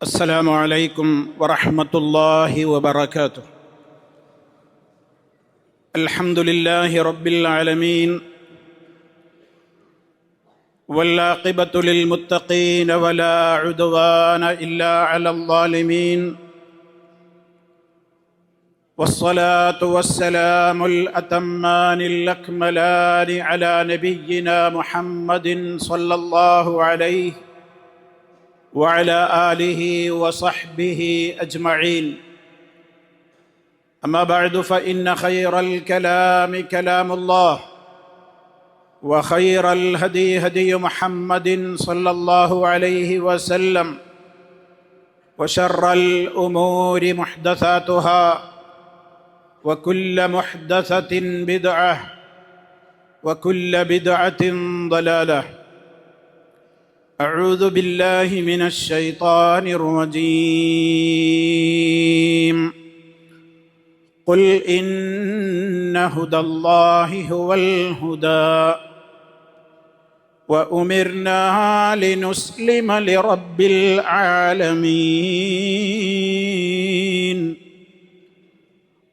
السلام عليكم ورحمة الله وبركاته. الحمد لله رب العالمين، والعاقبة للمتقين ولا عدوان إلا على الظالمين، والصلاة والسلام الأتمان الأكملان على نبينا محمد صلى الله عليه وعلى آله وصحبه أجمعين. أما بعد، فإن خير الكلام كلام الله، وخير الهدي هدي محمد صلى الله عليه وسلم، وشر الأمور محدثاتها، وكل محدثة بدعة، وكل بدعة ضلالة. أعوذ بالله من الشيطان الرجيم. قل إن هدى الله هو الهدى، وأمرنا لنسلم لرب العالمين،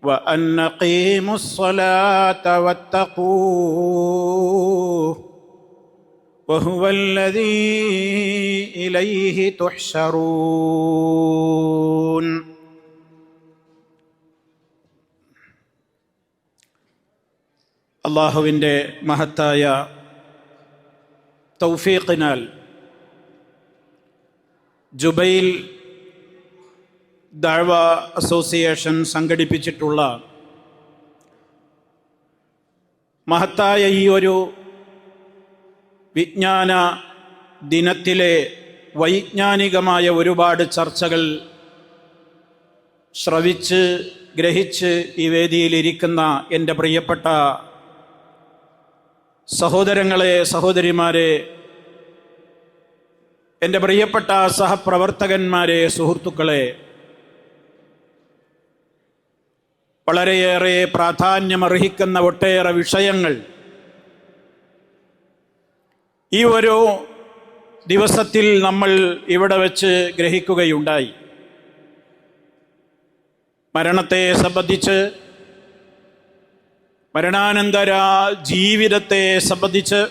وأن نقيموا الصلاة واتقوه، وهو الذي إليه تحشرون. അള്ളാഹുവിൻ്റെ മഹത്തായ തൗഫീഖിനാൽ Jubail ദഅവ association സംഘടിപ്പിച്ചിട്ടുള്ള മഹത്തായ ഈ ഒരു വിജ്ഞാന ദിനത്തിലെ വൈജ്ഞാനികമായ ഒരുപാട് ചർച്ചകൾ ശ്രവിച്ച് ഗ്രഹിച്ച് ഈ വേദിയിലിരിക്കുന്ന എൻ്റെ പ്രിയപ്പെട്ട സഹോദരങ്ങളെ, സഹോദരിമാരെ, എൻ്റെ പ്രിയപ്പെട്ട സഹപ്രവർത്തകന്മാരെ, സുഹൃത്തുക്കളെ, വളരെയേറെ പ്രാധാന്യമർഹിക്കുന്ന ഒട്ടേറെ വിഷയങ്ങൾ ഈ ഒരു ദിവസത്തിൽ നമ്മൾ ഇവിടെ വെച്ച് ഗ്രഹിക്കുകയുണ്ടായി. മരണത്തെ സംബന്ധിച്ച്, മരണാനന്തര ജീവിതത്തെ സംബന്ധിച്ച്,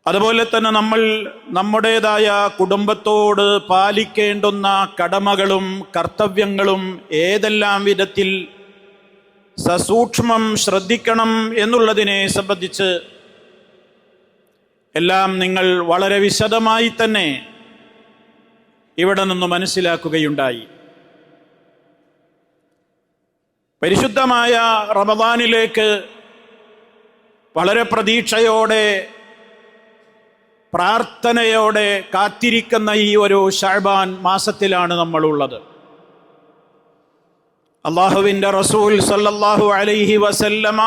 അതുപോലെ തന്നെ നമ്മൾ നമ്മുടേതായ കുടുംബത്തോട് പാലിക്കേണ്ടുന്ന കടമകളും കർത്തവ്യങ്ങളും ഏതെല്ലാം വിധത്തിൽ സസൂക്ഷ്മം ശ്രദ്ധിക്കണം എന്നുള്ളതിനെ സംബന്ധിച്ച് എല്ലാം നിങ്ങൾ വളരെ വിശദമായി തന്നെ ഇവിടെ നിന്ന് മനസ്സിലാക്കുകയുണ്ടായി. പരിശുദ്ധമായ റമദാനിലേക്ക് വളരെ പ്രതീക്ഷയോടെ, പ്രാർത്ഥനയോടെ കാത്തിരിക്കുന്ന ഈ ഒരു ശഅബാൻ മാസത്തിലാണ് നമ്മളുള്ളത്. അല്ലാഹുവിൻ്റെ റസൂൽ സല്ലല്ലാഹു അലൈഹി വസല്ലമ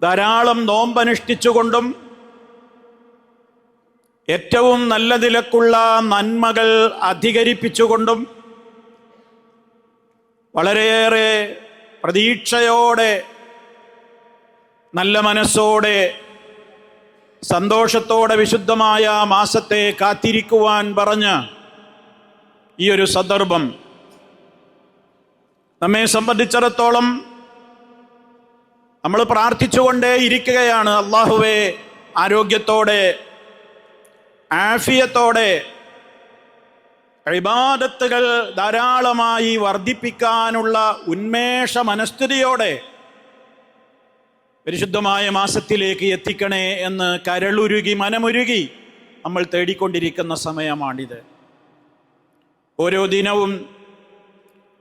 ധാരാളം നോമ്പനുഷ്ഠിച്ചുകൊണ്ടും ഏറ്റവും നല്ല നിലക്കുള്ള നന്മകൾ അധികരിപ്പിച്ചുകൊണ്ടും വളരെയേറെ പ്രതീക്ഷയോടെ, നല്ല മനസ്സോടെ, സന്തോഷത്തോടെ വിശുദ്ധമായ മാസത്തെ കാത്തിരിക്കുവാൻ പറഞ്ഞ ഈ ഒരു സന്ദർഭം നമ്മെ സംബന്ധിച്ചിടത്തോളം നമ്മൾ പ്രാർത്ഥിച്ചുകൊണ്ടേ ഇരിക്കുകയാണ്. അല്ലാഹുവേ, ആരോഗ്യത്തോടെ, ആഫിയത്തോടെ ഇബാദത്തുകൾ ധാരാളമായി വർദ്ധിപ്പിക്കാനുള്ള ഉന്മേഷ മനസ്ഥിതിയോടെ പരിശുദ്ധമായ മാസത്തിലേക്ക് എത്തിക്കണേ എന്ന് കരളുരുകി മനമുരുകി നമ്മൾ തേടിക്കൊണ്ടിരിക്കുന്ന സമയമാണിത്. ഓരോ ദിനവും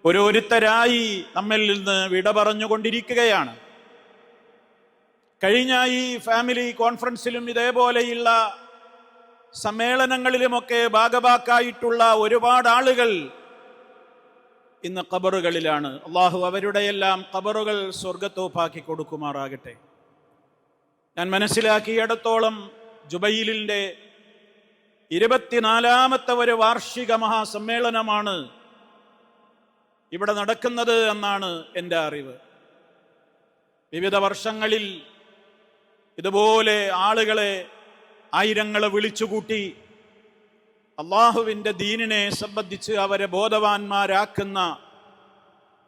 ഓരോരുത്തരായി നമ്മിൽ നിന്ന് വിട പറഞ്ഞുകൊണ്ടിരിക്കുകയാണ്. കഴിഞ്ഞ ഈ ഫാമിലി കോൺഫറൻസിലും ഇതേപോലെയുള്ള സമ്മേളനങ്ങളിലുമൊക്കെ ഭാഗഭാക്കായിട്ടുള്ള ഒരുപാട് ആളുകൾ ഇന്ന് ഖബറുകളിലാണ്. അള്ളാഹു അവരുടെയെല്ലാം ഖബറുകൾ സ്വർഗത്തോപ്പാക്കി കൊടുക്കുമാറാകട്ടെ. ഞാൻ മനസ്സിലാക്കിയിടത്തോളം ജുബൈലിൻ്റെ 24ാമത്തെ ഒരു വാർഷിക മഹാസമ്മേളനമാണ് ഇവിടെ നടക്കുന്നത് എന്നാണ് എൻ്റെ അറിവ്. വിവിധ വർഷങ്ങളിൽ ഇതുപോലെ ആളുകളെ ആയിരങ്ങളെ വിളിച്ചുകൂട്ടി അള്ളാഹുവിൻ്റെ ദീനിനെ സംബന്ധിച്ച് അവരെ ബോധവാന്മാരാക്കുന്ന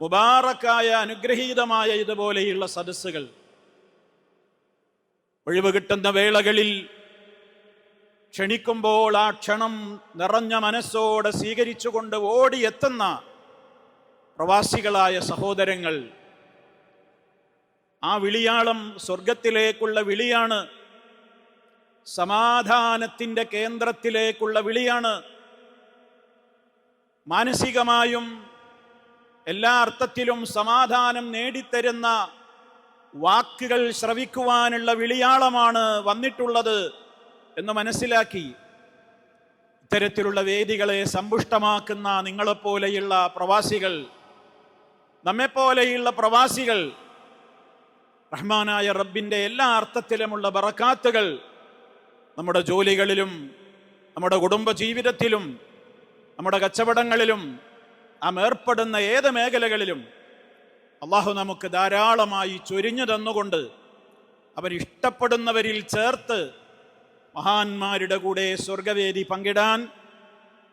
മുബാറക്കായ അനുഗ്രഹീതമായ ഇതുപോലെയുള്ള സദസ്സുകൾ ഒഴിവ് കിട്ടുന്ന വേളകളിൽ ക്ഷണിക്കുമ്പോൾ ആ ക്ഷണം നിറഞ്ഞ മനസ്സോടെ സ്വീകരിച്ചുകൊണ്ട് ഓടിയെത്തുന്ന പ്രവാസികളായ സഹോദരങ്ങൾ, ആ വിളിയാളം സ്വർഗത്തിലേക്കുള്ള വിളിയാണ്, സമാധാനത്തിൻ്റെ കേന്ദ്രത്തിലേക്കുള്ള വിളിയാണ്. മാനസികമായും എല്ലാ അർത്ഥത്തിലും സമാധാനം നേടിത്തരുന്ന വാക്കുകൾ ശ്രവിക്കുവാനുള്ള വിളിയാളമാണ് വന്നിട്ടുള്ളത് എന്ന് മനസ്സിലാക്കി ഇത്തരത്തിലുള്ള വേദികളെ സമ്പുഷ്ടമാക്കുന്ന നിങ്ങളെപ്പോലെയുള്ള പ്രവാസികൾ, നമ്മെപ്പോലെയുള്ള പ്രവാസികൾ, റഹ്മാനായ റബ്ബിൻ്റെ എല്ലാ അർത്ഥത്തിലുമുള്ള ബറക്കാത്തുകൾ നമ്മുടെ ജോലികളിലും നമ്മുടെ കുടുംബ ജീവിതത്തിലും നമ്മുടെ കച്ചവടങ്ങളിലും നാം ഏർപ്പെടുന്ന ഏത് മേഖലകളിലും അള്ളാഹു നമുക്ക് ധാരാളമായി ചൊരിഞ്ഞു തന്നുകൊണ്ട് അവൻ ഇഷ്ടപ്പെടുന്നവരിൽ ചേർത്ത് മഹാന്മാരുടെ കൂടെ സ്വർഗവേദി പങ്കിടാൻ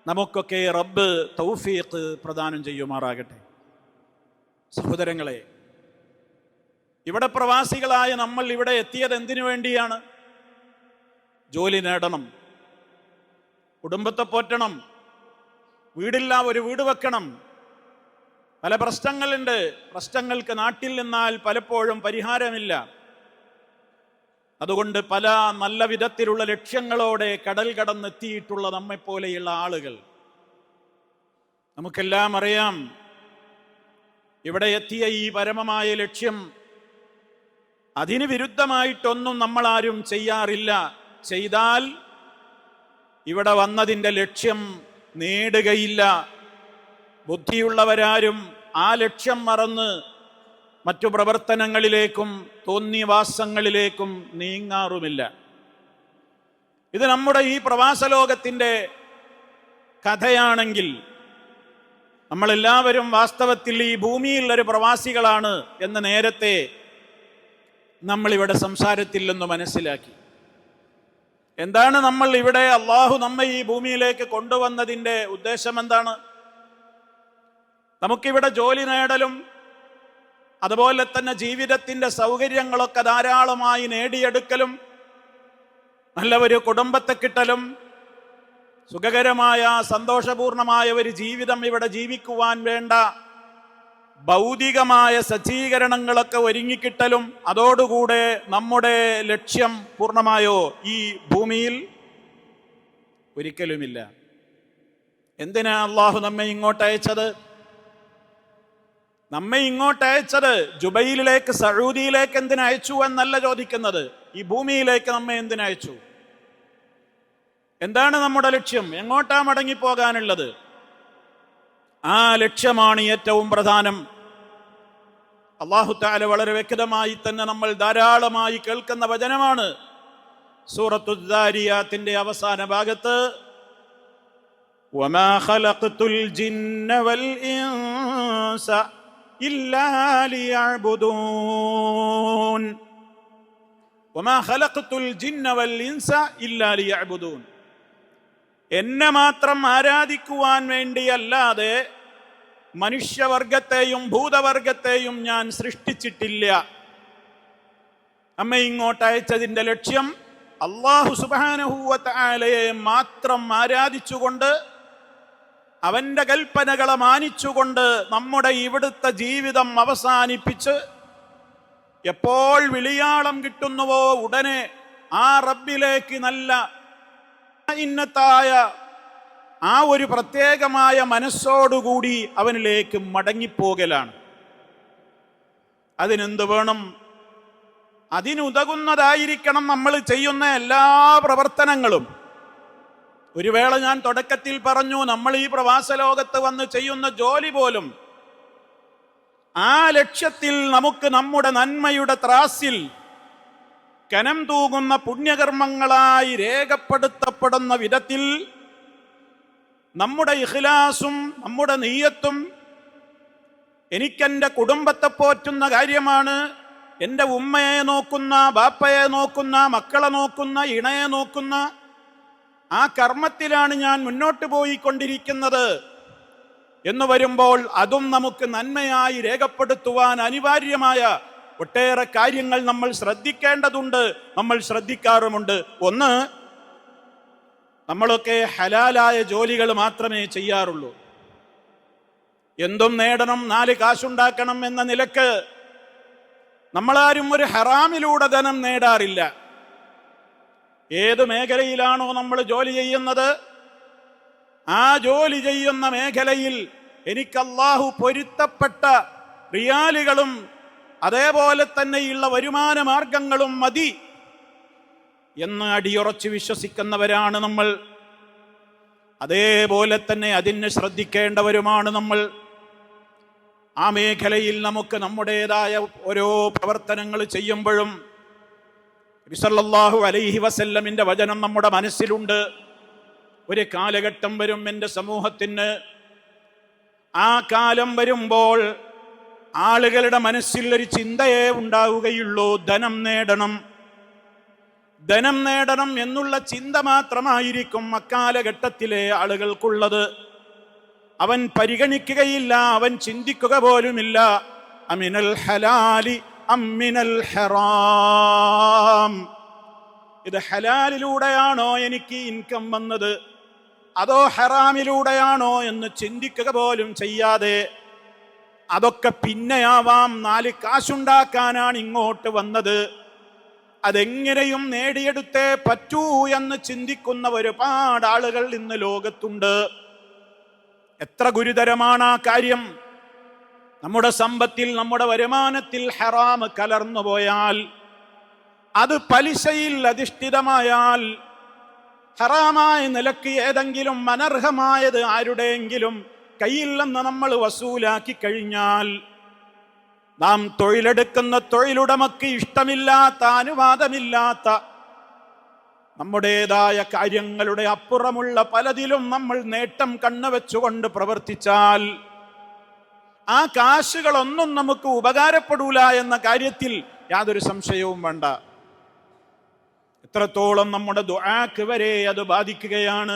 നമുക്കൊക്കെ റബ്ബ് തൗഫീഖ് പ്രദാനം ചെയ്യുമാറാകട്ടെ. സഹോദരങ്ങളെ, ഇവിടെ പ്രവാസികളായ നമ്മൾ ഇവിടെ എത്തിയത് എന്തിനു വേണ്ടിയാണ്? ജോലി നേടണം, കുടുംബത്തെ പോറ്റണം, വീടില്ല ഒരു വീട് വെക്കണം. പല പ്രശ്നങ്ങളുണ്ട്. പ്രശ്നങ്ങൾക്ക് നാട്ടിൽ നിന്നാൽ പലപ്പോഴും പരിഹാരമില്ല. അതുകൊണ്ട് പല നല്ല വിധത്തിലുള്ള ലക്ഷ്യങ്ങളോടെ കടൽ കടന്നെത്തിയിട്ടുള്ള നമ്മെപ്പോലെയുള്ള ആളുകൾ, നമുക്കെല്ലാം അറിയാം, ഇവിടെ എത്തിയ ഈ പരമമായ ലക്ഷ്യം അതിന് വിരുദ്ധമായിട്ടൊന്നും നമ്മളാരും ചെയ്യാറില്ല. ചെയ്താൽ ഇവിടെ വന്നതിൻ്റെ ലക്ഷ്യം നേടുകയില്ല. ബുദ്ധിയുള്ളവരാരും ആ ലക്ഷ്യം മറന്ന് മറ്റു പ്രവർത്തനങ്ങളിലേക്കും തോന്നിവാസങ്ങളിലേക്കും നീങ്ങാറുമില്ല. ഇത് നമ്മുടെ ഈ പ്രവാസലോകത്തിൻ്റെ കഥയാണെങ്കിൽ നമ്മളെല്ലാവരും വാസ്തവത്തിൽ ഈ ഭൂമിയിൽ ഒരു പ്രവാസികളാണ് എന്ന് നേരത്തെ നമ്മളിവിടെ സംസാരത്തിൽ നിന്ന് മനസ്സിലാക്കി. എന്താണ് നമ്മൾ ഇവിടെ, അള്ളാഹു നമ്മെ ഈ ഭൂമിയിലേക്ക് കൊണ്ടുവന്നതിൻ്റെ ഉദ്ദേശം എന്താണ്? നമുക്കിവിടെ ജോലി നേടലും അതുപോലെ തന്നെ ജീവിതത്തിൻ്റെ സൗകര്യങ്ങളൊക്കെ ധാരാളമായി നേടിയെടുക്കലും നല്ല ഒരു കുടുംബത്തെ കിട്ടലും സുഖകരമായ സന്തോഷപൂർണമായ ഒരു ജീവിതം ഇവിടെ ജീവിക്കുവാൻ വേണ്ട ഭൗതികമായ സജ്ജീകരണങ്ങളൊക്കെ ഒരുങ്ങിക്കിട്ടലും, അതോടുകൂടെ നമ്മുടെ ലക്ഷ്യം പൂർണ്ണമായോ ഈ ഭൂമിയിൽ? ഒരിക്കലുമില്ല. എന്തിനാ അള്ളാഹു നമ്മെ ഇങ്ങോട്ട് അയച്ചത്? നമ്മെ ഇങ്ങോട്ട് അയച്ചത് ജുബൈലിലേക്ക്, സഊദിയിലേക്ക് എന്തിനയച്ചു എന്നല്ല ചോദിക്കുന്നത്. ഈ ഭൂമിയിലേക്ക് നമ്മെ എന്തിനയച്ചു? എന്താണ് നമ്മുടെ ലക്ഷ്യം? എങ്ങോട്ടാ മടങ്ങിപ്പോകാനുള്ളത്? ആ ലക്ഷ്യമാണ് ഏറ്റവും പ്രധാനം. അല്ലാഹു തആല വളരെ വ്യക്തമായി തന്നെ നമ്മൾ ധാരാളമായി കേൾക്കുന്ന വചനമാണ്. സൂറത്തുൽ ദാരിയാത്തിന്റെ അവസാന ഭാഗത്ത് വമാ ഖലഖതുൽ ജിന്ന വൽ ഇൻസ ഇല്ലാ ലിയഅ്ബുദൂൻ, വമാ ഖലഖതുൽ ജിന്ന വൽ ഇൻസ ഇല്ലാ ലിയഅ്ബുദൂൻ. എന്നെ മാത്രം ആരാധിക്കുവാൻ വേണ്ടിയല്ലാതെ മനുഷ്യവർഗത്തെയും ഭൂതവർഗത്തെയും ഞാൻ സൃഷ്ടിച്ചിട്ടില്ല. നമ്മെ ഇങ്ങോട്ട് അയച്ചതിൻ്റെ ലക്ഷ്യം അല്ലാഹു സുബ്ഹാനഹു വ തആലയെ മാത്രം ആരാധിച്ചുകൊണ്ട് അവൻ്റെ കൽപ്പനകളെ മാനിച്ചുകൊണ്ട് നമ്മുടെ ഇവിടുത്തെ ജീവിതം അവസാനിപ്പിച്ച് എപ്പോൾ വിളിയാളം കിട്ടുന്നുവോ ഉടനെ ആ റബ്ബിലേക്ക് നല്ല ഇന്നത്തായ ആ ഒരു പ്രത്യേകമായ മനസ്സോടുകൂടി അവനിലേക്ക് മടങ്ങിപ്പോകലാണ്. അതിനെന്ത് വേണം? അതിനുതകുന്നതായിരിക്കണം നമ്മൾ ചെയ്യുന്ന എല്ലാ പ്രവർത്തനങ്ങളും. ഒരു വേള ഞാൻ തുടക്കത്തിൽ പറഞ്ഞു, നമ്മൾ ഈ പ്രവാസ ലോകത്ത് വന്ന് ചെയ്യുന്ന ജോലി പോലും ആ ലക്ഷ്യത്തിൽ നമുക്ക് നമ്മുടെ നന്മയുടെ ത്രാസിൽ കനം തൂകുന്ന പുണ്യകർമ്മങ്ങളായി രേഖപ്പെടുത്തപ്പെടുന്ന വിധത്തിൽ നമ്മുടെ ഇഖ്ലാസും നമ്മുടെ നിയ്യത്തും, എനിക്കെൻ്റെ കുടുംബത്തെ പോറ്റുന്ന കാര്യമാണ്, എൻ്റെ ഉമ്മയെ നോക്കുന്ന, ബാപ്പയെ നോക്കുന്ന, മക്കളെ നോക്കുന്ന, ഇണയെ നോക്കുന്ന, ആ കർമ്മത്തിലാണ് ഞാൻ മുന്നോട്ട് പോയിക്കൊണ്ടിരിക്കുന്നത് എന്ന് വരുമ്പോൾ അതും നമുക്ക് നന്മയായി രേഖപ്പെടുത്തുവാൻ അനിവാര്യമായ ഒട്ടേറെ കാര്യങ്ങൾ നമ്മൾ ശ്രദ്ധിക്കേണ്ടതുണ്ട്, നമ്മൾ ശ്രദ്ധിക്കാറുമുണ്ട്. ഒന്ന്, നമ്മളൊക്കെ ഹലാലായ ജോലികൾ മാത്രമേ ചെയ്യാറുള്ളൂ. എന്തും നേടണം, 4 കാശുണ്ടാക്കണം എന്ന നിലക്ക് നമ്മളാരും ഒരു ഹറാമിലൂടെ ധനം നേടാറില്ല. ഏത് മേഖലയിലാണോ നമ്മൾ ജോലി ചെയ്യുന്നത്, ആ ജോലി ചെയ്യുന്ന മേഖലയിൽ എനിക്ക് അല്ലാഹു പൊരുത്തപ്പെട്ട റിയാലുകളും അതേപോലെ തന്നെയുള്ള വരുമാന മാർഗങ്ങളും മതി എന്ന് അടിയുറച്ച് വിശ്വസിക്കുന്നവരാണ് നമ്മൾ. അതേപോലെ തന്നെ അതിന് ശ്രദ്ധിക്കേണ്ടവരുമാണ് നമ്മൾ. ആ മേഖലയിൽ നമുക്ക് നമ്മുടേതായ ഓരോ പ്രവർത്തനങ്ങൾ ചെയ്യുമ്പോഴും നബി സല്ലല്ലാഹു അലൈഹി വസല്ലമിന്റെ വചനം നമ്മുടെ മനസ്സിലുണ്ട്. ഒരു കാലഘട്ടം വരും എൻ്റെ സമൂഹത്തിന്, ആ കാലം വരുമ്പോൾ ആളുകളുടെ മനസ്സിൽ ഒരു ചിന്തയേ ഉണ്ടാവുകയുള്ളൂ, ധനം നേടണം, ധനം നേടണം എന്നുള്ള ചിന്ത മാത്രമായിരിക്കും അക്കാലഘട്ടത്തിലെ ആളുകൾക്കുള്ളത്. അവൻ പരിഗണിക്കുകയില്ല, അവൻ ചിന്തിക്കുക പോലുമില്ല അമിനൽ ഹലാലി അമ്മിനൽ ഹറാം, ഇത് ഹലാലിലൂടെയാണോ എനിക്ക് ഇൻകം വന്നത് അതോ ഹറാമിലൂടെയാണോ എന്ന് ചിന്തിക്കുക പോലും ചെയ്യാതെ, അതൊക്കെ പിന്നെയാവാം, 4 കാശുണ്ടാക്കാനാണ് ഇങ്ങോട്ട് വന്നത്, അതെങ്ങനെയും നേടിയെടുത്തേ പറ്റൂ എന്ന് ചിന്തിക്കുന്ന ഒരുപാട് ആളുകൾ ഇന്ന് ലോകത്തുണ്ട്. എത്ര ഗുരുതരമാണ് ആ കാര്യം. നമ്മുടെ സമ്പത്തിൽ, നമ്മുടെ വരുമാനത്തിൽ ഹറാം കലർന്നു പോയാൽ, അത് പലിശയിൽ അധിഷ്ഠിതമായാൽ, ഹറാമായ നിലക്ക് ഏതെങ്കിലും അനർഹമായത് ആരുടെയെങ്കിലും കയ്യിൽ നിന്ന് നമ്മൾ വസൂലാക്കി കഴിഞ്ഞാൽ, നാം തൊഴിലെടുക്കുന്ന തൊഴിലുടമക്ക് ഇഷ്ടമില്ലാത്ത, അനുവാദമില്ലാത്ത, നമ്മുടേതായ കാര്യങ്ങളുടെ അപ്പുറമുള്ള പലതിലും നമ്മൾ നേട്ടം കണ്ണുവെച്ചുകൊണ്ട് പ്രവർത്തിച്ചാൽ ആ കാശുകളൊന്നും നമുക്ക് ഉപകാരപ്പെടൂല എന്ന കാര്യത്തിൽ യാതൊരു സംശയവും വേണ്ട. എത്രത്തോളം നമ്മുടെ ദുആക്ക് വരെ അത് ബാധിക്കുകയാണ്.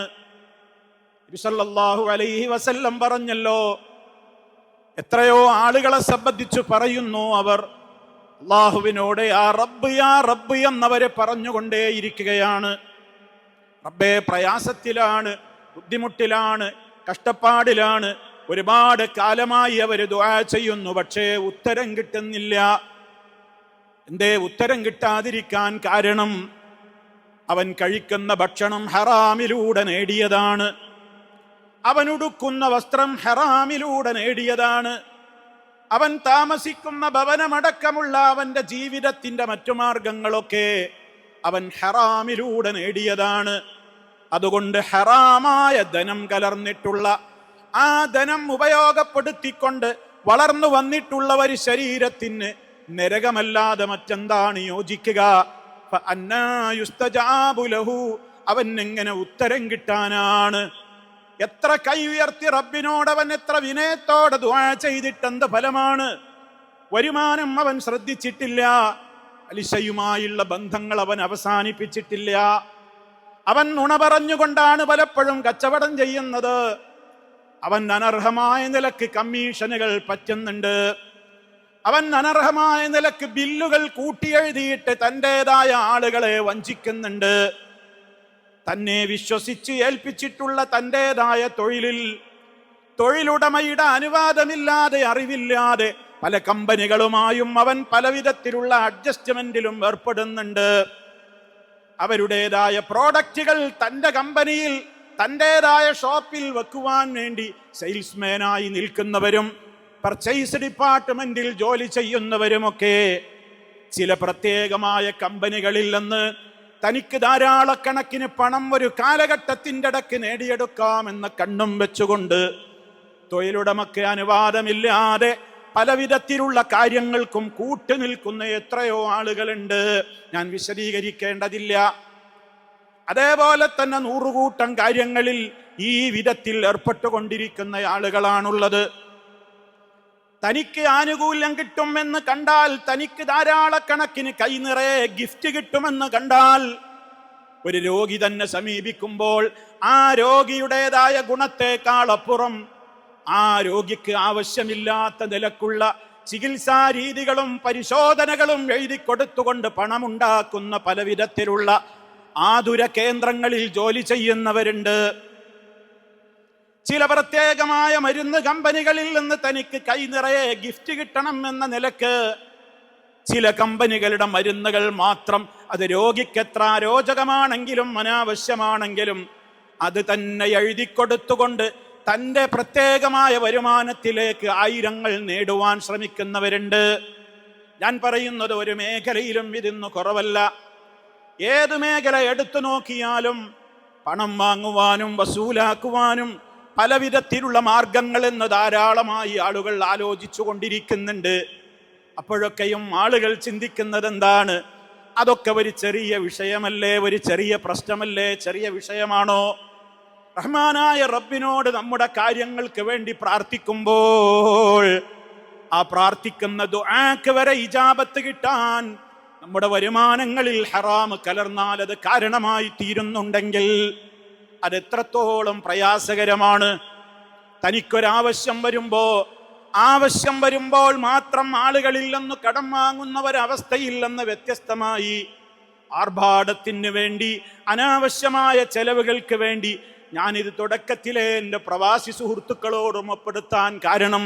നബി സല്ലല്ലാഹു അലൈഹി വസല്ലം പറഞ്ഞല്ലോ, എത്രയോ ആളുകളെ സംബന്ധിച്ച് പറയുന്നു, അവർ അല്ലാഹുവിനോട് യാ റബ്ബ് എന്നവരെ പറഞ്ഞുകൊണ്ടേയിരിക്കുകയാണ്. റബ്ബേ, പ്രയാസത്തിലാണ്, ബുദ്ധിമുട്ടിലാണ്, കഷ്ടപ്പാടിലാണ്, ഒരുപാട് കാലമായി അവർ ദുആ ചെയ്യുന്നു, പക്ഷേ ഉത്തരം കിട്ടുന്നില്ല. എന്തേ ഉത്തരം കിട്ടാതിരിക്കാൻ കാരണം? അവൻ കഴിക്കുന്ന ഭക്ഷണം ഹറാമിലൂടെ നേടിയതാണ്, അവൻ ഉടുക്കുന്ന വസ്ത്രം ഹറാമിലൂടെ നേടിയതാണ്, അവൻ താമസിക്കുന്ന ഭവനമടക്കമുള്ള അവന്റെ ജീവിതത്തിന്റെ മറ്റു മാർഗങ്ങളൊക്കെ അവൻ ഹറാമിലൂടെ നേടിയതാണ്. അതുകൊണ്ട് ഹറാമായ ധനം കലർന്നിട്ടുള്ള, ആ ധനം ഉപയോഗപ്പെടുത്തിക്കൊണ്ട് വളർന്നു വന്നിട്ടുള്ള ഒരു ശരീരത്തിന് നരകമല്ലാതെ മറ്റെന്താണ് യോജിക്കുക? അവൻ എങ്ങനെ ഉത്തരം കിട്ടാനാണ്? എത്ര കൈ ഉയർത്തി റബ്ബിനോട് അവൻ എത്ര വിനയത്തോടെ ദുആ ചെയ്തിട്ടെന്ത് ഫലമാണ്? വരുമാനം അവൻ ശ്രദ്ധിച്ചിട്ടില്ല, പലിശയുമായുള്ള ബന്ധങ്ങൾ അവൻ അവസാനിപ്പിച്ചിട്ടില്ല, അവൻ നുണ പറഞ്ഞുകൊണ്ടാണ് പലപ്പോഴും കച്ചവടം ചെയ്യുന്നത്, അവൻ അനർഹമായ നിലക്ക് കമ്മീഷനുകൾ പറ്റുന്നുണ്ട്, അവൻ അനർഹമായ നിലക്ക് ബില്ലുകൾ കൂട്ടിയെഴുതിയിട്ട് തൻ്റെതായ ആളുകളെ വഞ്ചിക്കുന്നുണ്ട്, തന്നെ വിശ്വസിച്ച് ഏൽപ്പിച്ചിട്ടുള്ള തൻ്റെതായ തൊഴിലിൽ തൊഴിലുടമയുടെ അനുവാദമില്ലാതെ, അറിവില്ലാതെ പല കമ്പനികളുമായും അവൻ പലവിധത്തിലുള്ള അഡ്ജസ്റ്റ്മെന്റിലും ഏർപ്പെടുന്നുണ്ട്. അവരുടേതായ പ്രോഡക്റ്റുകൾ തൻ്റെ കമ്പനിയിൽ, തൻ്റെതായ ഷോപ്പിൽ വെക്കുവാൻ വേണ്ടി സെയിൽസ്മാനായി നിൽക്കുന്നവരും പർച്ചേസ് ഡിപ്പാർട്ട്മെന്റിൽ ജോലി ചെയ്യുന്നവരുമൊക്കെ ചില പ്രത്യേകമായ കമ്പനികളിൽ നിന്ന് തനിക്ക് ധാരാളക്കണക്കിന് പണം ഒരു കാലഘട്ടത്തിൻ്റെ ഇടയ്ക്ക് നേടിയെടുക്കാമെന്ന കണ്ണും വെച്ചുകൊണ്ട് തൊഴിലുടമയ്ക്ക് അനുവാദമില്ലാതെ പലവിധത്തിലുള്ള കാര്യങ്ങൾക്കും കൂട്ടുനിൽക്കുന്ന എത്രയോ ആളുകളുണ്ട്, ഞാൻ വിശദീകരിക്കേണ്ടതില്ല. അതേപോലെ തന്നെ 100 കൂട്ടം കാര്യങ്ങളിൽ ഈ വിധത്തിൽ ഏർപ്പെട്ടുകൊണ്ടിരിക്കുന്ന ആളുകളാണുള്ളത്. തനിക്ക് ആനുകൂല്യം കിട്ടുമെന്ന് കണ്ടാൽ, തനിക്ക് ധാരാളക്കണക്കിന് കൈ നിറയെ ഗിഫ്റ്റ് കിട്ടുമെന്ന് കണ്ടാൽ ഒരു രോഗി തന്നെ സമീപിക്കുമ്പോൾ ആ രോഗിയുടേതായ ഗുണത്തേക്കാൾ അപ്പുറം ആ രോഗിക്ക് ആവശ്യമില്ലാത്ത നിലക്കുള്ള ചികിത്സാ രീതികളും പരിശോധനകളും എഴുതി കൊടുത്തുകൊണ്ട് പണമുണ്ടാക്കുന്ന പലവിധത്തിലുള്ള ആതുര കേന്ദ്രങ്ങളിൽ ജോലി ചെയ്യുന്നവരുണ്ട്. ചില പ്രത്യേകമായ മരുന്ന് കമ്പനികളിൽ നിന്ന് തനിക്ക് കൈ നിറയെ ഗിഫ്റ്റ് കിട്ടണം എന്ന നിലക്ക് ചില കമ്പനികളുടെ മരുന്നുകൾ മാത്രം, അത് രോഗിക്ക് എത്ര അരോചകമാണെങ്കിലും അനാവശ്യമാണെങ്കിലും അത് തന്നെ എഴുതി കൊടുത്തുകൊണ്ട് തൻ്റെ പ്രത്യേകമായ വരുമാനത്തിലേക്ക് ആയിരങ്ങൾ നേടുവാൻ ശ്രമിക്കുന്നവരുണ്ട്. ഞാൻ പറയുന്നത് ഒരു മേഖലയിലും ഇതിന്ന് കുറവല്ല. ഏത് മേഖല എടുത്തു നോക്കിയാലും പണം വാങ്ങുവാനും വസൂലാക്കുവാനും പലവിധത്തിലുള്ള മാർഗങ്ങൾ എന്ന് ധാരാളമായി ആളുകൾ ആലോചിച്ചു കൊണ്ടിരിക്കുന്നുണ്ട്. അപ്പോഴൊക്കെയും ആളുകൾ ചിന്തിക്കുന്നത് എന്താണ്? അതൊക്കെ ഒരു ചെറിയ വിഷയമല്ലേ, ഒരു ചെറിയ പ്രശ്നമല്ലേ, ചെറിയ വിഷയമാണോ? റഹ്മാനായ റബ്ബിനോട് നമ്മുടെ കാര്യങ്ങൾക്ക് വേണ്ടി പ്രാർത്ഥിക്കുമ്പോൾ ആ പ്രാർത്ഥിക്കുന്ന ദുആക്ക് വരെ ഇജാബത്ത് കിട്ടാൻ നമ്മുടെ വരുമാനങ്ങളിൽ ഹറാം കലർന്നാൽ അത് കാരണമായി തീരുന്നുണ്ടെങ്കിൽ അത് എത്രത്തോളം പ്രയാസകരമാണ്. തനിക്കൊരാവശ്യം വരുമ്പോൾ മാത്രം ആളുകളിൽ നിന്ന് കടം വാങ്ങുന്ന ഒരവസ്ഥയില്ലെന്ന് വ്യത്യസ്തമായി ആർഭാടത്തിന് വേണ്ടി, അനാവശ്യമായ ചെലവുകൾക്ക് വേണ്ടി ഞാനിത് തുടക്കത്തിലെ എൻ്റെ പ്രവാസി സുഹൃത്തുക്കളോട് ഓർമ്മപ്പെടുത്താൻ കാരണം,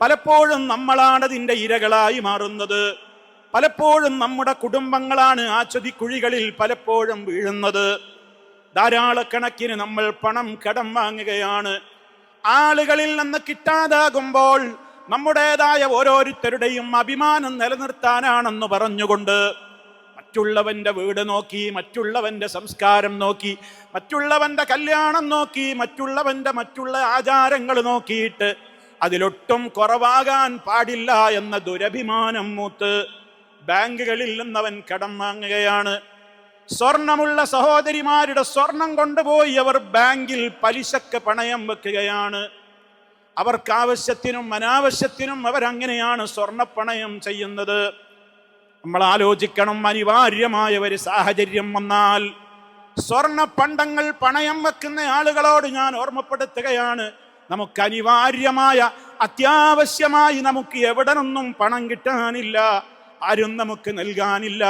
പലപ്പോഴും നമ്മളാണ് അതിൻ്റെ ഇരകളായി മാറുന്നത്. പലപ്പോഴും നമ്മുടെ കുടുംബങ്ങളാണ് ആ ചതിക്കുഴികളിൽ പലപ്പോഴും വീഴുന്നത്. ധാരാളക്കണക്കിന് നമ്മൾ പണം കടം വാങ്ങുകയാണ്. ആളുകളിൽ നിന്ന് കിട്ടാതാകുമ്പോൾ നമ്മുടേതായ ഓരോരുത്തരുടെയും അഭിമാനം നിലനിർത്താനാണെന്ന് പറഞ്ഞുകൊണ്ട് മറ്റുള്ളവന്റെ വീട് നോക്കി, മറ്റുള്ളവന്റെ സംസ്കാരം നോക്കി, മറ്റുള്ളവന്റെ കല്യാണം നോക്കി, മറ്റുള്ള ആചാരങ്ങൾ നോക്കിയിട്ട് അതിലൊട്ടും കുറവാകാൻ പാടില്ല എന്ന ദുരഭിമാനം മൂത്ത് ബാങ്കുകളിൽ നിന്നവൻ കടം വാങ്ങുകയാണ്. സ്വർണമുള്ള സഹോദരിമാരുടെ സ്വർണം കൊണ്ടുപോയി അവർ ബാങ്കിൽ പലിശക്ക് പണയം വെക്കുകയാണ്. അവർക്ക് ആവശ്യത്തിനും അനാവശ്യത്തിനും അവരങ്ങനെയാണ് സ്വർണപ്പണയം ചെയ്യുന്നത്. നമ്മൾ ആലോചിക്കണം, അനിവാര്യമായ ഒരു സാഹചര്യം വന്നാൽ സ്വർണ പണ്ടങ്ങൾ പണയം വെക്കുന്ന ആളുകളോട് ഞാൻ ഓർമ്മപ്പെടുത്തുകയാണ്, നമുക്ക് അനിവാര്യമായ അത്യാവശ്യമായി നമുക്ക് എവിടെ നിന്നും പണം കിട്ടാനില്ല, ആരും നമുക്ക് നൽകാനില്ല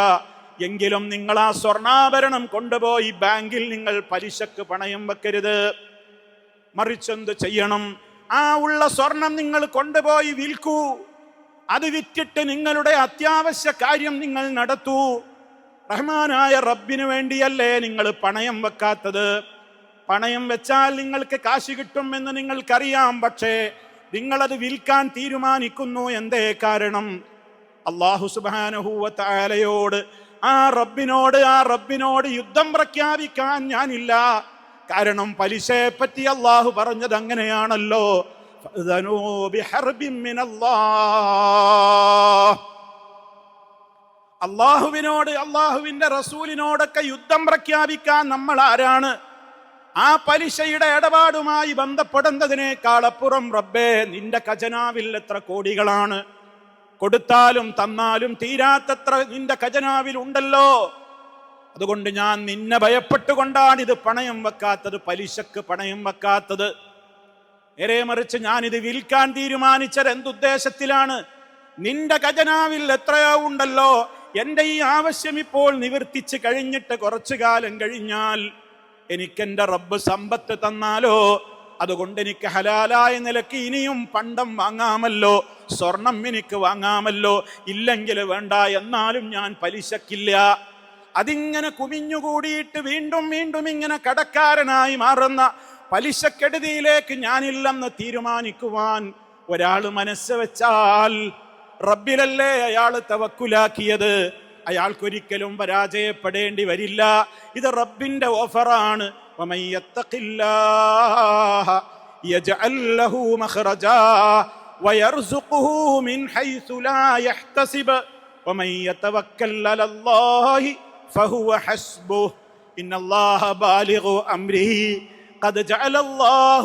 എങ്കിലും നിങ്ങൾ ആ സ്വർണ്ണാഭരണം കൊണ്ടുപോയി ബാങ്കിൽ നിങ്ങൾ പലിശക്ക് പണയം വെക്കരുത്. മറിച്ചെന്ത് ചെയ്യണം? ആ ഉള്ള സ്വർണം നിങ്ങൾ കൊണ്ടുപോയി വിൽക്കൂ. അത് വിറ്റിട്ട് നിങ്ങളുടെ അത്യാവശ്യ കാര്യം നിങ്ങൾ നടത്തൂ. റഹ്മാനായ റബ്ബിന് വേണ്ടിയല്ലേ നിങ്ങൾ പണയം വെക്കാത്തത്? പണയം വെച്ചാൽ നിങ്ങൾക്ക് കാശ് കിട്ടുമെന്ന് നിങ്ങൾക്കറിയാം. പക്ഷേ നിങ്ങളത് വിൽക്കാൻ തീരുമാനിക്കുന്നു. എന്തേ കാരണം? അല്ലാഹു സുബ്ഹാനഹു വ തആലയോട്, ആ റബ്ബിനോട് യുദ്ധം പ്രഖ്യാപിക്കാൻ ഞാനില്ല. കാരണം പലിശയെ പറ്റി അല്ലാഹു പറഞ്ഞത് അങ്ങനെയാണല്ലോ, ഫഅ്ദനൂ ബിഹർബിൻ മിനല്ലാഹ്. അല്ലാഹുവിനോട്, അല്ലാഹുവിന്റെ റസൂലിനോടൊക്കെ യുദ്ധം പ്രഖ്യാപിക്കാൻ നമ്മൾ ആരാണ്? ആ പലിശയുടെ ഇടപാടുമായി ബന്ധപ്പെടുന്നതിനേക്കാൾ അപ്പുറം റബ്ബേ, നിന്റെ ഖജനാവിൽ എത്ര കോടികളാണ്, കൊടുത്താലും തന്നാലും തീരാത്തത്ര നിന്റെ ഖജനാവിൽ ഉണ്ടല്ലോ. അതുകൊണ്ട് ഞാൻ നിന്നെ ഭയപ്പെട്ടുകൊണ്ടാണ് ഇത് പണയം വെക്കാത്തത്, പലിശക്ക് പണയം വെക്കാത്തത്. നേരെ മറിച്ച് ഞാനിത് വിൽക്കാൻ തീരുമാനിച്ചത് എന്തുദ്ദേശത്തിലാണ്? നിന്റെ ഖജനാവിൽ എത്രയോ ഉണ്ടല്ലോ, എൻ്റെ ഈ ആവശ്യം ഇപ്പോൾ നിവർത്തിച്ച് കഴിഞ്ഞിട്ട് കുറച്ചു കാലം കഴിഞ്ഞാൽ എനിക്കെൻ്റെ റബ്ബ് സമ്പത്ത് തന്നാലോ, അതുകൊണ്ട് എനിക്ക് ഹലാലായ നിലക്ക് ഇനിയും പണ്ടം വാങ്ങാമല്ലോ, സ്വർണം എനിക്ക് വാങ്ങാമല്ലോ. ഇല്ലെങ്കിൽ വേണ്ട, എന്നാലും ഞാൻ പലിശക്കില്ല. അതിങ്ങനെ കുമിഞ്ഞുകൂടിയിട്ട് വീണ്ടും വീണ്ടും ഇങ്ങനെ കടക്കാരനായി മാറുന്ന പലിശക്കെടുതിയിലേക്ക് ഞാനില്ലെന്ന് തീരുമാനിക്കുവാൻ ഒരാൾ മനസ്സ് വെച്ചാൽ റബ്ബിലല്ലേ അയാൾ തവക്കുലാക്കിയത്, അയാൾക്കൊരിക്കലും പരാജയപ്പെടേണ്ടി വരില്ല. ഇത് റബ്ബിന്റെ ഓഫറാണ്. ومن يتق الله يجعل له مخرجا ويرزقه من حيث لا يحتسب ومن يتوكل على الله فهو حسبه إن الله بالغ أمره قد جعل الله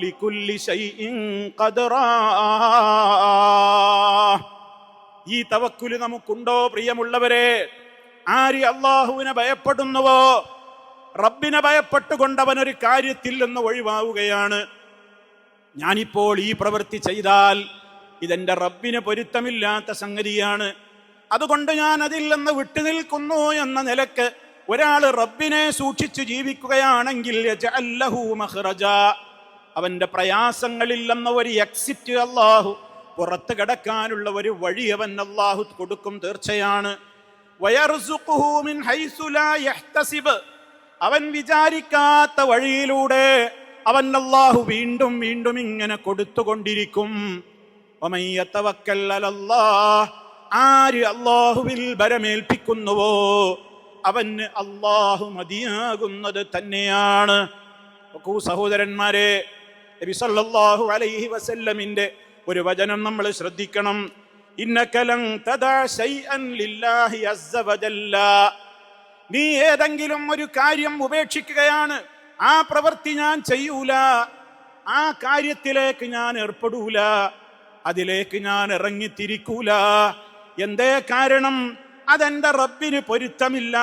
لكل شيء قدرا. ഈ തവക്കുൽ നമുക്കുണ്ടോ പ്രിയമുള്ളവരെ? ആര് അല്ലാഹുവിനെ ഭയപ്പെടുന്നുവോ റബ്ബിനെ ഭയപ്പെട്ടുകൊണ്ട് അവൻ ഒരു കാര്യത്തിൽ നിന്ന് ഒഴിവാവുകയാണ്. ഞാനിപ്പോൾ ഈ പ്രവൃത്തി ചെയ്താൽ ഇതെന്റെ റബ്ബിന് പൊരുത്തമില്ലാത്ത സംഗതിയാണ്, അതുകൊണ്ട് ഞാൻ അതിൽ നിന്ന് വിട്ടുനിൽക്കുന്നു എന്ന നിലക്ക് ഒരാൾ റബ്ബിനെ സൂക്ഷിച്ചു ജീവിക്കുകയാണെങ്കിൽ യജ്അൽ ലഹു മഖ്റജ, അവന്റെ പ്രയാസങ്ങളിൽ നിന്ന് ഒരു എക്സിറ്റ് അല്ലാഹു, പുറത്ത് കടക്കാനുള്ള ഒരു വഴി അവൻ അല്ലാഹു കൊടുക്കും തീർച്ചയാണ്. വയർസുഖുഹു മിൻ ഹൈസു ലാ യഹ്തസിബ്, അവൻ വിചാരിക്കാത്ത വഴിയിലൂടെ അവൻ അല്ലാഹു വീണ്ടും വീണ്ടും ഇങ്ങനെ കൊടുത്തുകൊണ്ടിരിക്കും. വമൻ യതവക്കൽ അലല്ലാഹ്, ആര് അല്ലാഹുവിൽ ബരമേൽപ്പിക്കുന്നുവോ അവന് അല്ലാഹു മതിയാകുന്നത് തന്നെയാണ്. സഹോദരന്മാരെ, നബി സല്ലല്ലാഹു അലൈഹി വസല്ലമിന്റെ ഒരു വചനം നമ്മൾ ശ്രദ്ധിക്കണം. ഇന്നക ലൻ തദഅ ശൈഅൻ ലില്ലാഹി അസ്സ വജല്ല, നീ ഏതെങ്കിലും ഒരു കാര്യം ഉപേക്ഷിക്കുകയാണ്, ആ പ്രവൃത്തി ഞാൻ ചെയ്യൂല, ആ കാര്യത്തിലേക്ക് ഞാൻ ഏർപ്പെടൂല, അതിലേക്ക് ഞാൻ ഇറങ്ങിത്തിരിക്കൂല. എന്തേ കാരണം? അതെന്റെ റബ്ബിന് പൊരുത്തമില്ല,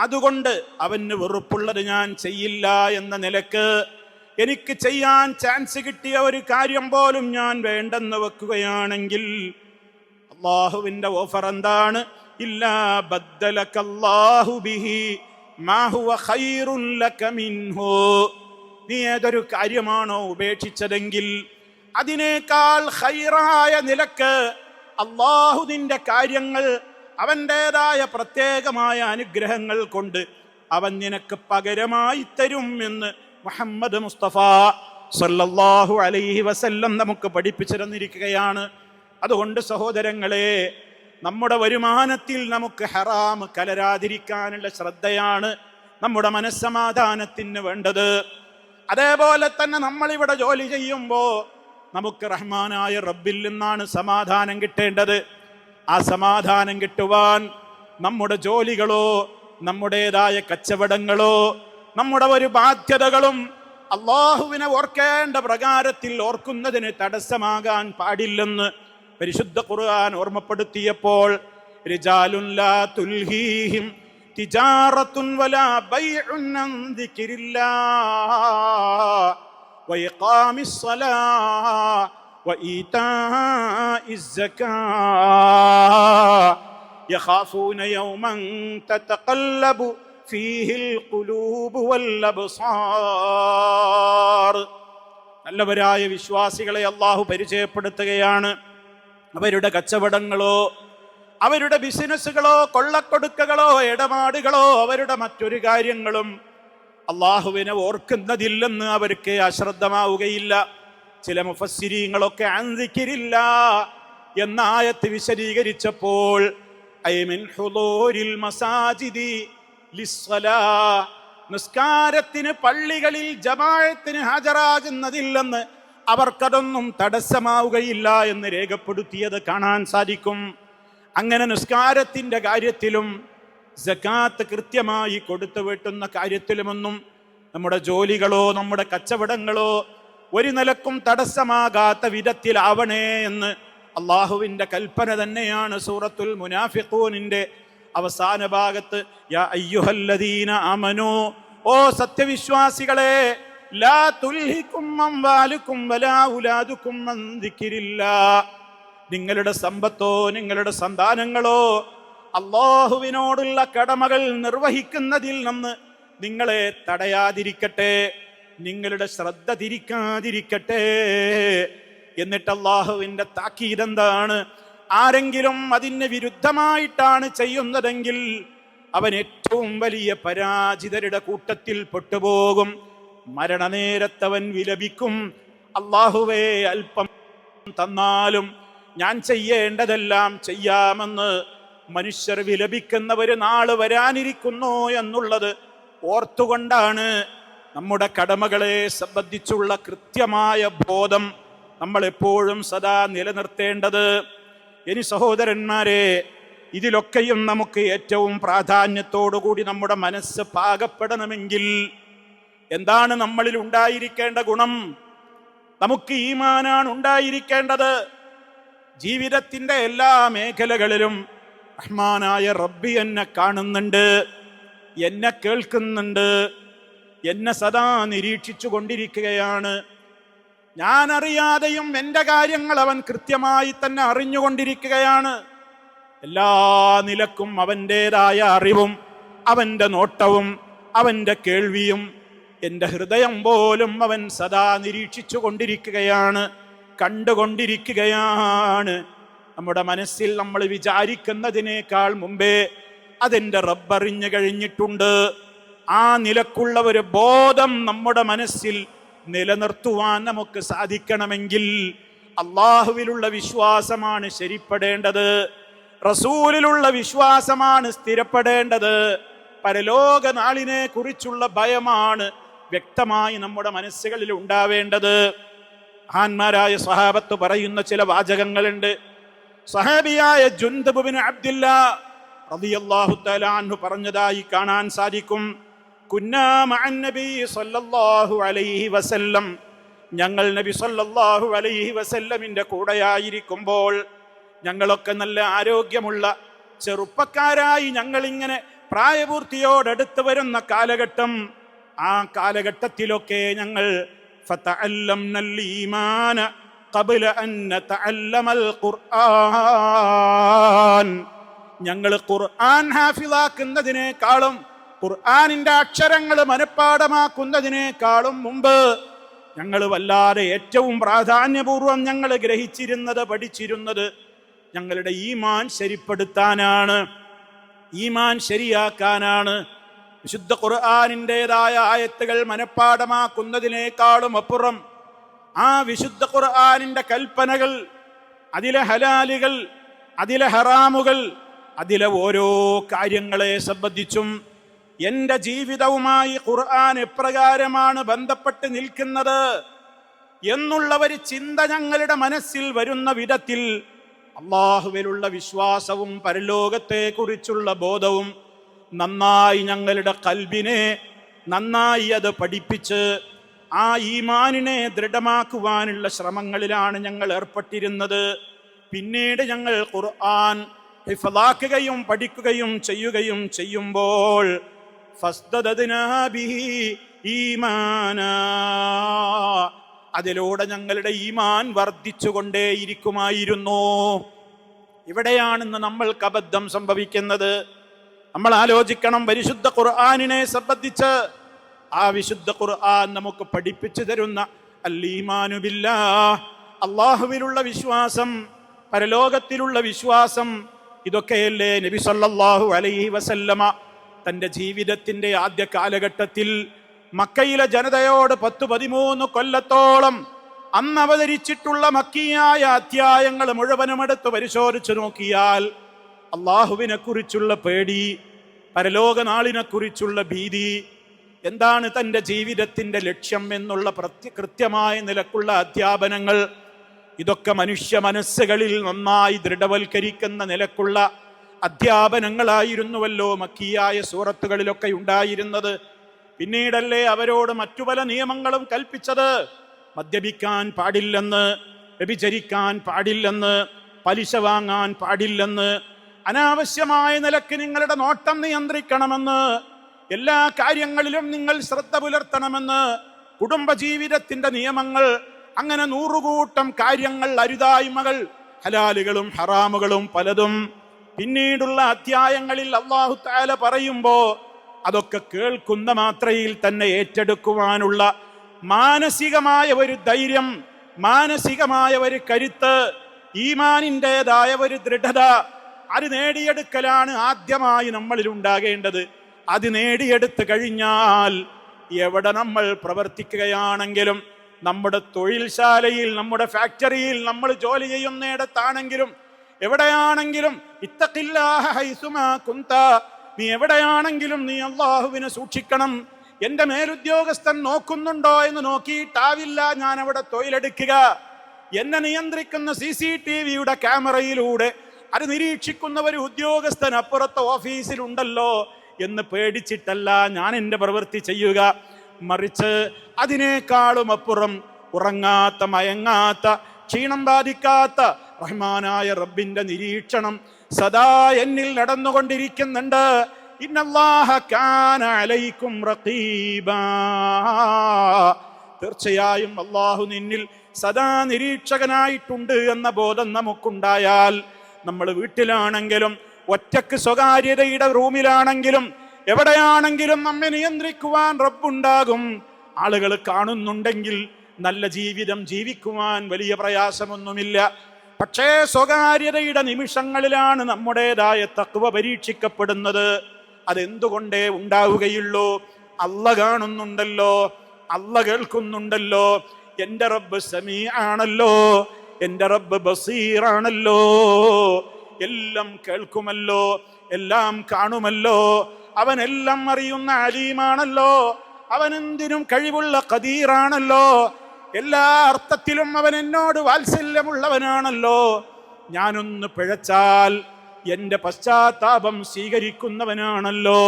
അതുകൊണ്ട് അവന് വെറുപ്പുള്ളത് ഞാൻ ചെയ്യില്ല എന്ന നിലക്ക് എനിക്ക് ചെയ്യാൻ ചാൻസ് കിട്ടിയ ഒരു കാര്യം പോലും ഞാൻ വേണ്ടെന്ന് വെക്കുകയാണെങ്കിൽ അല്ലാഹുവിന്റെ ഓഫർ എന്താണ്? ഇല്ലാ ബദ്ദലകല്ലാഹു ബിഹി മാ ഹുവ ഖൈറുൻ ലക മിൻഹു, നീ ഏതൊരു കാര്യമാണോ ഉപേക്ഷിച്ചതെങ്കിൽ അതിനേക്കാൾ ഖൈറായ നിലക്ക് അല്ലാഹു നിന്റെ കാര്യങ്ങൾ അവൻ്റെതായ പ്രത്യേകമായ അനുഗ്രഹങ്ങൾ കൊണ്ട് അവൻ നിനക്ക് പകരമായി തരും എന്ന് മുഹമ്മദ് മുസ്തഫ സല്ലല്ലാഹു അലൈഹി വസല്ലം നമുക്ക് പഠിപ്പിച്ചു തന്നിരിക്കുകയാണ്. അതുകൊണ്ട് സഹോദരങ്ങളെ, നമ്മുടെ വരുമാനത്തിൽ നമുക്ക് ഹറാം കലരാതിരിക്കാനുള്ള ശ്രദ്ധയാണ് നമ്മുടെ മനസ്സമാധാനത്തിന് വേണ്ടത്. അതേപോലെ തന്നെ നമ്മളിവിടെ ജോലി ചെയ്യുമ്പോൾ നമുക്ക് റഹ്മാനായ റബ്ബിൽ നിന്നാണ് സമാധാനം കിട്ടേണ്ടത്. ആ സമാധാനം കിട്ടുവാൻ നമ്മുടെ ജോലികളോ നമ്മുടേതായ കച്ചവടങ്ങളോ നമ്മുടെ ഒരു ബാധ്യതകളും അള്ളാഹുവിനെ ഓർക്കേണ്ട പ്രകാരത്തിൽ ഓർക്കുന്നതിന് തടസ്സമാകാൻ പാടില്ലെന്ന് പരിശുദ്ധ ഖുർആൻ ഓർമ്മപ്പെടുത്തിയപ്പോൾ റിജാലുൻ ലാ തുൽഹീഹിം തിജാറത്തുൻ വലാ ബൈഉൻ അൻ ദിക്രില്ലാഹ് വഇഖാമിസ് സ്വലാഹ് വഇതാഇസ് സകാത്ത് യഖാഫൂന യൗമൻ തതഖല്ലബു ഫീഹിൽ ഖുലൂബു വൽ അബ്സാർ. നല്ലവരായ വിശ്വാസികളെ അല്ലാഹു പരിചയപ്പെടുത്തുകയാണ്. അവരുടെ കച്ചവടങ്ങളോ അവരുടെ ബിസിനസ്സുകളോ കൊള്ളക്കൊടുക്കകളോ ഇടപാടുകളോ അവരുടെ മറ്റൊരു കാര്യങ്ങളും അള്ളാഹുവിനെ ഓർക്കുന്നതില്ലെന്ന് അവർക്ക് അശ്രദ്ധമാവുകയില്ല. ചില മുഫസ്സിരീങ്ങളൊക്കെ അൻദിക്രില്ല എന്ന ആയത്ത് വിശദീകരിച്ചപ്പോൾ ഐ മിൻ ഹുദൂരിൽ മസാജിദി ലിസ്സലാ, നിസ്കാരത്തിന് പള്ളികളിൽ ജമാഅത്തിന് ഹാജരാകുന്നതില്ലെന്ന് അവർക്കതൊന്നും തടസ്സമാവുകയില്ല എന്ന് രേഖപ്പെടുത്തിയത് കാണാൻ സാധിക്കും. അങ്ങനെ നിസ്കാരത്തിന്റെ കാര്യത്തിലും സകാത്ത് കൃത്യമായി കൊടുത്തു വീട്ടുന്ന കാര്യത്തിലുമൊന്നും നമ്മുടെ ജോലികളോ നമ്മുടെ കച്ചവടങ്ങളോ ഒരു നിലക്കും തടസ്സമാകാത്ത വിധത്തിലാവണേ എന്ന് അള്ളാഹുവിന്റെ കൽപ്പന തന്നെയാണ്. സൂറത്തുൽ മുനാഫിഖൂനിന്റെ അവസാന ഭാഗത്ത് യാ അയ്യുഹല്ലദീന ആമനൂ, ഓ സത്യവിശ്വാസികളെ, ലാ തുൽഹികും അംവാലുകും വലാ ഔലാദുകും അൻ ദിക്രില്ലാഹ്, നിങ്ങളുടെ സമ്പത്തോ നിങ്ങളുടെ സന്താനങ്ങളോ അല്ലാഹുവിനോടുള്ള കടമകൾ നിർവഹിക്കുന്നതിൽ നിന്ന് നിങ്ങളെ തടയാതിരിക്കട്ടെ, നിങ്ങളുടെ ശ്രദ്ധ തിരിക്കാതിരിക്കട്ടെ. എന്നിട്ട് അല്ലാഹുവിന്റെ താക്കീത് എന്താണ്? ആരെങ്കിലും അതിന് വിരുദ്ധമായിട്ടാണ് ചെയ്യുന്നതെങ്കിൽ അവൻ ഏറ്റവും വലിയ പരാജിതരുടെ കൂട്ടത്തിൽ പെട്ടുപോകും. മരണനേരത്തവൻ വിലപിക്കും, അല്ലാഹുവേ അല്പം തന്നാലും ഞാൻ ചെയ്യേണ്ടതെല്ലാം ചെയ്യാമെന്ന് മനുഷ്യർ വിലപിക്കുന്ന ഒരു നാള് വരാനിരിക്കുന്നു എന്നുള്ളത് ഓർത്തുകൊണ്ടാണ് നമ്മുടെ കടമകളെ സംബന്ധിച്ചുള്ള കൃത്യമായ ബോധം നമ്മൾ എപ്പോഴും സദാ നിലനിർത്തേണ്ടത്. ഇനി സഹോദരന്മാരെ, ഇതിലൊക്കെയും നമുക്ക് ഏറ്റവും പ്രാധാന്യത്തോടുകൂടി നമ്മുടെ മനസ്സ് പാകപ്പെടണമെങ്കിൽ എന്താണ് നമ്മളിൽ ഉണ്ടായിരിക്കേണ്ട ഗുണം? നമുക്ക് ഈമാനാണ് ഉണ്ടായിരിക്കേണ്ടത്. ജീവിതത്തിന്റെ എല്ലാ മേഖലകളിലും റഹ്മാനായ റബ്ബി എന്നെ കാണുന്നുണ്ട്, എന്നെ കേൾക്കുന്നുണ്ട്, എന്നെ സദാ നിരീക്ഷിച്ചു കൊണ്ടിരിക്കുകയാണ്. ഞാൻ അറിയാതെയും എൻ്റെ കാര്യങ്ങൾ അവൻ കൃത്യമായി തന്നെ അറിഞ്ഞുകൊണ്ടിരിക്കുകയാണ്. എല്ലാ നിലക്കും അവൻ്റെതായ അറിവും അവൻ്റെ നോട്ടവും അവൻ്റെ കേൾവിയും എൻ്റെ ഹൃദയം പോലും അവൻ സദാ നിരീക്ഷിച്ചു കൊണ്ടിരിക്കുകയാണ്, കണ്ടുകൊണ്ടിരിക്കുകയാണ്. നമ്മുടെ മനസ്സിൽ നമ്മൾ വിചാരിക്കുന്നതിനേക്കാൾ മുമ്പേ അതിൻ്റെ റബ്ബറിഞ്ഞു കഴിഞ്ഞിട്ടുണ്ട്. ആ നിലക്കുള്ള ഒരു ബോധം നമ്മുടെ മനസ്സിൽ നിലനിർത്തുവാൻ നമുക്ക് സാധിക്കണമെങ്കിൽ അള്ളാഹുവിലുള്ള വിശ്വാസമാണ് ശരിപ്പെടേണ്ടത്, റസൂലിലുള്ള വിശ്വാസമാണ് സ്ഥിരപ്പെടേണ്ടത്, പരലോക നാളിനെ കുറിച്ചുള്ള ഭയമാണ് വ്യക്തമായി നമ്മുടെ മനസ്സുകളിൽ ഉണ്ടാവേണ്ടത്. മഹാന്മാരായ സ്വഹാബത്ത് പറയുന്ന ചില വാചകങ്ങളുണ്ട്. സ്വഹാബിയായ ജുൻദബ് ബിൻ അബ്ദില്ലാ റളിയല്ലാഹു തആല അൻഹു പറഞ്ഞതായി കാണാൻ സാധിക്കും. കുന്നാ മഅൻ നബി സല്ലല്ലാഹു അലൈഹി വസല്ലം, ഞങ്ങൾ നബി സല്ലല്ലാഹു അലൈഹി വസല്ലമിന്റെ കൂടെയായിരിക്കുമ്പോൾ, ഞങ്ങളൊക്കെ നല്ല ആരോഗ്യമുള്ള ചെറുപ്പക്കാരായി ഞങ്ങളിങ്ങനെ പ്രായപൂർത്തിയോടടുത്ത് വരുന്ന കാലഘട്ടം, ആ കാലഘട്ടത്തിലൊക്കെ ഞങ്ങൾ ഫതഅല്ലംനൽ ഈമാന ഖബ്ല അൻ നതഅല്ലമൽ ഖുർആൻ, ഞങ്ങൾ ഖുർആൻ ഹാഫിളാക്കുന്നതിനേക്കാളും ഖുർആനിന്റെ അക്ഷരങ്ങൾ മനഃപ്പാഠമാക്കുന്നതിനേക്കാളും മുമ്പ് ഞങ്ങൾ വല്ലാതെ ഏറ്റവും പ്രാധാന്യപൂർവം ഞങ്ങൾ ഗ്രഹിച്ചിരുന്നത്, പഠിച്ചിരുന്നത് ഞങ്ങളുടെ ഈമാൻ ശരിപ്പെടുത്താനാണ്, ഈമാൻ ശരിയാക്കാനാണ്. വിശുദ്ധ ഖുർആനിൻ്റെതായ ആയത്തുകൾ മനഃപ്പാഠമാക്കുന്നതിനേക്കാളും അപ്പുറം ആ വിശുദ്ധ ഖുർആനിന്റെ കൽപ്പനകൾ, അതിലെ ഹലാലുകൾ, അതിലെ ഹറാമുകൾ, അതിലെ ഓരോ കാര്യങ്ങളെ സംബന്ധിച്ചും എൻ്റെ ജീവിതവുമായി ഖുർആൻ എപ്രകാരമാണ് ബന്ധപ്പെട്ട് നിൽക്കുന്നത് എന്നുള്ള ഒരു ചിന്ത ഞങ്ങളുടെ മനസ്സിൽ വരുന്ന വിധത്തിൽ അള്ളാഹുവിലുള്ള വിശ്വാസവും പരലോകത്തെ കുറിച്ചുള്ള ബോധവും നന്നായി ഞങ്ങളുടെ ഖൽബിനെ നന്നായി അത് പഠിപ്പിച്ച് ആ ഈമാനിനെ ദൃഢമാക്കുവാനുള്ള ശ്രമങ്ങളിലാണ് ഞങ്ങൾ ഏർപ്പെട്ടിരുന്നത്. പിന്നീട് ഞങ്ങൾ ഖുർആൻ ഹിഫ്ളാക്കുകയും പഠിക്കുകയും ചെയ്യുമ്പോൾ ഫസ്ദദനാ ബിഹി ഈമാനാ, അതിലൂടെ ഞങ്ങളുടെ ഈമാൻ വർദ്ധിച്ചുകൊണ്ടേയിരിക്കുമായിരുന്നു. ഇവിടെയാണെന്ന് നമ്മൾക്ക് അബദ്ധം സംഭവിക്കുന്നത്. നമ്മൾ ആലോചിക്കണം, പരിശുദ്ധ ഖുർആനിനെ സംബന്ധിച്ച് ആ വിശുദ്ധ ഖുർആൻ നമുക്ക് പഠിപ്പിച്ചു തരുന്ന അൽ ഈമാനു ബില്ലാഹ്, അല്ലാഹുവിലുള്ള വിശ്വാസം, പരലോകത്തിലുള്ള വിശ്വാസം, ഇതൊക്കെയല്ലേ നബി സല്ലല്ലാഹു അലൈഹി വസല്ലമ തൻ്റെ ജീവിതത്തിൻ്റെ ആദ്യ കാലഘട്ടത്തിൽ മക്കയിലെ ജനതയോട് 10-13 കൊല്ലത്തോളം അന്ന് അവതരിച്ചിട്ടുള്ള മക്കിയായ അധ്യായങ്ങൾ മുഴുവനും എടുത്ത് പരിശോധിച്ചു നോക്കിയാൽ അള്ളാഹുവിനെ കുറിച്ചുള്ള പേടി, പരലോക നാളിനെ കുറിച്ചുള്ള ഭീതി, എന്താണ് തൻ്റെ ജീവിതത്തിൻ്റെ ലക്ഷ്യം എന്നുള്ള കൃത്യമായ നിലക്കുള്ള അധ്യാപനങ്ങൾ, ഇതൊക്കെ മനുഷ്യ മനസ്സുകളിൽ നന്നായി ദൃഢവൽക്കരിക്കുന്ന നിലക്കുള്ള അധ്യാപനങ്ങളായിരുന്നുവല്ലോ മക്കിയായ സൂറത്തുകളിലൊക്കെ ഉണ്ടായിരുന്നത്. പിന്നീടല്ലേ അവരോട് മറ്റു പല നിയമങ്ങളും കൽപ്പിച്ചത്. മദ്യപിക്കാൻ പാടില്ലെന്ന്, വ്യഭിചരിക്കാൻ പാടില്ലെന്ന്, പലിശ വാങ്ങാൻ പാടില്ലെന്ന്, അനാവശ്യമായ നിലക്ക് നിങ്ങളുടെ നോട്ടം നിയന്ത്രിക്കണമെന്ന്, എല്ലാ കാര്യങ്ങളിലും നിങ്ങൾ ശ്രദ്ധ പുലർത്തണമെന്ന്, കുടുംബജീവിതത്തിന്റെ നിയമങ്ങൾ, അങ്ങനെ 100 കൂട്ടം കാര്യങ്ങൾ, അരുതായ്മകൾ, ഹലാലുകളും ഹറാമുകളും പലതും പിന്നീടുള്ള അധ്യായങ്ങളിൽ അല്ലാഹു തആല പറയുമ്പോ അതൊക്കെ കേൾക്കുന്ന മാത്രയിൽ തന്നെ ഏറ്റെടുക്കുവാനുള്ള മാനസികമായ ഒരു ധൈര്യം, മാനസികമായ ഒരു കരുത്ത്, ഈമാനിൻ്റെതായ ഒരു ദൃഢത, അത് നേടിയെടുക്കലാണ് ആദ്യമായി നമ്മളിൽ ഉണ്ടാകേണ്ടത്. അത് നേടിയെടുത്തു കഴിഞ്ഞാൽ എവിടെ നമ്മൾ പ്രവർത്തിക്കുകയാണെങ്കിലും, നമ്മുടെ തൊഴിൽശാലയിൽ, നമ്മുടെ ഫാക്ടറിയിൽ, നമ്മൾ ജോലി ചെയ്യുന്നിടത്താണെങ്കിലും, എവിടെയാണെങ്കിലും ഇത്തഖില്ലാഹ ഹൈസുമാ കുന്ത, നീ എവിടെയാണെങ്കിലും നീ അള്ളാഹുവിനെ സൂക്ഷിക്കണം. എൻ്റെ മേലുദ്യോഗസ്ഥൻ നോക്കുന്നുണ്ടോ എന്ന് നോക്കിയിട്ടാവില്ല ഞാൻ അവിടെ തൊഴിലെടുക്കുക. എന്നെ നിയന്ത്രിക്കുന്ന CCTVയുടെ ക്യാമറയിലൂടെ അത് നിരീക്ഷിക്കുന്ന ഒരു ഉദ്യോഗസ്ഥൻ അപ്പുറത്തെ ഓഫീസിലുണ്ടല്ലോ എന്ന് പേടിച്ചിട്ടല്ല ഞാൻ എൻ്റെ പ്രവൃത്തി ചെയ്യുക. മറിച്ച് അതിനേക്കാളും അപ്പുറം ഉറങ്ങാത്ത, മയങ്ങാത്ത, ക്ഷീണം ബാധിക്കാത്ത റഹ്മാനായ റബ്ബിന്റെ നിരീക്ഷണം സദാ എന്നിൽ നടന്നുകൊണ്ടിരിക്കുന്നുണ്ട് ഇന്നല്ലാഹ കാന അലൈക്കും റഖീബാ, തീർച്ചയായും അല്ലാഹു നിന്നിൽ സദാ നിരീക്ഷകനായിട്ടുണ്ട് എന്ന ബോധം നമുക്കുണ്ടായാൽ, നമ്മൾ വീട്ടിലാണെങ്കിലും ഒറ്റക്ക് സ്വകാര്യതയുടെ റൂമിലാണെങ്കിലും എവിടെയാണെങ്കിലും നമ്മെ നിയന്ത്രിക്കുവാൻ റബ്ബുണ്ടാകും. ആളുകൾ കാണുന്നുണ്ടെങ്കിൽ നല്ല ജീവിതം ജീവിക്കുവാൻ വലിയ പ്രയാസമൊന്നുമില്ല. പക്ഷേ സ്വകാര്യതയുടെ നിമിഷങ്ങളിലാണ് നമ്മുടേതായ തഖ്വ പരീക്ഷിക്കപ്പെടുന്നത്. അതെന്തുകൊണ്ടേ ഉണ്ടാവുകയുള്ളൂ? അല്ല കാണുന്നുണ്ടല്ലോ, അല്ല കേൾക്കുന്നുണ്ടല്ലോ. എൻ്റെ റബ്ബ് സമീ ആണല്ലോ, എൻ്റെ റബ്ബ് ബസീറാണല്ലോ, എല്ലാം കേൾക്കുമല്ലോ, എല്ലാം കാണുമല്ലോ, അവൻ എല്ലാം അറിയുന്ന അലീമാണല്ലോ, അവൻ എന്തിനും കഴിവുള്ള ഖദീറാണല്ലോ, എല്ലാ അർത്ഥത്തിലും അവൻ എന്നോട് വാത്സല്യമുള്ളവനാണല്ലോ. ഞാനൊന്ന് പിഴച്ചാൽ എൻ്റെ പശ്ചാത്താപം സ്വീകരിക്കുന്നവനാണല്ലോ.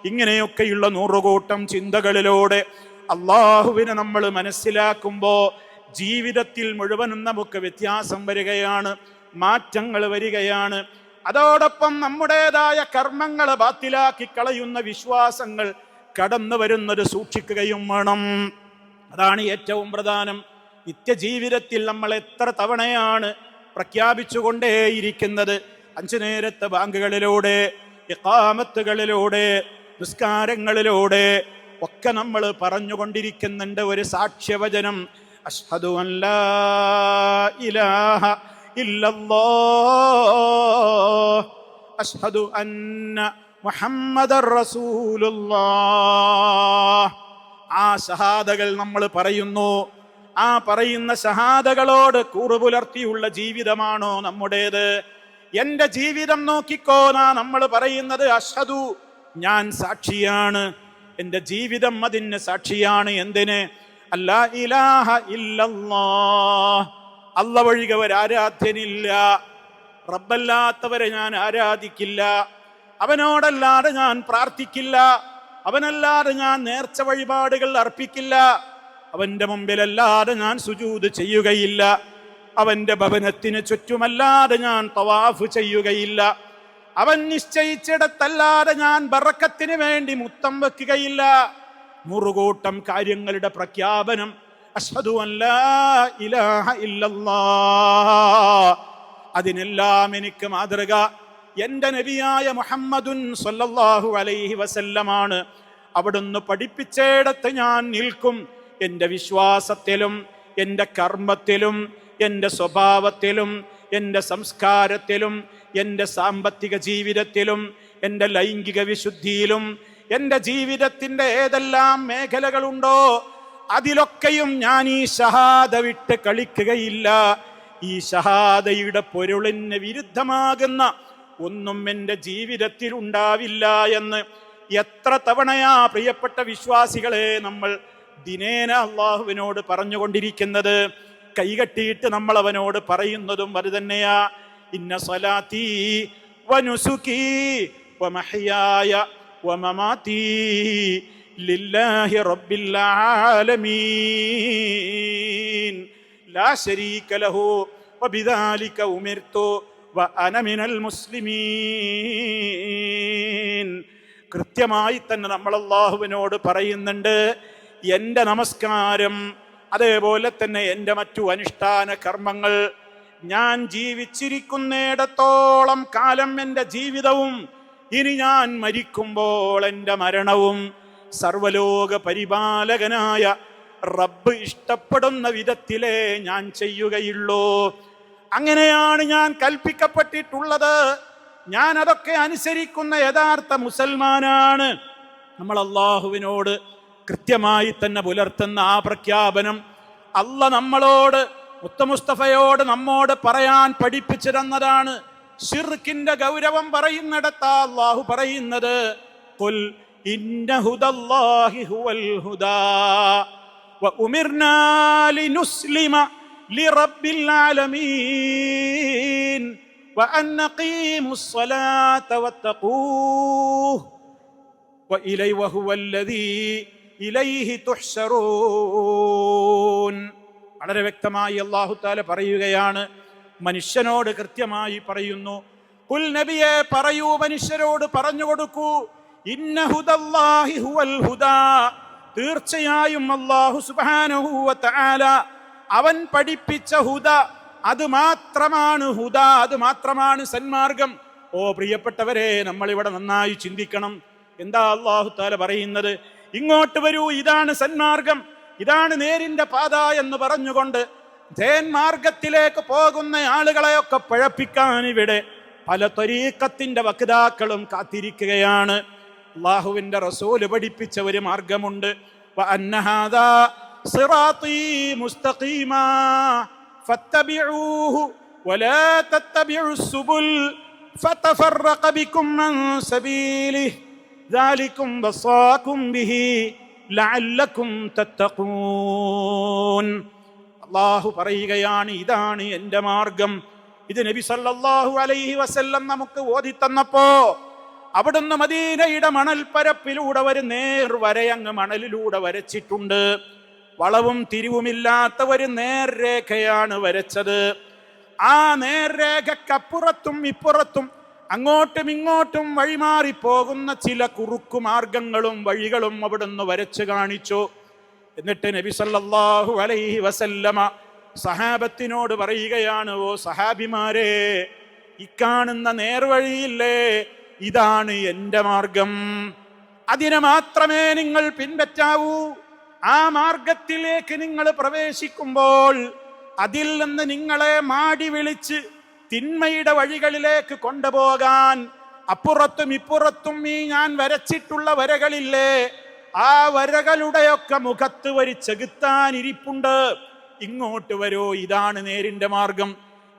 ഇങ്ങനെയൊക്കെയുള്ള നൂറുകൂട്ടം ചിന്തകളിലൂടെ അള്ളാഹുവിനെ നമ്മൾ മനസ്സിലാക്കുമ്പോൾ ജീവിതത്തിൽ മുഴുവനും നമുക്ക് വ്യത്യാസം വരികയാണ്, മാറ്റങ്ങൾ വരികയാണ്. അതോടൊപ്പം നമ്മുടേതായ കർമ്മങ്ങളെ ബാത്തിലാക്കി കളയുന്ന വിശ്വാസങ്ങൾ കടന്നു വരുന്നത് സൂക്ഷിക്കുകയും വേണം. അതാണ് ഏറ്റവും പ്രധാനം. നിത്യജീവിതത്തിൽ നമ്മൾ എത്ര തവണയാണ് പ്രഖ്യാപിച്ചുകൊണ്ടേയിരിക്കുന്നത്? 5 നേരത്തെ ബാങ്കുകളിലൂടെ, ഇഖാമത്തുകളിലൂടെ, നിസ്കാരങ്ങളിലൂടെ ഒക്കെ നമ്മൾ പറഞ്ഞുകൊണ്ടിരിക്കുന്നുണ്ട് ഒരു സാക്ഷ്യവചനം: അഷ്ഹദു അൻ ലാ ഇലാഹ ഇല്ലല്ലാഹ്, അഷ്ഹദു അന്ന മുഹമ്മദർ റസൂലുള്ളാഹ്. ആ ഷഹാദകൾ നമ്മൾ പറയുന്നു. ആ പറയുന്ന ഷഹാദകളോട് കൂറുപുലർത്തിയുള്ള ജീവിതമാണോ നമ്മുടേത്? എൻ്റെ ജീവിതം നോക്കിക്കോ. നമ്മൾ പറയുന്നത് അഷ്ഹദു, ഞാൻ സാക്ഷിയാണ്, എൻ്റെ ജീവിതം അതിന് സാക്ഷിയാണ്. എന്തിന്? അല്ലാ ഇലാഹ ഇല്ലല്ലാഹ്, അല്ല ഒഴികെ ഒരാരാധ്യനില്ല, റബ്ബല്ലാത്തവരെ ഞാൻ ആരാധിക്കില്ല, അവനോടല്ലാതെ ഞാൻ പ്രാർത്ഥിക്കില്ല, അവനല്ലാതെ ഞാൻ നേർച്ച വഴിപാടുകൾ അർപ്പിക്കില്ല, അവന്റെ മുമ്പിലല്ലാതെ ഞാൻ സുജൂദ് ചെയ്യുകയില്ല, അവന്റെ ഭവനത്തിന് ചുറ്റുമല്ലാതെ ഞാൻ തവാഫ് ചെയ്യുകയില്ല, അവൻ നിശ്ചയിച്ചിടത്തല്ലാതെ ഞാൻ ബറക്കത്തിന് വേണ്ടി മുത്തം വെക്കുകയില്ല. നൂറുകൂട്ടം കാര്യങ്ങളുടെ പ്രഖ്യാപനം. അഷ്ഹദു അൻ ലാ ഇലാഹ ഇല്ലല്ലാഹ്. അതിനെല്ലാം എനിക്ക് മാതൃക എൻ്റെ നബിയായ മുഹമ്മദുൻ സ്വല്ലല്ലാഹു അലൈഹി വസല്ലമാണ്. അവിടുന്ന് പഠിപ്പിച്ചയിടത്ത് ഞാൻ നിൽക്കും. എൻ്റെ വിശ്വാസത്തിലും എൻ്റെ കർമ്മത്തിലും എൻ്റെ സ്വഭാവത്തിലും എൻ്റെ സംസ്കാരത്തിലും എൻ്റെ സാമ്പത്തിക ജീവിതത്തിലും എൻ്റെ ലൈംഗിക വിശുദ്ധിയിലും എൻ്റെ ജീവിതത്തിൻ്റെ ഏതെല്ലാം മേഖലകളുണ്ടോ അതിലൊക്കെയും ഞാൻ ഈ ഷഹാദ വിട്ട് കളിക്കുകയില്ല. ഈ ഷഹാദയുടെ പൊരുളിന് വിരുദ്ധമാകുന്ന ഒന്നും എൻ്റെ ജീവിതത്തിൽ ഉണ്ടാവില്ല എന്ന് എത്ര തവണയാ പ്രിയപ്പെട്ട വിശ്വാസികളെ നമ്മൾ ദിനേന അള്ളാഹുവിനോട് പറഞ്ഞുകൊണ്ടിരിക്കുന്നത്. കൈകെട്ടിയിട്ട് നമ്മൾ അവനോട് പറയുന്നതും അത് തന്നെയാ. ഇന്ന സ്വലാത്തി വനുസുകി വമഹ്യായ വമമാതി ലില്ലാഹി റബ്ബിൽ ആലമീൻ ലാ ശരീക ലഹു വബിദാലിക ഉമിർതു വഅന മിനൽ മുസ്ലിമീൻ. കൃത്യമായി തന്നെ നമ്മൾ അല്ലാഹുവിനോട് പറയുന്നുണ്ട്, എൻ്റെ നമസ്കാരം, അതേപോലെ തന്നെ എൻ്റെ മറ്റു അനുഷ്ഠാന കർമ്മങ്ങൾ, ഞാൻ ജീവിച്ചിരിക്കുന്നിടത്തോളം കാലം എൻ്റെ ജീവിതവും ഇനി ഞാൻ മരിക്കുമ്പോൾ എൻ്റെ മരണവും സർവലോക പരിപാലകനായ റബ്ബ് ഇഷ്ടപ്പെടുന്ന വിധത്തിലേ ഞാൻ ചെയ്യുകയുള്ളൂ. അങ്ങനെയാണ് ഞാൻ കൽപ്പിക്കപ്പെട്ടിട്ടുള്ളത്. ഞാൻ അതൊക്കെ അനുസരിക്കുന്ന യഥാർത്ഥ മുസൽമാനാണ്. നമ്മൾ അള്ളാഹുവിനോട് കൃത്യമായി തന്നെ പുലർത്തുന്ന ആ പ്രഖ്യാപനം അല്ല നമ്മളോട്, മുത്തമുസ്തഫയോട് നമ്മോട് പറയാൻ പഠിപ്പിച്ചു തന്നതാണ്. ശിർക്കിന്റെ ഗൗരവം പറയുന്നിടത്താ അല്ലാഹു പറയുന്നത്, ഖുൽ ഇന്ന ഹുദല്ലാഹി ഹുവൽ ഹുദാ വ ഉമിർനാ ലിനുസ്ലിമ ലിറബ്ബിൽ ആലമീൻ വ അൻ നഖീമുസ് സ്വലാത വത്തഖൂഹു വ ഇലൈഹി വഹുവല്ലദീ ഇലൈഹി തുഹ്ശറൂൻ. വളരെ വ്യക്തമായി അല്ലാഹു തആല പറയുകയാണ്, മനുഷ്യനോട് കൃത്യമായി പറയുന്നു. ഖുൽ നബിയെ പറയൂ, മനുഷ്യരോട് പറഞ്ഞു കൊടുക്കൂ, ഇന്ന ഹുദല്ലാഹി ഹുവൽ ഹുദാ, തീർച്ചയായും അല്ലാഹു സുബ്ഹാനഹു വ തആല അവൻ പഠിപ്പിച്ച ഹുദ, അത് മാത്രമാണ് ഹുദ, അത് മാത്രമാണ് സന്മാർഗം. ഓ പ്രിയപ്പെട്ടവരെ, നമ്മൾ ഇവിടെ നന്നായി ചിന്തിക്കണം. എന്താ അല്ലാഹു തആല പറയുന്നത്? ഇങ്ങോട്ട് വരൂ, ഇതാണ് സന്മാർഗം, ഇതാണ് നേരിന്റെ പാത എന്ന് പറഞ്ഞുകൊണ്ട് മാർഗത്തിലേക്ക് പോകുന്ന ആളുകളെയൊക്കെ പഴപ്പിക്കാൻ ഇവിടെ പല ത്വരീഖത്തിന്റെ വക്താക്കളും കാത്തിരിക്കുകയാണ്. അല്ലാഹുവിന്റെ റസൂല് പഠിപ്പിച്ച ഒരു മാർഗമുണ്ട്. വഅന്ന ഹാദാ സിറാത്തീ മുസ്തഖീമാ ഫത്തബിഊഹു വലാ തത്തബിഉസ് സുബുൽ ഫതഫറഖ ബികും അൻ സബീലിഹി ദാലികും വസാകും ബിഹി ലഅല്ലകും തത്തഖൂൻ. അല്ലാഹു പറയുകയാണ്, ഇതാണ് എൻ്റെ മാർഗം. ഇത് നബി സല്ലല്ലാഹു അലൈഹി വസല്ലം നമുക്ക് ഓതി തന്നപ്പോ അവിടുന്ന് മദീനയുടെ മണൽപ്പരപ്പിലൂടെ ഒരു നേർവരയങ്ങ് മണലിലൂടെ വരച്ചിട്ടുണ്ട്. വളവും തിരിവുമില്ലാത്ത ഒരു നേർരേഖയാണ് വരച്ചത്. ആ നേർരേഖക്കപ്പുറത്തും ഇപ്പുറത്തും അങ്ങോട്ടും ഇങ്ങോട്ടും വഴിമാറിപ്പോകുന്ന ചില കുറുക്കു മാർഗങ്ങളും വഴികളും അവിടുന്ന് വരച്ചു കാണിച്ചു. എന്നിട്ട് നബി സല്ലല്ലാഹു അലൈഹി വസല്ലമ സഹാബത്തിനോട് പറയുകയാണ്, ഓ സഹാബിമാരെ, ഇക്കാണുന്ന നേർവഴിയില്ലേ, ഇതാണ് എൻ്റെ മാർഗം, അതിനെ മാത്രമേ നിങ്ങൾ പിൻപറ്റാവൂ. ആ മാർഗത്തിലേക്ക് നിങ്ങൾ പ്രവേശിക്കുമ്പോൾ അതിൽ നിന്ന് നിങ്ങളെ മാടി വിളിച്ച് തിന്മയുടെ വഴികളിലേക്ക് കൊണ്ടുപോകാൻ അപ്പുറത്തും ഇപ്പുറത്തും ഈ ഞാൻ വരച്ചിട്ടുള്ള വരകളില്ലേ, ആ വരകളുടെയൊക്കെ മുഖത്ത് ഒരു ചെകുത്താനിരിപ്പുണ്ട്. ഇങ്ങോട്ട് വരൂ, ഇതാണ് നേരിന്റെ മാർഗം,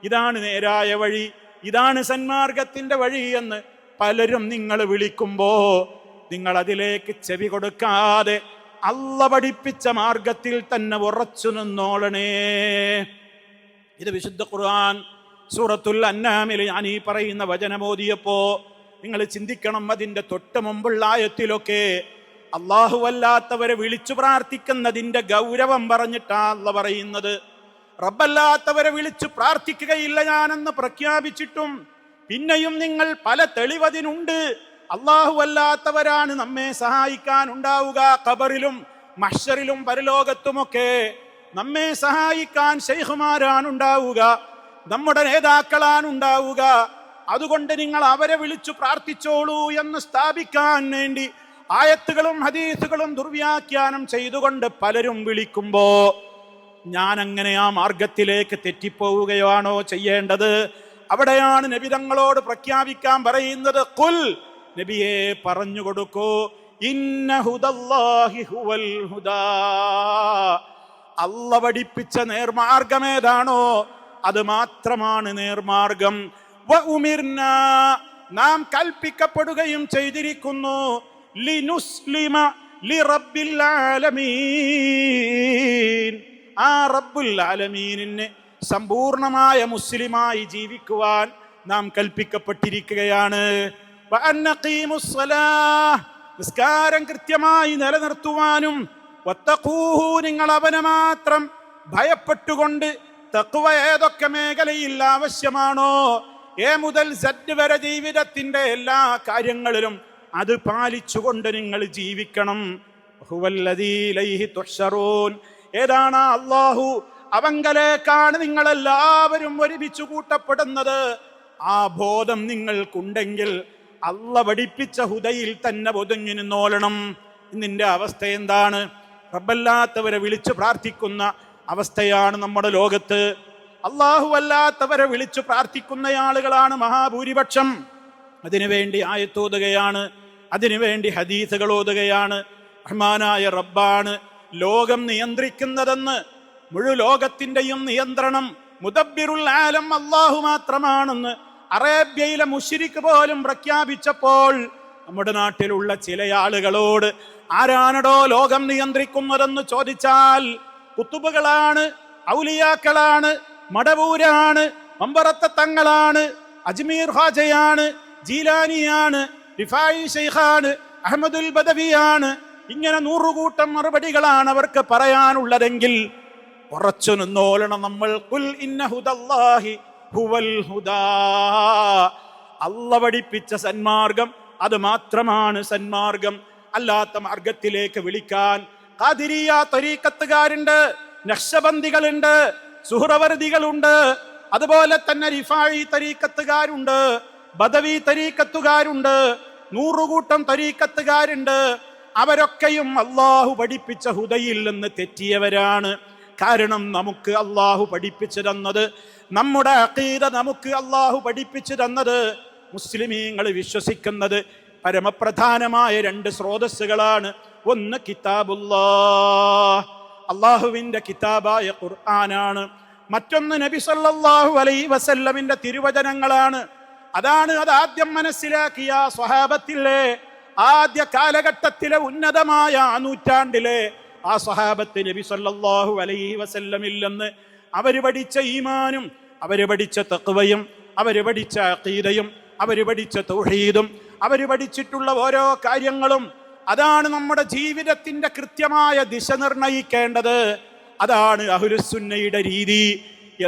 ഇതാണ് നേരായ വഴി, ഇതാണ് സന്മാർഗത്തിന്റെ വഴി എന്ന് പലരും നിങ്ങൾ വിളിക്കുമ്പോ നിങ്ങൾ അതിലേക്ക് ചെവി കൊടുക്കാതെ അള്ള പഠിപ്പിച്ച മാർഗത്തിൽ തന്നെ ഉറച്ചു നിന്നോളണേ. ഇത് വിശുദ്ധ ഖുർആൻ സൂറത്തുൽ അൻആമിൽ ഞാൻ ഈ പറയുന്ന വചനമോദിയപ്പോ നിങ്ങൾ ചിന്തിക്കണം. അതിന്റെ തൊട്ട് മുമ്പുള്ള ആയത്തിലൊക്കെ അല്ലാഹുവല്ലാത്തവരെ വിളിച്ചു പ്രാർത്ഥിക്കുന്നതിന്റെ ഗൗരവം പറഞ്ഞിട്ടാ അള്ള പറയുന്നത്. റബ്ബല്ലാത്തവരെ വിളിച്ചു പ്രാർത്ഥിക്കുകയില്ല ഞാനെന്ന് പ്രഖ്യാപിച്ചിട്ടും പിന്നെയും നിങ്ങൾ പല തെളിവതിനുണ്ട്. അല്ലാഹുവല്ലാത്തവരാണ് നമ്മെ സഹായിക്കാൻ ഉണ്ടാവുക. ഖബറിലും മഹ്ശറിലും പരലോകത്തുമൊക്കെ നമ്മെ സഹായിക്കാൻ ശൈഖുമാരാണ് ഉണ്ടാവുക, നമ്മുടെ നേതാക്കളാണ് ഉണ്ടാവുക. അതുകൊണ്ട് നിങ്ങൾ അവരെ വിളിച്ചു പ്രാർത്ഥിച്ചോളൂ എന്ന് സ്ഥാപിക്കാൻ വേണ്ടി ആയത്തുകളും ഹദീസുകളും ദുർവ്യാഖ്യാനം ചെയ്തുകൊണ്ട് പലരും വിളിക്കുമ്പോ ഞാൻ അങ്ങനെ ആ മാർഗത്തിലേക്ക് തെറ്റിപ്പോവുകയാണോ ചെയ്യേണ്ടത്? അവിടെയാണ് നബി തങ്ങളോട് പ്രഖ്യാപിക്കാൻ പറയുന്നത്. ഖുൽ, നബിയെ പറഞ്ഞു കൊടുക്കൂ, ഇന്ന ഹുദല്ലാഹി ഹുവൽ ഹുദാ, അല്ലാഹു പഠിപ്പിച്ച നേർമാർഗമേതാണോ അത് മാത്രമാണ് നേർമാർഗം. വ ഉമിർനാ, നാം കൽപ്പിക്കപ്പെടുകയും ചെയ്തിരിക്കുന്നു, ലിനുസ്ലിമ ലിറബ്ബിൽ ആലമീൻ, ആ റബ്ബുൽ ആലമീനിന് സമ്പൂർണമായ മുസ്ലിമായി ജീവിക്കുവാൻ നാം കൽപ്പിക്കപ്പെട്ടിരിക്കുകയാണ്. വ അന്നഖീമുസ് സ്വലാഹ്, നിസ്കാരം കൃത്യമായി നിലനിർത്തുവാനും, വത്തഖൂഹു, നിങ്ങൾ അവനെ മാത്രം ഭയപ്പെട്ടുകൊണ്ട്, തഖ്വ ഏതൊക്കെ മേഖലയിൽ ആവശ്യമാണോ എ മുതൽ സെഡ് വരെ ജീവിതത്തിന്റെ എല്ലാ കാര്യങ്ങളിലും അത് പാലിച്ചുകൊണ്ട് നിങ്ങൾ ജീവിക്കണം. ഹുവല്ലദീ ഇലൈഹി തുഹ്ശറൂൻ, ഏതാണ് അല്ലാഹു, അവങ്കലേക്കാണ് നിങ്ങളെല്ലാവരും ഒരുമിച്ച് കൂട്ടപ്പെടുന്നത്. ആ ബോധം നിങ്ങൾക്കുണ്ടെങ്കിൽ അള്ള പഠിപ്പിച്ച ഹുദയിൽ തന്നെ ഒതുങ്ങി നിന്നോളണം. നിന്റെ അവസ്ഥ എന്താണ്? റബ്ബല്ലാത്തവരെ വിളിച്ചു പ്രാർത്ഥിക്കുന്ന അവസ്ഥയാണ് നമ്മുടെ ലോകത്ത്. അല്ലാഹു അല്ലാത്തവരെ വിളിച്ചു പ്രാർത്ഥിക്കുന്ന ആളുകളാണ് മഹാഭൂരിപക്ഷം. അതിനുവേണ്ടി ആയത്തോതുകയാണ്, അതിനുവേണ്ടി ഹദീസുകൾ ഓതുകയാണ്. റഹ്മാനായ റബ്ബാണ് ലോകം നിയന്ത്രിക്കുന്നതെന്ന്, മുഴു ലോകത്തിന്റെയും നിയന്ത്രണം മുദബ്ബിറുൽ ആലം അല്ലാഹു മാത്രമാണെന്ന് അറേബ്യയിലെ മുശ്രിക്ക് പോലും പ്രഖ്യാപിച്ചപ്പോൾ നമ്മുടെ നാട്ടിലുള്ള ചില ആളുകളോട് ആരാണടോ ലോകം നിയന്ത്രിക്കുന്നതെന്ന് ചോദിച്ചാൽ കുത്തുബുകളാണ്, ഔലിയാക്കളാണ്, മടവൂരാണ്, മമ്പറത്തെ തങ്ങളാണ്, അജ്മീർ ഖാജയാണ്, ജീലാനിയാണ്, റിഫായി ശൈഖാണ്, അഹമ്മദുൽ ബദവിയാണ്, ഇങ്ങനെ 100 കൂട്ടം മറുപടികളാണ് അവർക്ക് പറയാനുള്ളതെങ്കിൽ ഉറച്ചു നിന്നോളണം നമ്മൾ. ഖുൽ ഇന്ന ഹുദല്ലാഹി ഹുവൽ ഹുദാ, അല്ലാഹു പഠിപ്പിച്ച സന്മാർഗം അത് മാത്രമാണ് സന്മാർഗം. അല്ലാത്ത മാർഗത്തിലേക്ക് വിളിക്കാൻ ഖാദിരിയ തരീഖത്തുകാരുണ്ട്, നഖ്ശബന്ദികളുണ്ട്, സുഹ്റവർദികളുണ്ട്, അതുപോലെ തന്നെ റിഫായി തരീഖത്തുകാരുണ്ട്, ബദവി തരീഖത്തുകാരുണ്ട്, നൂറുകൂട്ടം തരീഖത്തുകാരുണ്ട്. അവരൊക്കെയും അള്ളാഹു പഠിപ്പിച്ച ഹുദയിൽ നിന്ന് തെറ്റിയവരാണ്. കാരണം നമുക്ക് അള്ളാഹു പഠിപ്പിച്ചു തന്നത്, നമ്മുടെ അഖീദ നമുക്ക് അള്ളാഹു പഠിപ്പിച്ചു തന്നത്, മുസ്ലിമീങ്ങൾ വിശ്വസിക്കുന്നത് പരമപ്രധാനമായ രണ്ട് സ്രോതസ്സുകളാണ്. ഒന്ന് കിതാബുല്ലാഹ്, അള്ളാഹുവിന്റെ കിതാബായ ഖുർആനാണ്. മറ്റൊന്ന് നബി സല്ലല്ലാഹു അലൈഹി വസല്ലമിന്റെ തിരുവചനങ്ങളാണ്. അത് ആദ്യം മനസ്സിലാക്കിയ സ്വഹാബത്തിലെ ആദ്യ കാലഘട്ടത്തിലെ ഉന്നതമായ നൂറ്റാണ്ടിലെ ആ സ്വഹാബത്ത് നബി സല്ലല്ലാഹു അലൈഹി വസല്ലമിൽ നിന്ന് അവര് പഠിച്ച ഈമാനും, അവര് പഠിച്ച തഖ്വയും, അവര് പഠിച്ച അഖീദയും, അവര് പഠിച്ച തൗഹീദും, അവര് പഠിച്ചിട്ടുള്ള ഓരോ കാര്യങ്ങളും, അതാണ് നമ്മുടെ ജീവിതത്തിന്റെ കൃത്യമായ ദിശ നിർണയിക്കേണ്ടത്. അതാണ് അഹ്ലുസുന്നയുടെ രീതി.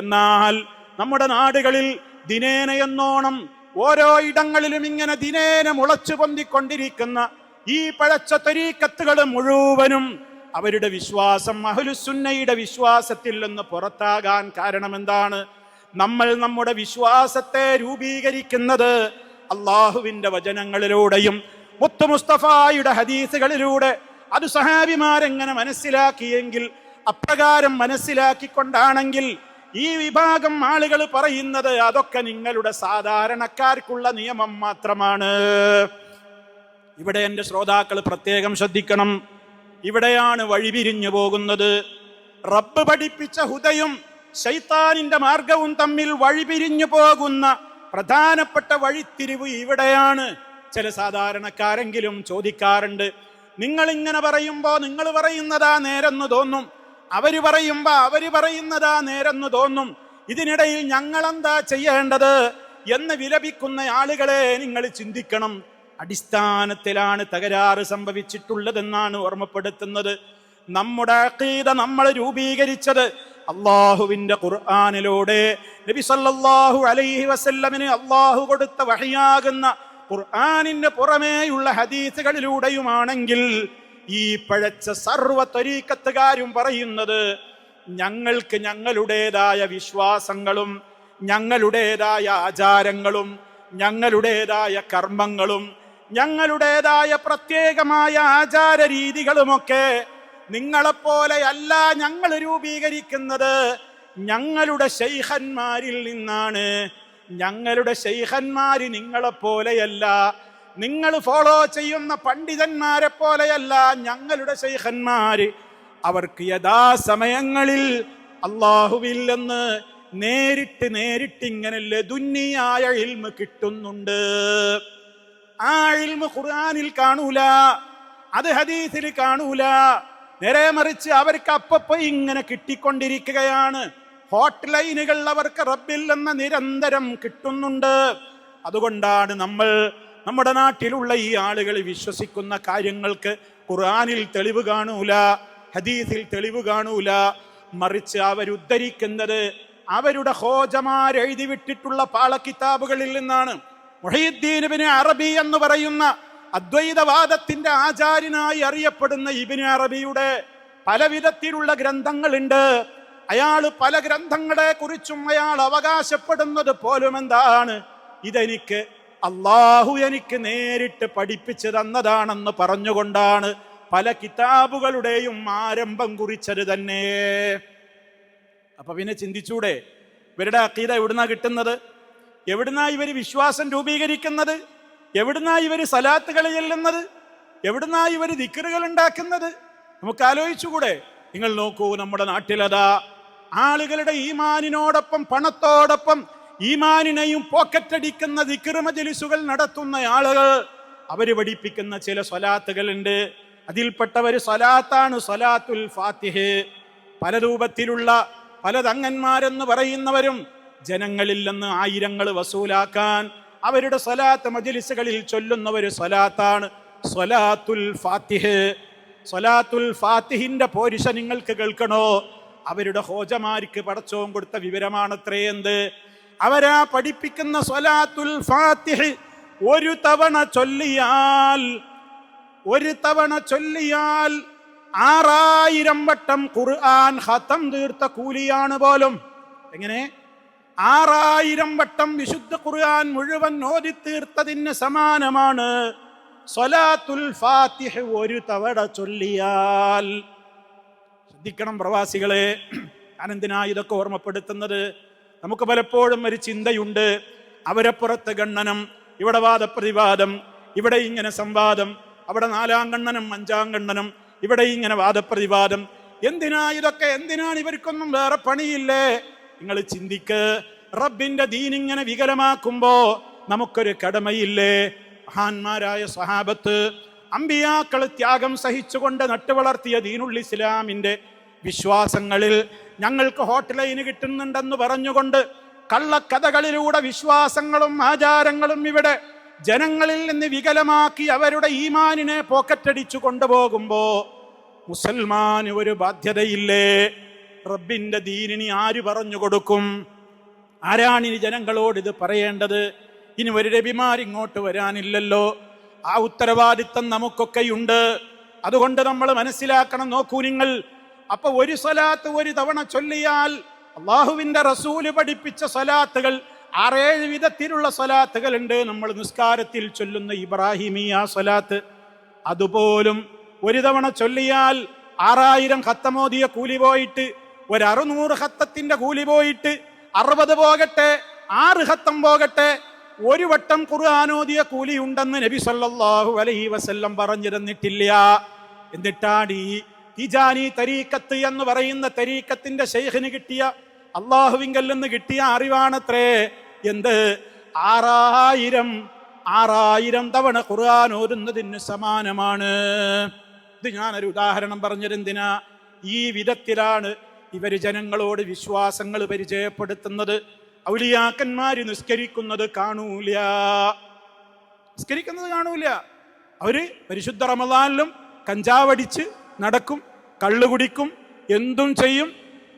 എന്നാൽ നമ്മുടെ നാടുകളിൽ ദിനേന എന്നോണം ഓരോ ഇടങ്ങളിലും ഇങ്ങനെ ദിനേന മുളച്ചു പൊന്തിക്കൊണ്ടിരിക്കുന്ന ഈ പഴച്ച തരീഖത്തുകൾ മുഴുവനും അവരുടെ വിശ്വാസം അഹ്ലുസുന്നയുടെ വിശ്വാസത്തിൽ നിന്ന് പുറത്താകാൻ കാരണം എന്താണ്? നമ്മൾ നമ്മുടെ വിശ്വാസത്തെ രൂപീകരിക്കുന്നത് അള്ളാഹുവിന്റെ വചനങ്ങളിലൂടെയും മുത്തു മുസ്തഫായുടെ ഹദീസുകളിലൂടെ, അത് സഹാബിമാരെങ്ങനെ മനസ്സിലാക്കിയെങ്കിൽ അപ്രകാരം മനസ്സിലാക്കിക്കൊണ്ടാണെങ്കിൽ ഈ വിഭാഗം ആളുകൾ പറയുന്നത് അതൊക്കെ നിങ്ങളുടെ സാധാരണക്കാർക്കുള്ള നിയമം മാത്രമാണ്. ഇവിടെ എൻ്റെ ശ്രോതാക്കൾ പ്രത്യേകം ശ്രദ്ധിക്കണം. ഇവിടെയാണ് വഴിപിരിഞ്ഞു പോകുന്നത്. റബ്ബ് പഠിപ്പിച്ച ഹുദയും ശൈത്താനിന്റെ മാർഗവും തമ്മിൽ വഴിപിരിഞ്ഞു പോകുന്ന പ്രധാനപ്പെട്ട വഴിത്തിരിവ് ഇവിടെയാണ്. ചില സാധാരണക്കാരെങ്കിലും ചോദിക്കാറുണ്ട്, നിങ്ങൾ ഇങ്ങനെ പറയുമ്പോ നിങ്ങൾ പറയുന്നതാ നേരെന്ന് തോന്നും, അവര് പറയുമ്പോ അവര് പറയുന്നതാ നേരെന്ന് തോന്നും, ഇതിനിടയിൽ ഞങ്ങളെന്താ ചെയ്യേണ്ടത് എന്ന് വിലപിക്കുന്ന ആളുകളെ നിങ്ങൾ ചിന്തിക്കണം. അടിസ്ഥാനത്തിലാണ് തകരാറ് സംഭവിച്ചിട്ടുള്ളതെന്നാണ് ഓർമ്മപ്പെടുത്തുന്നത്. നമ്മുടെ അഖീദ നമ്മൾ രൂപീകരിച്ചത് അള്ളാഹുവിന്റെ ഖുർആനിലൂടെ, നബി സല്ലല്ലാഹു അലൈഹി വസല്ലമിന് അള്ളാഹു കൊടുത്ത വഹയാകുന്ന ഖുർആനിന് പുറമേയുള്ള ഹദീസുകളിലൂടെയുമാണെങ്കിൽ ഈ പഴച്ച സർവ്വ ത്വരീഖത്തുകാരും പറയുന്നത് ഞങ്ങൾക്ക് ഞങ്ങളുടേതായ വിശ്വാസങ്ങളും ഞങ്ങളുടേതായ ആചാരങ്ങളും ഞങ്ങളുടേതായ കർമ്മങ്ങളും ഞങ്ങളുടേതായ പ്രത്യേകമായ ആചാര രീതികളുമൊക്കെ നിങ്ങളെപ്പോലെയല്ല ഞങ്ങൾ രൂപീകരിക്കുന്നത്, ഞങ്ങളുടെ ശൈഖന്മാരിൽ നിന്നാണ്. ഞങ്ങളുടെ ശൈഖന്മാര് നിങ്ങളെപ്പോലെയല്ല, നിങ്ങൾ ഫോളോ ചെയ്യുന്ന പണ്ഡിതന്മാരെ പോലെയല്ല ഞങ്ങളുടെ ശൈഖന്മാര്. അവർക്ക് യഥാസമയങ്ങളിൽ അള്ളാഹുവിൽ നിന്ന് നേരിട്ട് ഇങ്ങനെ ലദുന്നിയായ ഇൽമ് കിട്ടുന്നുണ്ട്. ആ ഇൽമ് ഖുർആനിൽ കാണൂല, അത് ഹദീസിൽ കാണൂല. നേരെ മറിച്ച് അവർക്ക് അപ്പപ്പോ ഇങ്ങനെ കിട്ടിക്കൊണ്ടിരിക്കുകയാണ്. ഹോട്ട് ലൈനുകൾ അവർക്ക് റബ്ബിൽ നിന്ന് നിരന്തരം കിട്ടുന്നുണ്ട്. അതുകൊണ്ടാണ് നമ്മൾ നമ്മുടെ നാട്ടിലുള്ള ഈ ആളുകൾ വിശ്വസിക്കുന്ന കാര്യങ്ങൾക്ക് ഖുർആനിൽ തെളിവ് കാണൂല, ഹദീസിൽ തെളിവ് കാണൂല. മറിച്ച് അവരുദ്ധരിക്കുന്നത് അവരുടെ ഹോജമാരെഴുതി വിട്ടിട്ടുള്ള പാളക്കിതാബുകളിൽ നിന്നാണ്. മുഹയ്യിദ്ദീൻ ഇബ്നു അറബി എന്ന് പറയുന്ന അദ്വൈതവാദത്തിന്റെ ആചാര്യനായി അറിയപ്പെടുന്ന ഇബ്നു അറബിയുടെ പല വിധത്തിലുള്ള ഗ്രന്ഥങ്ങളുണ്ട്. അയാൾ പല ഗ്രന്ഥങ്ങളെ കുറിച്ചും അയാൾ അവകാശപ്പെടുന്നത് പോലും എന്താണ്? ഇതെനിക്ക് അള്ളാഹു എനിക്ക് നേരിട്ട് പഠിപ്പിച്ചു തന്നതാണെന്ന് പറഞ്ഞുകൊണ്ടാണ് പല കിതാബുകളുടെയും ആരംഭം കുറിച്ചത് തന്നെ. അപ്പൊ പിന്നെ ചിന്തിച്ചൂടെ, ഇവരുടെ അഖീദ എവിടുന്നാ കിട്ടുന്നത്? എവിടുന്നാ ഇവര് വിശ്വാസം രൂപീകരിക്കുന്നത്? എവിടുന്നാ ഇവര് സലാത്തുകൾ ചെല്ലുന്നത്? എവിടുന്നാ ഇവര് ദിക്റുകൾ ഉണ്ടാക്കുന്നത്? നമുക്ക് ആലോചിച്ചുകൂടെ? നിങ്ങൾ നോക്കൂ, നമ്മുടെ നാട്ടിലതാ ആളുകളുടെ ഈമാനിനോടൊപ്പം പണത്തോടൊപ്പം ഈമാനിനെയും പോക്കറ്റടിക്കുന്ന ദിക്ർ മജ്ലിസുകൾ നടത്തുന്ന ആളുകൾ, അവര് പഠിപ്പിക്കുന്ന ചില സ്വലാത്തുകളുണ്ട്. അതിൽപ്പെട്ടവര് സ്വലാത്താണ് സ്വലാത്തുൽ ഫാത്തിഹ്. പല രൂപത്തിലുള്ള പല തങ്ങന്മാരെന്ന് പറയുന്നവരും ജനങ്ങളിൽ നിന്ന് ആയിരങ്ങൾ വസൂലാക്കാൻ അവരുടെ സ്വലാത്ത് മജ്ലിസുകളിൽ ചൊല്ലുന്നവര് സ്വലാത്താണ് സ്വലാത്തുൽ ഫാത്തിഹ്. സ്വലാത്തുൽ ഫാത്തിഹിന്റെ പോരിശ നിങ്ങൾക്ക് കേൾക്കണോ? അവരുടെ ഹോജമാർക്ക് പടച്ചോൻ കൊടുത്ത വിവരമാണത്രേ എന്ത്? അവരാ പഠിപ്പിക്കുന്ന സ്വലാത്തുൽ ഫാത്തിഹ് ഒരു തവണ ചൊല്ലിയാൽ 6000 വട്ടം ഖുർആൻ ഖതം തീർത്ത കൂലിയാണ് പോലും. എങ്ങനെ? 6000 വട്ടം വിശുദ്ധ ഖുർആൻ മുഴുവൻ ഓതി തീർത്തതിന് സമാനമാണ് സ്വലാത്തുൽ ഫാത്തിഹ ഒരു തവണ ചൊല്ലിയാൽ. ശ്രദ്ധിക്കണം പ്രവാസികളെ, ഞാനെന്തിനാ ഇതൊക്കെ ഓർമ്മപ്പെടുത്തുന്നത്? നമുക്ക് പലപ്പോഴും ഒരു ചിന്തയുണ്ട്, അവരപ്പുറത്ത് ഗണ്ണനം, ഇവിടെ വാദപ്രതിവാദം, ഇവിടെ ഇങ്ങനെ സംവാദം, അവിടെ 4-ാം ഗണ്ണനം 5-ാം ഗണ്ണനം, ഇവിടെ ഇങ്ങനെ വാദപ്രതിവാദം. എന്തിനാ ഇതൊക്കെ? എന്തിനാണ്? ഇവർക്കൊന്നും വേറെ പണിയില്ലേ? നിങ്ങൾ ചിന്തിക്ക്, റബ്ബിന്റെ ദീൻ ഇങ്ങനെ വികലമാക്കുമ്പോ നമുക്കൊരു കടമയില്ലേ? മഹാന്മാരായ സ്വഹാബത്ത്, അമ്പിയാക്കൾ ത്യാഗം സഹിച്ചുകൊണ്ട് നട്ടുവളർത്തിയ ദീനുൽ ഇസ്ലാമിന്റെ വിശ്വാസങ്ങളിൽ ഞങ്ങൾക്ക് ഹോട്ട് ലൈന് കിട്ടുന്നുണ്ടെന്ന് പറഞ്ഞുകൊണ്ട് കള്ളക്കഥകളിലൂടെ വിശ്വാസങ്ങളും ആചാരങ്ങളും ഇവിടെ ജനങ്ങളിൽ നിന്ന് വികലമാക്കി അവരുടെ ഈമാനിനെ പോക്കറ്റടിച്ചു കൊണ്ടുപോകുമ്പോ മുസൽമാന് ഒരു ബാധ്യതയില്ലേ? റബ്ബിന്റെ ദീനിനി ആര് പറഞ്ഞു കൊടുക്കും? ആരാണിനി ജനങ്ങളോട് ഇത് പറയേണ്ടത്? ഇനി ഒരു നബിമാർ ഇങ്ങോട്ട് വരാനില്ലല്ലോ. ആ ഉത്തരവാദിത്തം നമുക്കൊക്കെയുണ്ട്. അതുകൊണ്ട് നമ്മൾ മനസ്സിലാക്കണം. നോക്കൂ നിങ്ങൾ, അപ്പൊ ഒരു സ്വലാത്ത് ഒരു തവണ ചൊല്ലിയാൽ അള്ളാഹുവിന്റെ റസൂല് പഠിപ്പിച്ച സ്വലാത്തുകൾ 6-7 വിധത്തിലുള്ള സ്വലാത്തുകൾ ഉണ്ട്. നമ്മൾ നിസ്കാരത്തിൽ ചൊല്ലുന്ന ഇബ്രാഹിമിയ സ്വലാത്ത്, അതുപോലും ഒരു തവണ ചൊല്ലിയാൽ 6000 ഖത്തമോദിയ കൂലി പോയിട്ട്, 600 ഖത്തത്തിന്റെ കൂലി പോയിട്ട്, 60 പോകട്ടെ 6 ഖത്തം പോകട്ടെ, ഒരു വട്ടം ഖുർആനോദിയ കൂലി ഉണ്ടെന്ന് നബി സല്ലല്ലാഹു അലൈഹി വസല്ലം പറഞ്ഞു തന്നിട്ടില്ല. എന്നിട്ടാണ് ഈ തിജാനി തരീക്കത്ത് എന്ന് പറയുന്ന തരീക്കത്തിന്റെ ശൈഖിന് കിട്ടിയ, അള്ളാഹുവിങ്കൽ നിന്ന് കിട്ടിയ അറിവാണത്രേ എന്ത്? 6000 തവണ ഖുർആൻ ഓതുന്നതിന് സമാനമാണ്. ഇത് ഞാനൊരു ഉദാഹരണം പറഞ്ഞതെന്തിനാ? ഈ വിധത്തിലാണ് ഇവര് ജനങ്ങളോട് വിശ്വാസങ്ങൾ പരിചയപ്പെടുത്തുന്നത്. ഔലിയാക്കന്മാര് നിസ്കരിക്കുന്നത് കാണൂല. അവര് പരിശുദ്ധ റമദാനിലും കഞ്ചാവടിച്ച് നടക്കും, കള്ളു കുടിക്കും, എന്തും ചെയ്യും.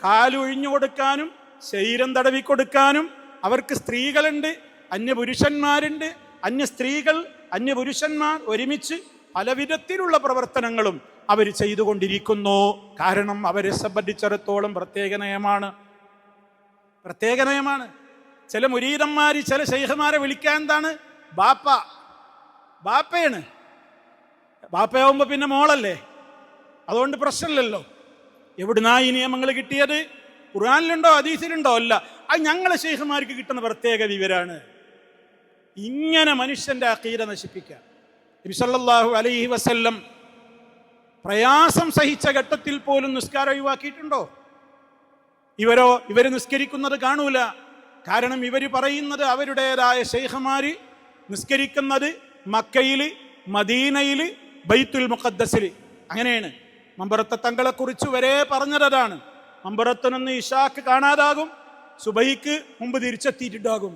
കാലൊഴിഞ്ഞു കൊടുക്കാനും ശരീരം തടവി കൊടുക്കാനും അവർക്ക് സ്ത്രീകളുണ്ട്, അന്യപുരുഷന്മാരുണ്ട്, അന്യ സ്ത്രീകൾ അന്യപുരുഷന്മാർ ഒരുമിച്ച് പലവിധത്തിലുള്ള പ്രവർത്തനങ്ങളും അവർ ചെയ്തുകൊണ്ടിരിക്കുന്നു. കാരണം അവരെ സംബന്ധിച്ചിടത്തോളം പ്രത്യേക നയമാണ്. ചില മുരീദന്മാര് ചില ശൈഖന്മാരെ വിളിക്കാൻ എന്താണ്? ബാപ്പയാണ്. ബാപ്പയാവുമ്പോ പിന്നെ മോളല്ലേ, അതുകൊണ്ട് പ്രശ്നമില്ലല്ലോ. എവിടുന്നാ ഈ നിയമങ്ങൾ കിട്ടിയത്? ഖുർആനിലുണ്ടോ ഹദീസിലുണ്ടോ? അല്ല, അത് ഞങ്ങളെ ശൈഖന്മാർക്ക് കിട്ടുന്ന പ്രത്യേക വിവരാണ്. ഇങ്ങനെ മനുഷ്യന്റെ അഖീദ നശിപ്പിക്കാൻ നബി സല്ലല്ലാഹു അലൈഹി വസല്ലം പ്രയാസം സഹിച്ച ഘട്ടത്തിൽ പോലും നിസ്കാരം ഒഴിവാക്കിയിട്ടുണ്ടോ? ഇവര് നിസ്കരിക്കുന്നത് കാണൂല. കാരണം ഇവര് പറയുന്നത് അവരുടേതായ ശൈഖന്മാര് നിസ്കരിക്കുന്നത് മക്കയില്, മദീനയില്, ബൈത്തുൽ മുഖദ്ദസില്. അങ്ങനെയാണ്. മമ്പറത്തെ തങ്ങളെ കുറിച്ച് വരെ പറഞ്ഞതാണ്. മമ്പറത്തുനിന്ന് ഇശാക്ക് കാണാതാകും, സുബൈക്ക് മുമ്പ് തിരിച്ചെത്തിയിട്ടുണ്ടാകും.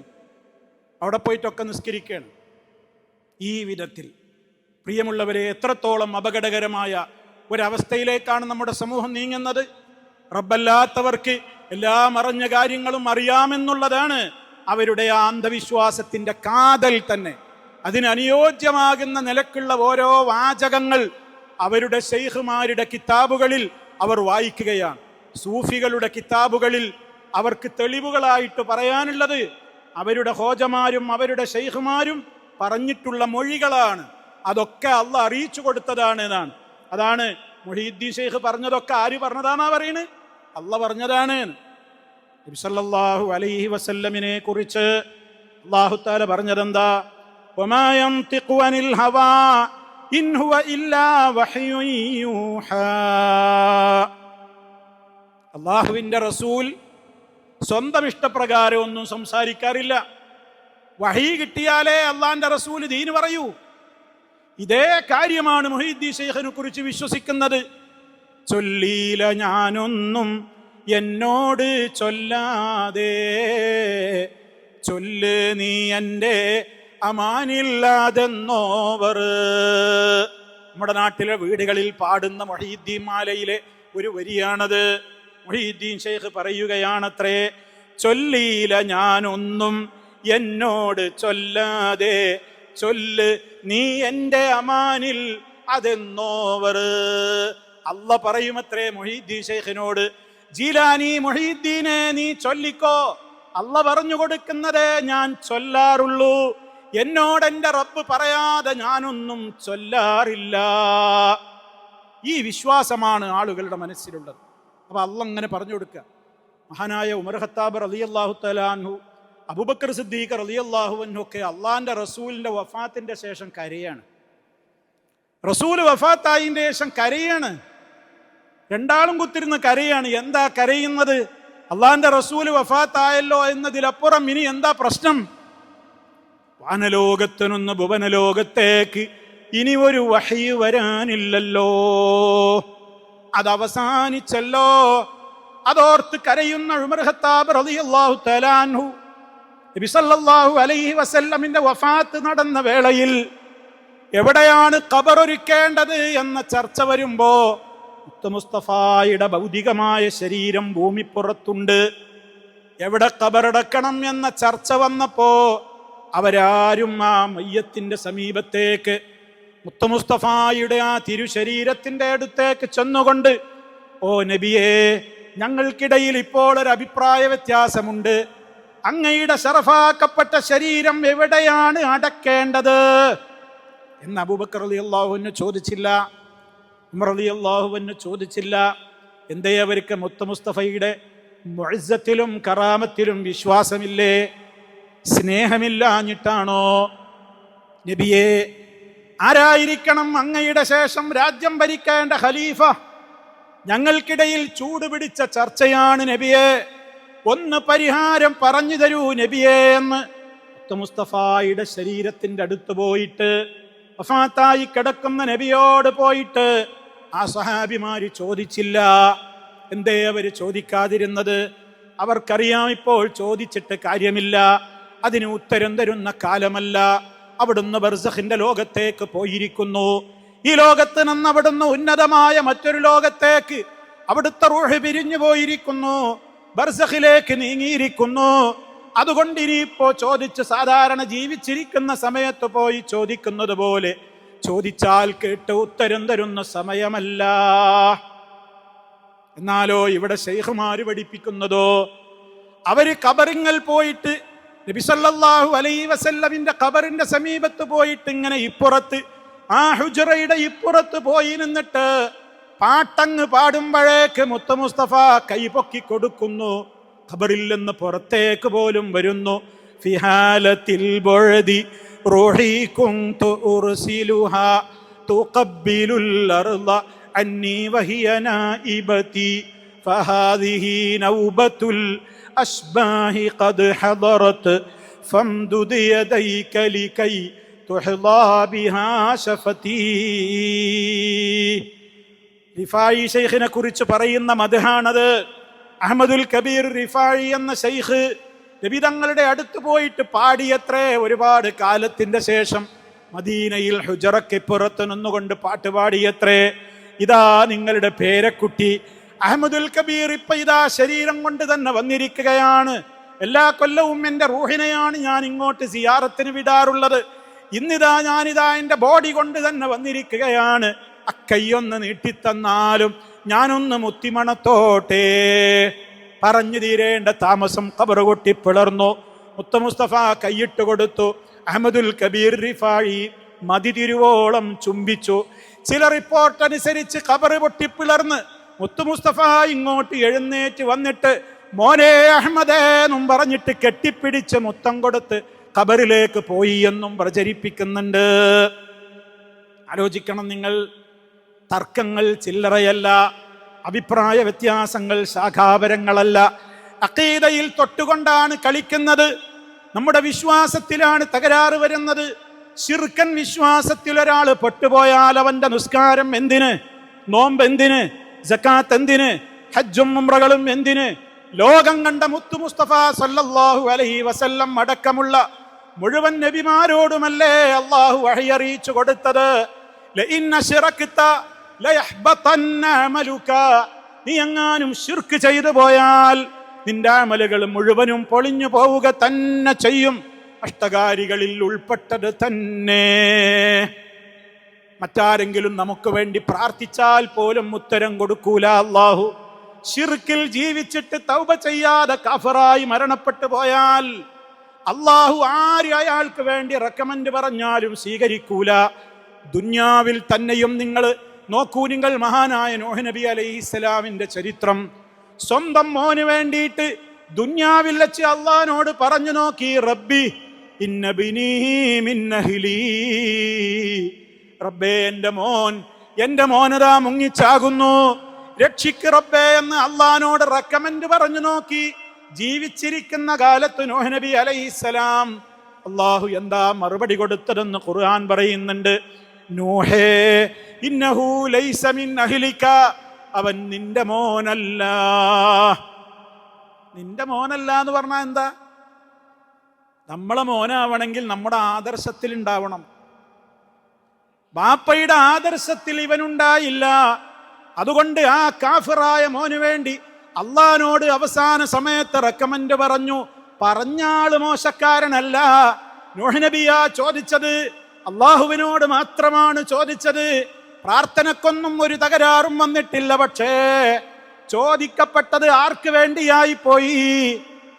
അവിടെ പോയിട്ടൊക്കെ നിസ്കരിക്കുകയാണ്. ഈ വിധത്തിൽ പ്രിയമുള്ളവരെ, എത്രത്തോളം അപകടകരമായ ഒരവസ്ഥയിലേക്കാണ് നമ്മുടെ സമൂഹം നീങ്ങുന്നത്. റബ്ബല്ലാത്തവർക്ക് എല്ലാം അറിഞ്ഞ കാര്യങ്ങളും അറിയാമെന്നുള്ളതാണ് അവരുടെ ആ അന്ധവിശ്വാസത്തിന്റെ കാതൽ തന്നെ. അതിനനുയോജ്യമാകുന്ന നിലക്കുള്ള ഓരോ വാചകങ്ങൾ അവരുടെ ശൈഖുമാരുടെ കിതാബുകളിൽ അവർ വായിക്കുകയാണ്. സൂഫികളുടെ കിതാബുകളിൽ അവർക്ക് തെളിവുകളായിട്ട് പറയാനുള്ളത് അവരുടെ ഹോജമാരും അവരുടെ ശൈഖുമാരും പറഞ്ഞിട്ടുള്ള മൊഴികളാണ്. അതൊക്കെ അള്ളാഹ് അറിയിച്ചു കൊടുത്തതാണ് എന്നാണ്. അതാണ് മുഹീദ്ദീൻ ശൈഖ് പറഞ്ഞതൊക്കെ ആര് പറഞ്ഞതാണെന്നാ പറയുന്നത്? അള്ളാഹ് പറഞ്ഞതാണ്. നബി സല്ലല്ലാഹു അലൈഹി വസല്ലമിനെ കുറിച്ച് അല്ലാഹു തആല പറഞ്ഞതെന്താ? വമാ യൻതിഖു അനിൽ ഹവാ ഇൻ ഹുവ ഇല്ലാ വഹ്യുൻ യൂഹാ. അല്ലാഹുവിന്റെ റസൂൽ സ്വന്തം ഇഷ്ടപ്രകാരം ഒന്നും സംസാരിക്കാറില്ല. വഹി കിട്ടിയാലേ അള്ളാന്റെ റസൂൽ ദീൻ പറയൂ. ഇതേ കാര്യമാണ് മുഹീദ്ദീൻ ശൈഖിനെ കുറിച്ച് വിശ്വസിക്കുന്നത്. ചൊല്ലീല ഞാനൊന്നും എന്നോട് ചൊല്ലാതെ, ചൊല്ല് നീ എൻ്റെ അമാനില്ലാതെന്നോവർ. നമ്മുടെ നാട്ടിലെ വീടുകളിൽ പാടുന്ന മുഹീദ്ദീൻ മാലയിലെ ഒരു വരിയാണത്. മുഹീദ്ദീൻ ശൈഖ് പറയുകയാണത്രേ, ചൊല്ലീല ഞാനൊന്നും എന്നോട് ചൊല്ലാതെ, ചൊല്ല് നീ എൻ്റെ അമാനിൽ അതെന്നോവർ. അല്ല പറയുമത്രേ മുഹീദ്ദീൻ ശൈഖിനോട്, ജീലാനി മുഹീദ്ദീനെ നീ ചൊല്ലിക്കോ, അല്ല പറഞ്ഞു കൊടുക്കുന്നതേ ഞാൻ ചൊല്ലാറുള്ളൂ, എന്നോട് എൻ്റെ റബ്ബ് പറയാതെ ഞാനൊന്നും ചൊല്ലാറില്ല. ഈ വിശ്വാസമാണ് ആളുകളുടെ മനസ്സിലുള്ളത്. അപ്പൊ അല്ല അങ്ങനെ പറഞ്ഞു കൊടുക്കുക. മഹാനായ ഉമർ ഖത്താബ് റളിയല്ലാഹു തആല അൻഹു, അബൂബക്കർ സിദ്ദീഖ് റളിയല്ലാഹു അൻഹു ഒക്കെ അള്ളാന്റെ റസൂലിന്റെ വഫാത്തിന്റെ ശേഷം കരയാണ്. റസൂല് വഫാത്തായതിന്റെ ശേഷം കരയാണ്. രണ്ടാളും കുത്തിരുന്ന് കരയാണ്. എന്താ കരയുന്നത്? അള്ളാന്റെ റസൂല് വഫാത്തായല്ലോ എന്നതിലപ്പുറം ഇനി എന്താ പ്രശ്നം? വാനലോകത്തു നിന്ന് ഭുവനലോകത്തേക്ക് ഇനി ഒരു വഹി വരാനില്ലല്ലോ, അത് അവസാനിച്ചല്ലോ. അതോർത്ത് കരയുന്ന ഉമർ ഖത്താബ് റളിയല്ലാഹു തആല അൻഹു നബി സല്ലല്ലാഹു അലൈഹി വസല്ലമിന്റെ വഫാത്ത് നടന്ന വേളയിൽ എവിടെയാണ് ഖബർ ഒരുക്കേണ്ടത് എന്ന ചർച്ച വരുമ്പോ മുസ്തഫായുടെ ഭൗതികമായ ശരീരം ഭൂമിപ്പുറത്തുണ്ട്, എവിടെ ഖബറടക്കണം എന്ന ചർച്ച വന്നപ്പോ അവരാരും ആ മയ്യത്തിന്റെ സമീപത്തേക്ക് മുസ്തഫായുടെ ആ തിരുശരീരത്തിന്റെ അടുത്തേക്ക് ചെന്നുകൊണ്ട്, ഓ നബിയേ, ഞങ്ങൾക്കിടയിൽ ഇപ്പോൾ ഒരു അഭിപ്രായ വ്യത്യാസമുണ്ട്, അങ്ങയുടെ ശറഫാക്കപ്പെട്ട ശരീരം എവിടെയാണ് അടക്കേണ്ടത് എന്ന് അബൂബക്കർ റളിയല്ലാഹു അൻഹു ചോദിച്ചില്ല, ഉമർ റളിയല്ലാഹു അൻഹു ചോദിച്ചില്ല. എന്തേ അവർക്ക് മുസ്തഫയുടെ മുഅ്സത്തിലും കറാമത്തിലും വിശ്വാസമില്ലേ? സ്നേഹമില്ലാഞ്ഞിട്ടാണോ? നബിയെ, ആരായിരിക്കണം അങ്ങയുടെ ശേഷം രാജ്യം ഭരിക്കേണ്ട ഖലീഫ? ഞങ്ങൾക്കിടയിൽ ചൂടുപിടിച്ച ചർച്ചയാണ് നബിയെ, ഒന്ന് പരിഹാരം പറഞ്ഞു തരൂ നബിയെ എന്ന് മുസ്തഫായുടെ ശരീരത്തിന്റെ അടുത്ത് പോയിട്ട്, വഫാത്തായി കിടക്കുന്ന നബിയോട് പോയിട്ട് ആ സഹാബിമാര് ചോദിച്ചില്ല. എന്തേ അവര് ചോദിക്കാതിരുന്നത്? അവർക്കറിയാം ഇപ്പോൾ ചോദിച്ചിട്ട് കാര്യമില്ല, അതിന് ഉത്തരം തരുന്ന കാലമല്ല. അവിടുന്ന് ബർസഖിന്റെ ലോകത്തേക്ക് പോയിരിക്കുന്നു. ഈ ലോകത്ത് നിന്ന് അവിടുന്ന് ഉന്നതമായ മറ്റൊരു ലോകത്തേക്ക് അവിടുത്തെ റൂഹ് പിരിഞ്ഞു പോയിരിക്കുന്നു, ബർസഖിലേക്ക് നീങ്ങിയിരിക്കുന്നു. അതുകൊണ്ട് ഇനിയിപ്പോ ചോദിച്ച് സാധാരണ ജീവിച്ചിരിക്കുന്ന സമയത്ത് പോയി ചോദിക്കുന്നത് പോലെ ചോദിച്ചാൽ കേട്ട് ഉത്തരം തരുന്ന സമയമല്ല. എന്നാലോ ഇവിടെ ശൈഖുമാര് പഠിപ്പിക്കുന്നതോ, അവര് ഖബറിങ്ങൽ പോയിട്ട് നബി സല്ലല്ലാഹു അലൈഹി വസല്ലമിന്റെ ഖബറിന്റെ സമീപത്ത് പോയിട്ട് ഇങ്ങനെ ഇപ്പുറത്ത് ആ ഹുജറയുടെ ഇപ്പുറത്ത് പോയി നിന്നിട്ട് പാട്ടങ്ങ് പാടുമ്പോഴേക്ക് മുസ്തഫ കൈ പൊക്കി കൊടുക്കുന്നു, ഖബറിൽ നിന്ന് പുറത്തേക്ക് പോലും വരുന്നു. ഫിഹാലത്തിൽ ബുഅദി റൂഹി കുന്തു ഉർസിലുഹാ തുഖബ്ബിലുൽ അർള അന്നി വഹിയ നായിബതി ഫഹാദിഹി നൗബത്തുൽ അശ്ബാഹി ഖദ് ഹദറത് ഫംദുദ് യദൈക ലികൈ തുഹ്ളാ ബിഹാ ശഫതീ. റിഫായി ശൈഖിനെ കുറിച്ച് പറയുന്ന മദ്ഹാണത്. അഹ്മദുൽ കബീർ റിഫായി എന്ന ശൈഖ് നബി തങ്ങളുടെ അടുത്ത് പോയിട്ട് പാടിയത്രേ. ഒരുപാട് കാലത്തിന്റെ ശേഷം മദീനയിൽ ഹുജറക്കിപ്പുറത്ത് നിന്നുകൊണ്ട് പാട്ട് പാടിയത്രേ. ഇതാ നിങ്ങളുടെ പേരക്കുട്ടി അഹ്മദുൽ കബീർ ഇപ്പൊ ഇതാ ശരീരം കൊണ്ട് തന്നെ വന്നിരിക്കുകയാണ്. എല്ലാ കൊല്ലവും എൻ്റെ റൂഹിനെയാണ് ഞാൻ ഇങ്ങോട്ട് സിയാറത്തിന് വിടാറുള്ളത്. ഇന്നിതാ ഞാനിതാ എൻ്റെ ബോഡി കൊണ്ട് തന്നെ വന്നിരിക്കുകയാണ്. അക്കൈയൊന്ന് നീട്ടിത്തന്നാലും ഞാനൊന്ന് മുത്തിമണത്തോട്ടെ. പറഞ്ഞു തീരേണ്ട താമസം ഖബർ കൊട്ടി പിളർന്നു. മുസ്തഫ കൈയിട്ട് കൊടുത്തു. അഹ്മദുൽ കബീർ റിഫായി മതി തിരുവോളം ചുംബിച്ചു. ചില റിപ്പോർട്ട് അനുസരിച്ച് ഖബർ പൊട്ടിപ്പിളർന്ന് മുസ്തഫ ഇങ്ങോട്ട് എഴുന്നേറ്റ് വന്നിട്ട് മോനെ അഹ്മദേ എന്നും പറഞ്ഞിട്ട് കെട്ടിപ്പിടിച്ച് മുത്തം കൊടുത്ത് ഖബറിലേക്ക് പോയി എന്നും പ്രചരിപ്പിക്കുന്നുണ്ട്. ആലോചിക്കണം നിങ്ങൾ. തർക്കങ്ങൾ ചില്ലറയല്ല, അഭിപ്രായ വ്യത്യാസങ്ങൾ ശാഖാപരങ്ങളല്ല. അഖീദയിൽ തൊട്ടുകൊണ്ടാണ് കളിക്കുന്നത്. നമ്മുടെ വിശ്വാസത്തിലാണ് തകരാറ് വരുന്നത്. ശിർക്കൻ വിശ്വാസത്തിൽ ഒരാൾ പെട്ടുപോയാൽ അവന്റെ നിസ്കാരം എന്തിന്, നോമ്പ് എന്തിന്, സക്കാത്ത് എന്തിന്, ഹജ്ജും ഉംറകളും എന്തിന്? ലോകം കണ്ട മുസ്തഫ സല്ലല്ലാഹു അലൈഹി വസല്ലം അടക്കമുള്ള മുഴുവൻ നബിമാരോടുമല്ലേ അള്ളാഹു വഹി അറിയിച്ചു കൊടുത്തത്. ലഇൻ അശ്റക്ത ലയഹ്ബതന്ന അമലുക, നീ എങ്ങാനും ശിർക്ക് ചെയ്തു പോയാൽ നിന്റെ അമലുകൾ മുഴുവനും പൊളിഞ്ഞു പോവുക തന്നെ ചെയ്യും അഷ്ടകാരികളിൽ ഉൾപ്പെട്ടത് തന്നെ. മറ്റാരെങ്കിലും നമുക്ക് വേണ്ടി പ്രാർത്ഥിച്ചാൽ പോലും ഉത്തരം കൊടുക്കൂല അല്ലാഹു. ശിർക്കിൽ ജീവിച്ചിട്ട് തൗബ ചെയ്യാതെ കാഫിറായി മരണപ്പെട്ടു പോയാൽ അല്ലാഹു ആര് അയാൾക്ക് വേണ്ടി റെക്കമെൻഡ് പറഞ്ഞാലും സ്വീകരിക്കൂല. ദുന്യാവിൽ തന്നെയും നിങ്ങൾ നോക്കൂ, നിങ്ങൾ മഹാനായ നൂഹ് നബി അലൈഹിസ്സലാമിന്റെ ചരിത്രം. സ്വന്തം മോന് വേണ്ടിയിട്ട് ദുന്യാവിൽ വെച്ച് അള്ളാഹിനോട് പറഞ്ഞു നോക്കി, റബ്ബി ഇന്ന ബിനീ മിൻ അഹ്ലീ, റബ്ബേ എന്റെ മോനതാ മുങ്ങിച്ചാകുന്നു, രക്ഷിക്ക് റബ്ബേ എന്ന് അള്ളാഹിനോട് റെക്കമെൻഡ് പറഞ്ഞു നോക്കി. ജീവിച്ചിരിക്കുന്ന കാലത്ത് നൂഹ് നബി അലൈഹിസ്സലാം അള്ളാഹു എന്താ മറുപടി കൊടുത്തതെന്ന് ഖുർആൻ പറയുന്നുണ്ട്. നൂഹേ ഇന്നഹു ലൈസ മിൻ അഹ്ലിക, അവൻ നിന്റെ മോനല്ല. നിന്റെ മോനല്ല എന്ന് പറഞ്ഞാൽ എന്താ? നമ്മളെ മോനാവണമെങ്കിൽ നമ്മുടെ ആദർശത്തിൽ ഉണ്ടാവണം. ബാപ്പയുടെ ആദർശത്തിൽ ഇവനുണ്ടായില്ല. അതുകൊണ്ട് ആ കാഫിറായ മോന് വേണ്ടി അള്ളാഹിനോട് അവസാന സമയത്ത് റെക്കമെൻഡ് പറഞ്ഞു. പറഞ്ഞാള് മോശക്കാരനല്ല. നൂഹ് നബിയാ ചോദിച്ചത്, അള്ളാഹുവിനോട് മാത്രമാണ് ചോദിച്ചത്. പ്രാർത്ഥനക്കൊന്നും ഒരു തകരാറും വന്നിട്ടില്ല. പക്ഷേ ചോദിക്കപ്പെട്ടത് ആർക്ക് വേണ്ടിയായി പോയി?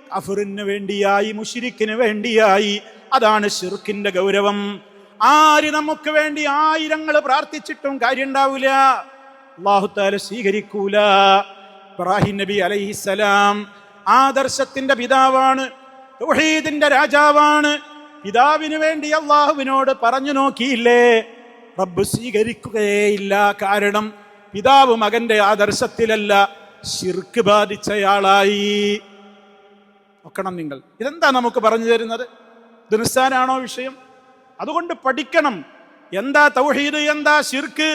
കഫറിന് വേണ്ടിയായി, മുശ്രിക്കിന് വേണ്ടിയായി. അതാണ് ശിർക്കിന്റെ ഗൗരവം. ആര് നമുക്ക് വേണ്ടി ആയിരങ്ങൾ പ്രാർത്ഥിച്ചിട്ടും കാര്യം ഉണ്ടാവില്ല, അല്ലാഹു തആല സ്വീകരിക്കൂല. ഇബ്രാഹിം നബി അലൈഹിസ്സലാം ആദർശത്തിന്റെ പിതാവാണ്, തൗഹീദിന്റെ രാജാവാണ്. പിതാവിന് വേണ്ടി അള്ളാഹുവിനോട് പറഞ്ഞു നോക്കിയില്ലേ, റബ്ബ് സ്വീകരിക്കുകയില്ല. കാരണം പിതാവ് മകന്റെ ആദർശത്തിലല്ല, ശിർക്ക് ബാധിച്ചയാളായി. നോക്കണം നിങ്ങൾ, ഇതെന്താ നമുക്ക് പറഞ്ഞു തരുന്നത്? ഇത് നിസ്സാരാണോ വിഷയം? അതുകൊണ്ട് പഠിക്കണം, എന്താ തൗഹീദ്, എന്താ ശിർക്ക്.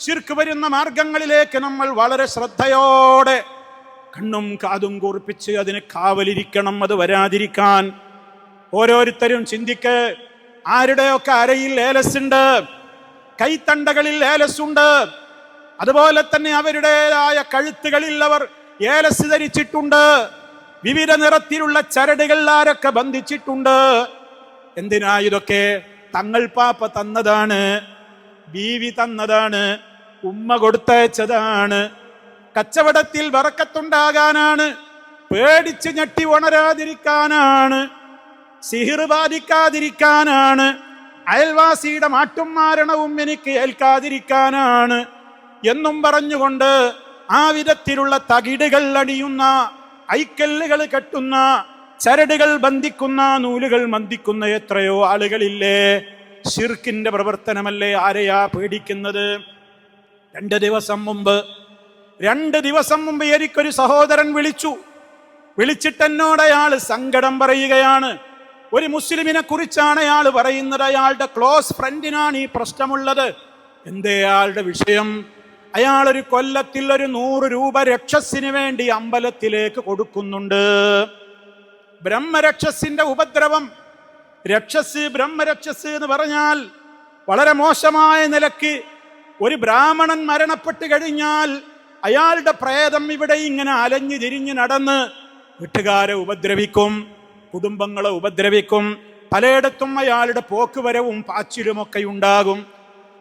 ശിർക്ക് വരുന്ന മാർഗങ്ങളിലേക്ക് നമ്മൾ വളരെ ശ്രദ്ധയോടെ കണ്ണും കാതും കൂർപ്പിച്ച് അതിന് കാവലിരിക്കണം, അത് വരാതിരിക്കാൻ. ഓരോരുത്തരും ചിന്തിക്ക്, ആരുടെയൊക്കെ അരയിൽ ഏലസുണ്ട്, കൈത്തണ്ടകളിൽ ഏലസുണ്ട്. അതുപോലെ തന്നെ അവരുടേതായ കഴുത്തുകളിൽ അവർ ഏലസ് ധരിച്ചിട്ടുണ്ട്. വിവിധ നിറത്തിലുള്ള ചരടുകൾ ആരൊക്കെ ബന്ധിച്ചിട്ടുണ്ട്. എന്തിനാ ഇതൊക്കെ? തങ്ങൾ പാപ്പ തന്നതാണ്, ബീവി തന്നതാണ്, ഉമ്മ കൊടുത്തയച്ചതാണ്. കച്ചവടത്തിൽ ബറക്കത്തുണ്ടാകാനാണ്, പേടിച്ച് ഞെട്ടി ഉണരാതിരിക്കാനാണ്, സിഹിർ ബാധിക്കാതിരിക്കാനാണ്, അയൽവാസിയുടെ മാട്ടും മാരണവും എനിക്ക് ഏൽക്കാതിരിക്കാനാണ് എന്നും പറഞ്ഞുകൊണ്ട് ആ വിധത്തിലുള്ള തകിടുകൾ അടിയുന്ന, ഐക്കല്ലുകൾ കെട്ടുന്ന, ചരടുകൾ ബന്ധിക്കുന്ന, നൂലുകൾ ബന്ധിക്കുന്ന എത്രയോ ആളുകളില്ലേ? ശിർക്കിന്റെ പ്രവർത്തനമല്ലേ? ആരെയാ പേടിക്കുന്നത്? 2 ദിവസം മുമ്പ് എനിക്കൊരു സഹോദരൻ വിളിച്ചിട്ട് എന്നോട് അയാൾ സങ്കടം പറയുകയാണ്. ഒരു മുസ്ലിമിനെ കുറിച്ചാണ് അയാൾ പറയുന്നത്. അയാളുടെ ക്ലോസ് ഫ്രണ്ടിനാണ് ഈ പ്രശ്നമുള്ളത്. എന്തേ അയാളുടെ വിഷയം? അയാൾ ഒരു കൊല്ലത്തിൽ ഒരു 100 രൂപ രക്ഷസിന് വേണ്ടി അമ്പലത്തിലേക്ക് കൊടുക്കുന്നുണ്ട്. ബ്രഹ്മരക്ഷസിന്റെ ഉപദ്രവം. ബ്രഹ്മരക്ഷസ് എന്ന് പറഞ്ഞാൽ വളരെ മോശമായ നിലക്ക് ഒരു ബ്രാഹ്മണൻ മരണപ്പെട്ട് കഴിഞ്ഞാൽ അയാളുടെ പ്രേതം ഇവിടെ ഇങ്ങനെ അലഞ്ഞു തിരിഞ്ഞ് നടന്ന് വീട്ടുകാരെ ഉപദ്രവിക്കും, കുടുംബങ്ങളെ ഉപദ്രവിക്കും. പലയിടത്തും അയാളുടെ പോക്കുവരവും പാച്ചിലുമൊക്കെ ഉണ്ടാകും.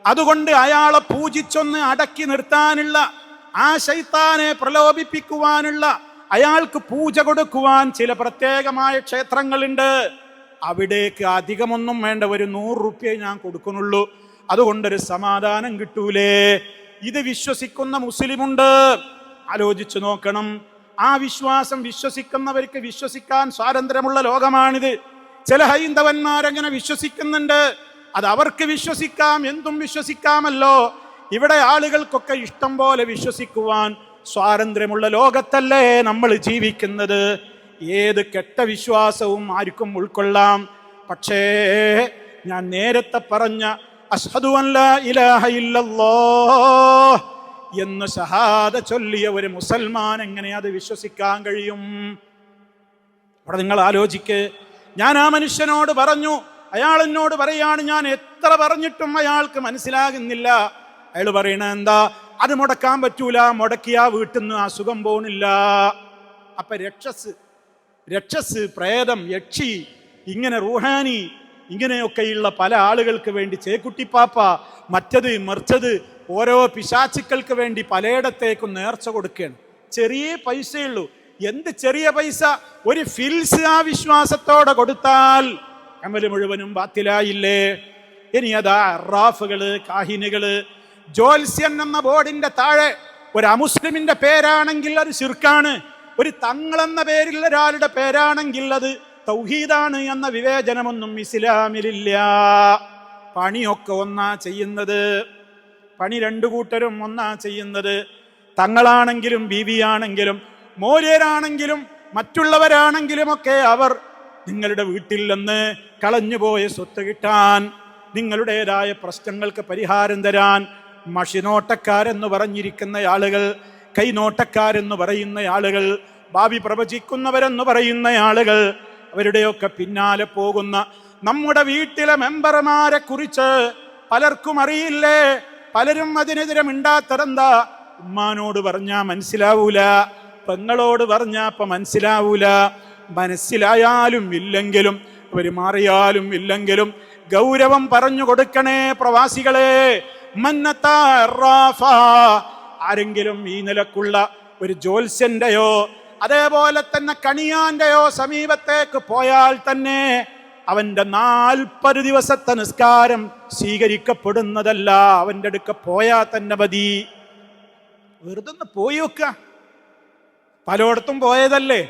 അതുകൊണ്ട് അയാളെ പൂജിച്ചൊന്ന് അടക്കി നിർത്താനുള്ള, ആ ശൈത്താനെ പ്രലോഭിപ്പിക്കുവാനുള്ള, അയാൾക്ക് പൂജ കൊടുക്കുവാൻ ചില പ്രത്യേകമായ ക്ഷേത്രങ്ങളുണ്ട്. അവിടേക്ക് അധികമൊന്നും വേണ്ട, ഒരു 100 റുപ്യ ഞാൻ കൊടുക്കുന്നുള്ളൂ, അതുകൊണ്ടൊരു സമാധാനം കിട്ടൂലേ? ഇത് വിശ്വസിക്കുന്ന മുസ്ലിമുണ്ട്. ആലോചിച്ചു നോക്കണം. ആ വിശ്വാസം വിശ്വസിക്കുന്നവർക്ക് വിശ്വസിക്കാൻ സ്വാതന്ത്ര്യമുള്ള ലോകമാണിത്. ചില ഹൈന്ദവന്മാരങ്ങനെ വിശ്വസിക്കുന്നുണ്ട്. അത് അവർക്ക് വിശ്വസിക്കാം, എന്തും വിശ്വസിക്കാമല്ലോ. ഇവിടെ ആളുകൾക്കൊക്കെ ഇഷ്ടം പോലെ വിശ്വസിക്കുവാൻ സ്വാതന്ത്ര്യമുള്ള ലോകത്തല്ലേ നമ്മൾ ജീവിക്കുന്നത്. ഏത് കെട്ട വിശ്വാസവും ആർക്കും ഉൾക്കൊള്ളാം. പക്ഷേ ഞാൻ നേരത്തെ പറഞ്ഞ അശ്ഹദു അൻ ലാ ഇലാഹ ഇല്ലല്ലാഹ് എന്ന് ഷഹാദ ചൊല്ലിയ ഒരു മുസൽമാൻ എങ്ങനെ അത് വിശ്വസിക്കാൻ കഴിയും? അവിടെ നിങ്ങൾ ആലോചിക്ക്. ഞാൻ ആ മനുഷ്യനോട് പറഞ്ഞു, അയാൾ എന്നോട് പറയാണ്, ഞാൻ എത്ര പറഞ്ഞിട്ടും അയാൾക്ക് മനസ്സിലാകുന്നില്ല. അയാൾ പറയണ എന്താ? അത് മുടക്കാൻ പറ്റൂല, മുടക്കിയാ വീട്ടിൽ നിന്ന് അസുഖം പോണില്ല. അപ്പൊ രക്ഷസ്, പ്രേതം, യക്ഷി ഇങ്ങനെ റൂഹാനി ഇങ്ങനെയൊക്കെയുള്ള പല ആളുകൾക്ക് വേണ്ടി ചേക്കുട്ടിപ്പാപ്പ മറ്റത് മറിച്ചത് ഓരോ പിശാചുക്കൾക്ക് വേണ്ടി പലയിടത്തേക്കും നേർച്ച കൊടുക്കുകയാണ്. ചെറിയ പൈസയുള്ളൂ. എന്ത് ചെറിയ പൈസ? ഒരു ഫിൽസ് ആ വിശ്വാസത്തോടെ കൊടുത്താൽ അമല് മുഴുവനും ബാത്തിലായില്ലേ? ഇനി അതാ അറാഫുകള്, കാഹിനുകള്, ജോത്സ്യൻ എന്ന ബോർഡിന്റെ താഴെ ഒരു അമുസ്ലിമിന്റെ പേരാണെങ്കിൽ അത് ശിർക്കാണ്. ഒരു തങ്ങൾ എന്ന പേരിൽ ഒരാളുടെ പേരാണെങ്കിൽ അത് തൗഹീദാണ് എന്ന വിവേചനമൊന്നും ഇസ്ലാമിലില്ല. പണിയൊക്കെ ഒന്നാ ചെയ്യുന്നത്, പണി രണ്ടു കൂട്ടരും ഒന്നാ ചെയ്യുന്നത്. തങ്ങളാണെങ്കിലും ബീവിയാണെങ്കിലും മോര്യരാണെങ്കിലും മറ്റുള്ളവരാണെങ്കിലും ഒക്കെ അവർ നിങ്ങളുടെ വീട്ടിൽ നിന്ന് കളഞ്ഞുപോയ സ്വത്ത് കിട്ടാൻ, നിങ്ങളുടേതായ പ്രശ്നങ്ങൾക്ക് പരിഹാരം തരാൻ മഷിനോട്ടക്കാരെന്ന് പറഞ്ഞിരിക്കുന്ന ആളുകൾ, കൈനോട്ടക്കാരെന്ന് പറയുന്ന ആളുകൾ, ഭാവി പ്രവചിക്കുന്നവരെന്ന് പറയുന്ന ആളുകൾ, അവരുടെയൊക്കെ പിന്നാലെ പോകുന്ന നമ്മുടെ വീട്ടിലെ മെമ്പർമാരെ കുറിച്ച് പലർക്കും അറിയില്ലേ? പലരും അതിനെതിരെ മിണ്ടാത്തതെന്താ? ഉമ്മാനോട് പറഞ്ഞാ മനസ്സിലാവൂല, പെങ്ങളോട് പറഞ്ഞാ ഇപ്പൊ മനസ്സിലാവൂല. മനസ്സിലായാലും ഇല്ലെങ്കിലും അവര് മാറിയാലും ഇല്ലെങ്കിലും ഗൗരവം പറഞ്ഞു കൊടുക്കണേ പ്രവാസികളെ. ആരെങ്കിലും ഈ നിലക്കുള്ള ഒരു ജോത്സ്യന്റെയോ അതേപോലെ തന്നെ കണിയാന്റെയോ സമീപത്തേക്ക് പോയാൽ തന്നെ അവന്റെ 40 ദിവസത്തെ നിസ്കാരം സ്വീകരിക്കപ്പെടുന്നതല്ല. അവന്റെ അടുക്ക പോയാൽ തന്നെ മതി. വെറുതെ ഒന്ന് പോയി വെക്കുക. പലയിടത്തും പോയതല്ലേ,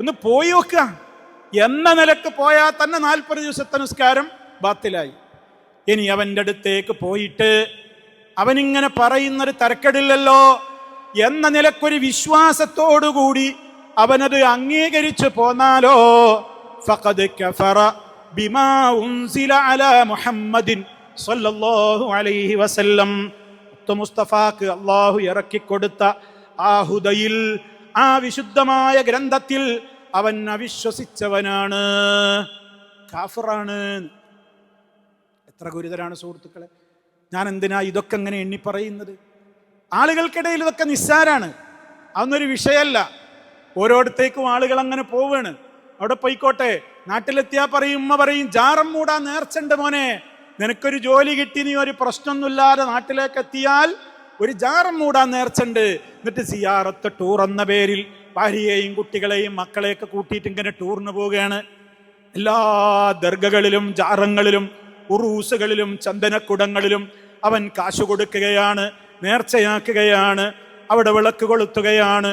ഒന്ന് പോയി വെക്കുക എന്ന നിലക്ക് പോയാൽ തന്നെ 40 ദിവസത്തെ നിസ്കാരം ബാത്തിലായി. ഇനി അവന്റെ അടുത്തേക്ക് പോയിട്ട് അവനിങ്ങനെ പറയുന്നൊരു തരക്കെടില്ലല്ലോ എന്ന നിലക്കൊരു വിശ്വാസത്തോടുകൂടി അവനത് അംഗീകരിച്ചു പോന്നാലോ, ഫഖദ് കഫറ ബിമാ ഉൻസില അലാ മുഹമ്മദിൻ സ്വല്ലല്ലാഹു അലൈഹി വസല്ലം. മുസ്തഫാക്ക് അല്ലാഹു ഇറക്കിക്കൊടുത്ത ആ ഹുദയിൽ, ആ വിശുദ്ധമായ ഗ്രന്ഥത്തിൽ അവൻ അവിശ്വസിച്ചവനാണ്, കാഫിറാണ്. എത്ര ഗുരുതരാണ് സുഹൃത്തുക്കളെ. ഞാൻ എന്തിനാ ഇതൊക്കെ എങ്ങനെ എണ്ണി പറയുന്നത്? ആളുകൾക്കിടയിൽ ഇതൊക്കെ നിസ്സാരാണ്, അതൊന്നൊരു വിഷയമല്ല. ഓരോടത്തേക്കും ആളുകൾ അങ്ങനെ പോവാണ്. അവിടെ പോയിക്കോട്ടെ, നാട്ടിലെത്തിയാ പറയും, ഉമ്മ പറയും, ജാറം മൂടാൻ നേർച്ചുണ്ട് മോനെ, നിനക്കൊരു ജോലി കിട്ടി, നീ ഒരു പ്രശ്നമൊന്നുമില്ലാതെ നാട്ടിലേക്ക് എത്തിയാൽ ഒരു ജാറം മൂടാൻ നേർച്ചുണ്ട്. എന്നിട്ട് സിയാറത്ത് ടൂർ എന്ന പേരിൽ ഭാര്യയെയും കുട്ടികളെയും മക്കളെയൊക്കെ കൂട്ടിയിട്ട് ഇങ്ങനെ ടൂറിന് പോവുകയാണ്. എല്ലാ ദർഗകളിലും ജാറങ്ങളിലും ഉറൂസുകളിലും ചന്ദനക്കുടങ്ങളിലും അവൻ കാശ് കൊടുക്കുകയാണ്, നേർച്ചയാക്കുകയാണ്, അവിടെ വിളക്ക് കൊളുത്തുകയാണ്.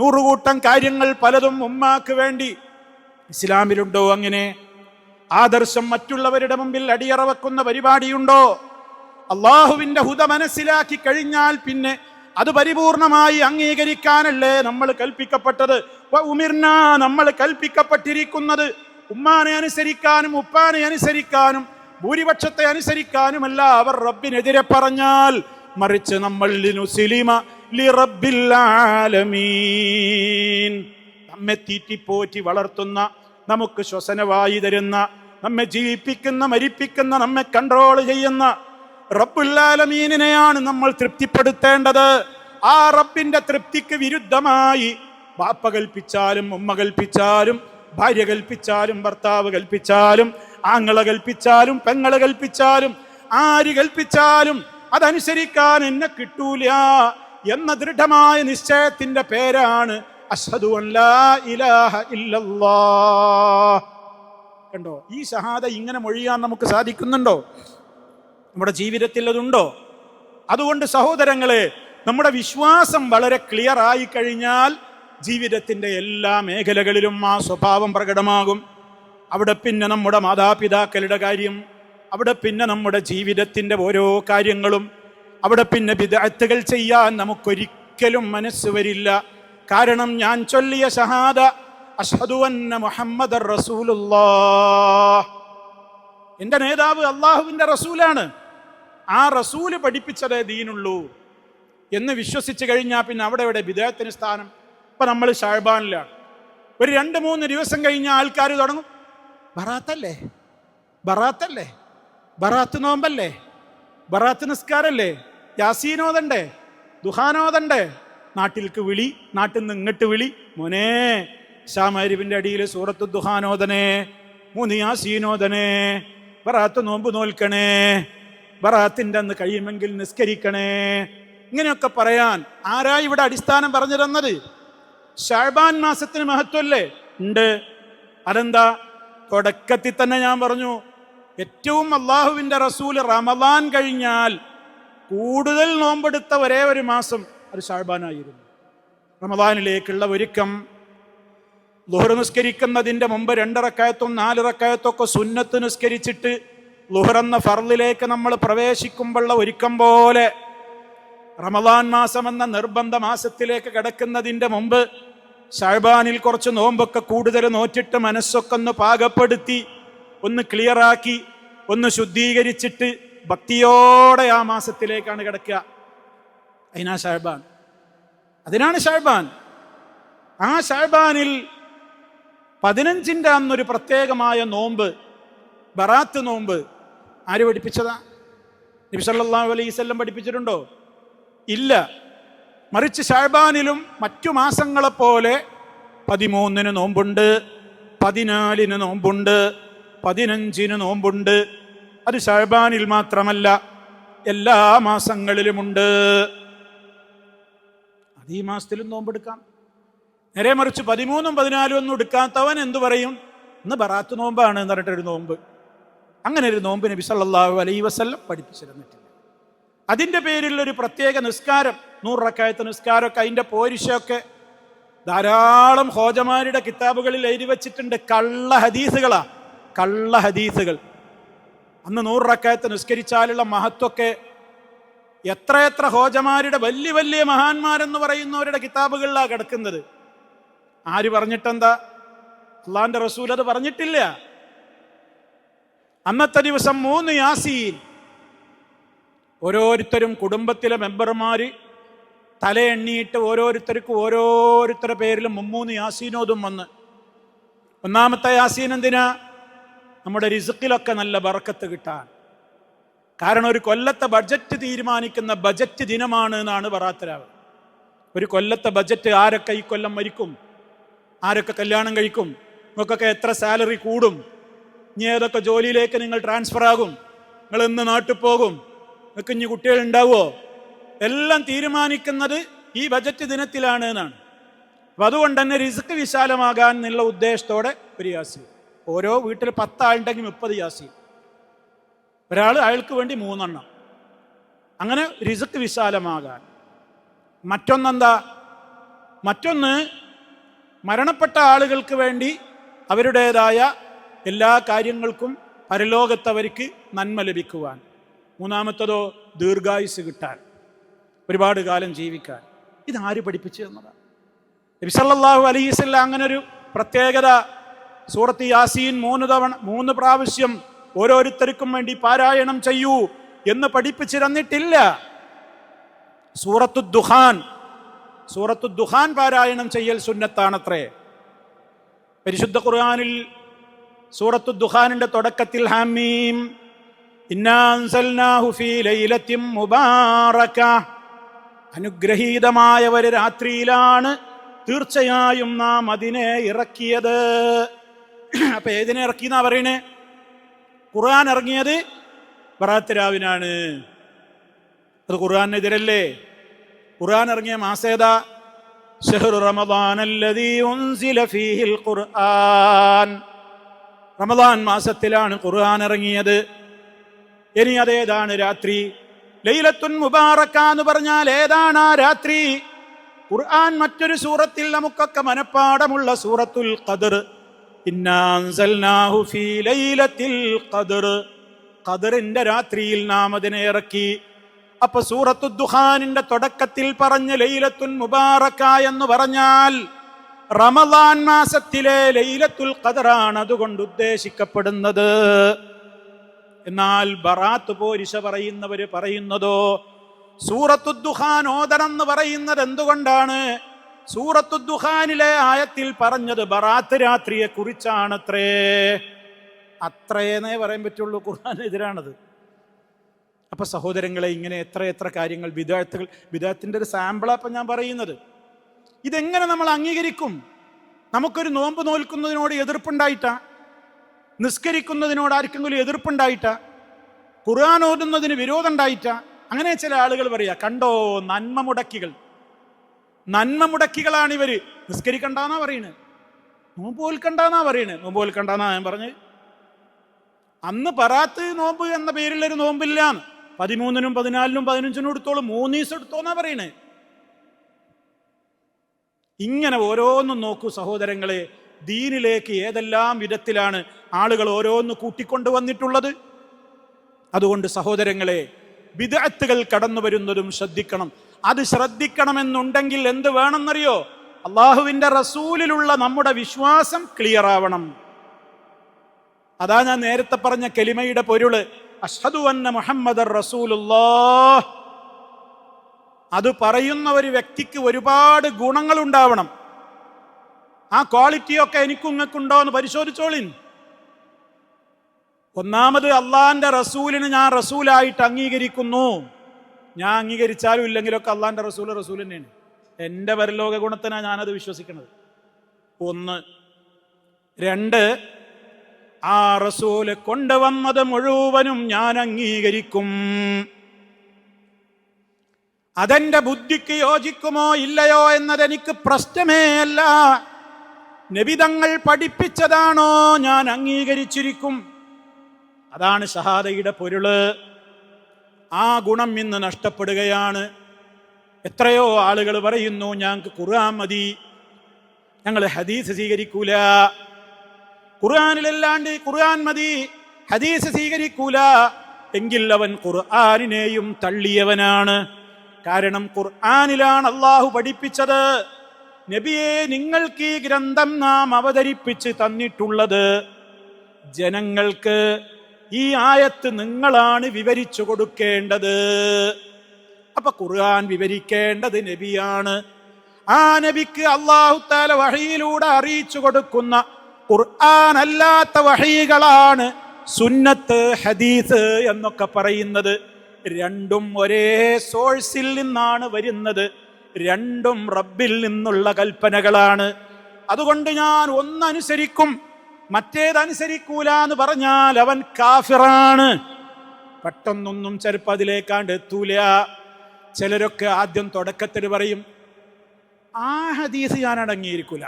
100 കൂട്ടം കാര്യങ്ങൾ പലതും ഉമ്മാക്ക് വേണ്ടി. ഇസ്ലാമിലുണ്ടോ അങ്ങനെ ആദർശം? മറ്റുള്ളവരുടെ മുമ്പിൽ അടിയറ വെക്കുന്ന പരിപാടിയുണ്ടോ? അള്ളാഹുവിന്റെ ഹുദ മനസ്സിലാക്കി കഴിഞ്ഞാൽ പിന്നെ അത് പരിപൂർണമായി അംഗീകരിക്കാനല്ലേ നമ്മൾ കൽപ്പിക്കപ്പെട്ടത്. നമ്മൾ കൽപ്പിക്കപ്പെട്ടിരിക്കുന്നത് ഉമ്മാനെ അനുസരിക്കാനും ഉപ്പാനെ അനുസരിക്കാനും ഭൂരിപക്ഷത്തെ അനുസരിക്കാനുമല്ല. അവർ റബ്ബിനെതിരെ പറഞ്ഞാൽ, മറിച്ച് നമ്മൾ നമ്മെ തീറ്റിപ്പോറ്റി വളർത്തുന്ന, നമുക്ക് ശ്വസനവായു തരുന്ന, നമ്മെ ജീവിപ്പിക്കുന്ന, മരിപ്പിക്കുന്ന, നമ്മെ കൺട്രോൾ ചെയ്യുന്ന റബ്ബുൽ ആലമീനിനെയാണ് നമ്മൾ തൃപ്തിപ്പെടുത്തേണ്ടത്. ആ റബ്ബിന്റെ തൃപ്തിക്ക് വിരുദ്ധമായി ബാപ്പ കൽപ്പിച്ചാലും ഉമ്മ കൽപ്പിച്ചാലും ഭാര്യ കൽപ്പിച്ചാലും ഭർത്താവ് കൽപ്പിച്ചാലും ആങ്ങള കൽപ്പിച്ചാലും പെങ്ങള് കൽപ്പിച്ചാലും ആര് കൽപ്പിച്ചാലും അതനുസരിക്കാൻ എന്നെ കിട്ടൂല എന്ന ദൃഢമായ നിശ്ചയത്തിന്റെ പേരാണ് അശ്ഹദു അൻ ലാ ഇലാഹ ഇല്ലല്ലാഹ്. കണ്ടോ, ഈ ഷഹാദ ഇങ്ങനെ മൊഴിയാൻ നമുക്ക് സാധിക്കുന്നുണ്ടോ? നമ്മുടെ ജീവിതത്തിൽ അതുണ്ടോ? അതുകൊണ്ട് സഹോദരങ്ങളെ, നമ്മുടെ വിശ്വാസം വളരെ ക്ലിയർ ആയി കഴിഞ്ഞാൽ ജീവിതത്തിന്റെ എല്ലാ മേഖലകളിലും ആ സ്വഭാവം പ്രകടമാകും. അവിടെ പിന്നെ നമ്മുടെ മാതാപിതാക്കളുടെ കാര്യം, അവിടെ പിന്നെ നമ്മുടെ ജീവിതത്തിന്റെ ഓരോ കാര്യങ്ങളും, അവിടെ പിന്നെ ബിദ്അത്തുകൾ ചെയ്യാൻ നമുക്കൊരിക്കലും മനസ്സ് വരില്ല. കാരണം ഞാൻ ചൊല്ലിയ ഷഹാദ അശ്ഹദു അന്ന മുഹമ്മദർ റസൂലുള്ളാഹ്, എന്റെ നേതാവ് അള്ളാഹുവിന്റെ റസൂലാണ്, ആ റസൂല് പഠിപ്പിച്ചതേ ദീനുള്ളൂ എന്ന് വിശ്വസിച്ച് കഴിഞ്ഞാൽ പിന്നെ അവിടെ ഇവിടെ ബിദ്അത്തിന് സ്ഥാനം. ഇപ്പൊ നമ്മൾ ഷഅബാനിലാണ്, ഒരു 2-3 ദിവസം കഴിഞ്ഞ ആൾക്കാർ തുടങ്ങും, ബറാത്തല്ലേ, ബറാത്തല്ലേ, ബറാത്ത് നോമ്പല്ലേ, ബറാത്ത് നിസ്കാരല്ലേ, യാസീനോദണ്ടേ, ദുഹാനോദണ്ടേ, നാട്ടിൽക്ക് വിളി, നാട്ടിൽ നിന്ന് ഇങ്ങോട്ട് വിളി, മോനെ ഷാമരിവിന്റെ അടിയിൽ സൂറത്തു ദുഹാനോദനെ, 3 യാസീനോദനേ, ബറാത്ത് നോമ്പ് നോൽക്കണേ, ബറാത്തിന്റെ അന്ന് കഴിയുമെങ്കിൽ നിസ്കരിക്കണേ. ഇങ്ങനെയൊക്കെ പറയാൻ ആരാ ഇവിടെ അടിസ്ഥാനം പറഞ്ഞു തന്നത്? ശഅബാൻ മാസത്തിന് മഹത്വല്ലേ? ഉണ്ട്. അതെന്താ? തുടക്കത്തിൽ തന്നെ ഞാൻ പറഞ്ഞു, ഏറ്റവും അള്ളാഹുവിന്റെ റസൂല് റമദാൻ കഴിഞ്ഞാൽ കൂടുതൽ നോമ്പെടുത്ത ഒരേ ഒരു മാസം അത് ശഅബാനായിരുന്നു. റമദാനിലേക്കുള്ള ഒരുക്കം, ളുഹർ നിസ്കരിക്കുന്നതിന്റെ മുമ്പ് 2 റക്അത്തും 4 റക്അത്തും ഒക്കെ സുന്നത്ത് നിസ്കരിച്ചിട്ട് ളുഹർ എന്ന ഫർളിലേക്ക് നമ്മൾ പ്രവേശിക്കുമ്പോഴുള്ള ഒരുക്കം പോലെ റമദാൻ മാസം എന്ന നിർബന്ധ മാസത്തിലേക്ക് കിടക്കുന്നതിന്റെ മുമ്പ് ശഅബാനിൽ കുറച്ച് നോമ്പൊക്കെ കൂടുതൽ നോറ്റിട്ട് മനസ്സൊക്കെ ഒന്ന് പാകപ്പെടുത്തി, ഒന്ന് ക്ലിയറാക്കി, ഒന്ന് ശുദ്ധീകരിച്ചിട്ട് ഭക്തിയോടെ ആ മാസത്തിലേക്കാണ് കിടക്കുക. അതിനാ ശഅബാൻ. അതിനാണ് ശഅബാൻ. ആ ശഅബാനിൽ 15ന്റെ അന്നൊരു പ്രത്യേകമായ നോമ്പ്, ബറാത്ത് നോമ്പ് ആര് പഠിപ്പിച്ചതാ? നബി സല്ലല്ലാഹു അലൈഹി വസല്ലം പഠിപ്പിച്ചിട്ടുണ്ടോ? ഇല്ല. മറിച്ച് ശഅബാനിലും മറ്റു മാസങ്ങളെപ്പോലെ 13-ന് നോമ്പുണ്ട്, 14-ന് നോമ്പുണ്ട്, 15-ന് നോമ്പുണ്ട്. അത് ശഅബാനിൽ മാത്രമല്ല, എല്ലാ മാസങ്ങളിലുമുണ്ട്. അത് ഈ മാസത്തിലും നോമ്പെടുക്കാം. നേരെ മറിച്ച് 13ഉം 14ഉം ഒന്നും എടുക്കാത്തവൻ എന്തു പറയും? ഇന്ന് ബറാത്ത് നോമ്പാണ് എന്ന് പറഞ്ഞിട്ടൊരു നോമ്പ്. അങ്ങനെ ഒരു നോമ്പ് നബി സല്ലല്ലാഹു അലൈഹി വസല്ലം പഠിപ്പിച്ചിരുന്നിട്ടില്ല. അതിൻ്റെ പേരിൽ ഒരു പ്രത്യേക നിസ്കാരം, 100 റക്അത്ത് നിസ്കാരമൊക്കെ, അതിൻ്റെ പോരിശയൊക്കെ ധാരാളം ഹോജമാരുടെ കിതാബുകളിൽ എഴുതി വച്ചിട്ടുണ്ട്. കള്ള ഹദീസുകളാ, കള്ള ഹദീസുകൾ. അന്ന് 100 റക്അത്ത് നിസ്കരിച്ചാലുള്ള മഹത്വമൊക്കെ എത്രയെത്ര ഹോജമാരുടെ, വലിയ വലിയ മഹാന്മാരെന്ന് പറയുന്നവരുടെ കിതാബുകളിലാണ് കിടക്കുന്നത്. ആര് പറഞ്ഞിട്ടെന്താ? അള്ളാന്റെ റസൂൽ അത് പറഞ്ഞിട്ടില്ല. അന്നത്തെ ദിവസം 3 യാസീൻ ഓരോരുത്തരും കുടുംബത്തിലെ മെമ്പർമാര് തലയെണ്ണിയിട്ട് ഓരോരുത്തരുടെ പേരിലും 3 യാസീനോതും വന്ന്. ഒന്നാമത്തെ യാസീൻ എന്തിനാ? നമ്മുടെ റിസ്ക്കിലൊക്കെ നല്ല ബർക്കത്ത് കിട്ടാൻ. കാരണം ഒരു കൊല്ലത്തെ ബഡ്ജറ്റ് തീരുമാനിക്കുന്ന ബജറ്റ് ദിനമാണ് എന്നാണ് ബറാത്ത് രാവ്. ഒരു കൊല്ലത്തെ ബജറ്റ്, ആരൊക്കെ ഈ കൊല്ലം മരിക്കും, ആരൊക്കെ കല്യാണം കഴിക്കും, നിങ്ങൾക്കൊക്കെ എത്ര സാലറി കൂടും, ഇനി ഏതൊക്കെ ജോലിയിലേക്ക് നിങ്ങൾ ട്രാൻസ്ഫർ ആകും, നിങ്ങൾ എന്ന് നാട്ടിൽ പോകും, നിങ്ങൾക്ക് ഇനി കുട്ടികൾ ഉണ്ടാവുമോ, എല്ലാം തീരുമാനിക്കുന്നത് ഈ ബജറ്റ് ദിനത്തിലാണ് എന്നാണ്. അപ്പം അതുകൊണ്ട് തന്നെ റിസ്ക് വിശാലമാകാൻ എന്നുള്ള ഉദ്ദേശത്തോടെ ഒരു യാസീൻ. ഓരോ വീട്ടിൽ 10 ആളുണ്ടെങ്കിൽ 30 യാസീൻ. ഒരാൾ അയാൾക്ക് വേണ്ടി 3 എണ്ണം. അങ്ങനെ റിസ്ക് വിശാലമാകാൻ. മറ്റൊന്നെന്താ? മറ്റൊന്ന് മരണപ്പെട്ട ആളുകൾക്ക് വേണ്ടി അവരുടേതായ എല്ലാ കാര്യങ്ങൾക്കും പരലോകത്തവർക്ക് നന്മ ലഭിക്കുവാൻ. മൂന്നാമത്തതോ ദീർഘായുസ് കിട്ടാൻ, ഒരുപാട് കാലം ജീവിക്കാൻ. ഇതാര് പഠിപ്പിച്ചു എന്നതാണ്? നബി സല്ലല്ലാഹു അലൈഹി വസല്ലം അങ്ങനെ ഒരു പ്രത്യേകത സൂറത്ത് യാസീൻ 3 പ്രാവശ്യം ഓരോരുത്തർക്കും വേണ്ടി പാരായണം ചെയ്യൂ എന്ന് പഠിപ്പിച്ചു തന്നിട്ടില്ല. സൂറത്തു ദുഖാൻ പാരായണം ചെയ്യൽ സുന്നത്താണത്രേ. പരിശുദ്ധ ഖുർആനിൽ സൂറത്തു ദുഖാനിന്റെ തുടക്കത്തിൽ ഹാമീം ഇന്നാ അൻസൽനാഹു ഫീ ലൈലത്തിൻ മുബാറക, അനുഗ്രഹീതമായ ഒരു രാത്രിയിലാണ് തീർച്ചയായും നാം അതിനെ ഇറക്കിയത്. അപ്പൊ ഏതിനെ ഇറക്കിയെന്നാ പറയണേ? ഖുർആൻ ഇറങ്ങിയത് ബറാത്ത് രാവിനാണ്. അത് ഖുർആനെതിരല്ലേ? ഖുർആൻ ഇറങ്ങിയ മാസേതാ? ശഹ്റു റമദാനല്ലദീ ഉൻസില ഫീഹിൽ ഖുർആൻ. റമദാൻ മാസത്തിലാണ് ഖുർആൻ ഇറങ്ങിയത്. ഇനി അതേതാണ് രാത്രി? ലൈലത്തുൻ മുബാറക എന്ന് പറഞ്ഞാൽ ഏതാണ് ആ രാത്രി? ഖുർആൻ മറ്റൊരു സൂറത്തിൽ നമുക്കൊക്കെ മനപ്പാടമുള്ള സൂറത്തുൽ ഖദർ. ഇന്നാ അൻസൽനാഹു ഫീ ലൈലത്തിൽ ഖദർ, ഖദറിന്റെ രാത്രിയിൽ നാം അതിനെ ഇറക്കി. അപ്പൊ സൂറത്തു ദുഖാനിന്റെ തുടക്കത്തിൽ പറഞ്ഞ ലൈലത്തുൻ മുബാറക എന്ന് പറഞ്ഞാൽ റമദാൻ മാസത്തിലെ ലൈലത്തുൽ ഖദറാണ് അതുകൊണ്ട് ഉദ്ദേശിക്കപ്പെടുന്നത്. എന്നാൽ ബറാത്ത് പോരിശ പറയുന്നവര് പറയുന്നതോ സൂറത്തു ദുഖാൻ ഓതണം എന്ന് പറയുന്നത് എന്തുകൊണ്ടാണ്? സൂറത്തു ദുഖാനിലെ ആയത്തിൽ പറഞ്ഞത് ബറാത്ത് രാത്രിയെ കുറിച്ചാണത്രേ. അത്രയെന്നേ പറയാൻ പറ്റുള്ളൂ. ഖുർആനെതിരാണത്. അപ്പൊ സഹോദരങ്ങളെ, ഇങ്ങനെ എത്ര കാര്യങ്ങൾ ബിദഅത്തിന്റെ ഒരു സാമ്പിളാ ഇപ്പം ഞാൻ പറയുന്നത്. ഇതെങ്ങനെ നമ്മൾ അംഗീകരിക്കും? നമുക്കൊരു നോമ്പ് നോൽക്കുന്നതിനോട് എതിർപ്പുണ്ടായിട്ടാ? നിസ്കരിക്കുന്നതിനോട് ആർക്കെങ്കിലും എതിർപ്പുണ്ടായിട്ടാ? ഖുർആൻ ഓതുന്നതിന് വിരോധം ഉണ്ടായിട്ടാ? അങ്ങനെ ചില ആളുകൾ പറയാ, കണ്ടോ നന്മ മുടക്കികളാണ് ഇവര്. നിസ്കരിക്കണ്ടെന്നാ പറയണ്, നോമ്പ് പോൽക്കണ്ടെന്നാ പറയണ്. നോമ്പ് പോൽക്കണ്ടെന്നാ ഞാൻ പറഞ്ഞ്. അന്ന് പറാത്ത് നോമ്പ് എന്ന പേരിലൊരു നോമ്പില്ലാന്ന്. 13-നും 14-നും 15-നും എടുത്തോളൂ, 3 ദിവസം എടുത്തോന്നാ പറയണേ. ഇങ്ങനെ ഓരോന്നും നോക്കൂ സഹോദരങ്ങളെ, ദീനിലേക്ക് ഏതെല്ലാം വിധത്തിലാണ് ആളുകൾ ഓരോന്ന് കൂട്ടിക്കൊണ്ടുവന്നിട്ടുള്ളത്. അതുകൊണ്ട് സഹോദരങ്ങളെ, ബിദ്അത്തുകൾ കടന്നു വരുന്നതും ശ്രദ്ധിക്കണം. അത് ശ്രദ്ധിക്കണമെന്നുണ്ടെങ്കിൽ എന്ത് വേണമെന്നറിയോ? അള്ളാഹുവിന്റെ റസൂലിലുള്ള നമ്മുടെ വിശ്വാസം ക്ലിയർ ആവണം. അതാ ഞാൻ നേരത്തെ പറഞ്ഞ കലിമയുടെ പൊരുള്, അഷ്ഹദു അന്ന മുഹമ്മദർ റസൂലുള്ളാഹ്. അത് പറയുന്ന ഒരു വ്യക്തിക്ക് ഒരുപാട് ഗുണങ്ങൾ ഉണ്ടാവണം. ആ ക്വാളിറ്റിയൊക്കെ എനിക്കും ഇങ്ങക്കുണ്ടോ എന്ന് പരിശോധിച്ചോളിൻ. ഒന്നാമത്, അള്ളാന്റെ റസൂലിന് ഞാൻ റസൂലായിട്ട് അംഗീകരിക്കുന്നു. ഞാൻ അംഗീകരിച്ചാലും ഇല്ലെങ്കിലൊക്കെ അള്ളാന്റെ റസൂൽ തന്നെയാണ്. എൻ്റെ പരലോക ഗുണത്തിനാണ് ഞാനത് വിശ്വസിക്കുന്നത്. 1. 2, ആ റസൂല് കൊണ്ടുവന്നത് മുഴുവനും ഞാൻ അംഗീകരിക്കും. അതെന്റെ ബുദ്ധിക്ക് യോജിക്കുമോ ഇല്ലയോ എന്നതെനിക്ക് പ്രശ്നമേ അല്ല. നബിതങ്ങൾ പഠിപ്പിച്ചതാണോ ഞാൻ അംഗീകരിച്ചിരിക്കും. അതാണ് ഷഹാദയുടെ പൊരുള്. ആ ഗുണം ഇന്ന് നഷ്ടപ്പെടുകയാണ്. എത്രയോ ആളുകൾ പറയുന്നു, ഞങ്ങൾക്ക് ഖുർആൻ മതി, ഞങ്ങൾ ഹദീസ് സ്വീകരിക്കൂല. ഖുർആനിലല്ലാണ്ട് ഖുർആൻ മതി, ഹദീസ് സ്വീകരിക്കൂല എങ്കിൽ അവൻ ഖുർആനിനെയും തള്ളിയവനാണ്. കാരണം ഖുർആനിലാണ് അള്ളാഹു പഠിപ്പിച്ചത്, നബിയെ നിങ്ങൾക്ക് ഈ ഗ്രന്ഥം നാം അവതരിപ്പിച്ച് തന്നിട്ടുള്ളത്, ജനങ്ങൾക്ക് ഈ ആയത്ത് നിങ്ങളാണ് വിവരിച്ചു കൊടുക്കേണ്ടത്. അപ്പൊ ഖുർആൻ വിവരിക്കേണ്ടത് നബിയാണ്. ആ നബിക്ക് അല്ലാഹു തആല വഹയിലൂടെ അറിയിച്ചു കൊടുക്കുന്ന ഖുർആൻ അല്ലാത്ത വഹയികളാണ് സുന്നത്ത്, ഹദീസ് എന്നൊക്കെ പറയുന്നത്. രണ്ടും ഒരേ സോഴ്സിൽ നിന്നാണ് വരുന്നത്, രണ്ടും റബ്ബിൽ നിന്നുള്ള കൽപ്പനകളാണ്. അതുകൊണ്ട് ഞാൻ ഒന്നനുസരിക്കും, മറ്റേതനുസരിക്കൂല എന്ന് പറഞ്ഞാൽ അവൻ കാഫിറാണ്. പെട്ടെന്നൊന്നും ചിലപ്പോൾ അതിലേക്കാണ്ട് എത്തൂല. ചിലരൊക്കെ ആദ്യം തുടക്കത്തിൽ പറയും, ആ ഹദീസ് ഞാൻ അടങ്ങിയിരിക്കൂല.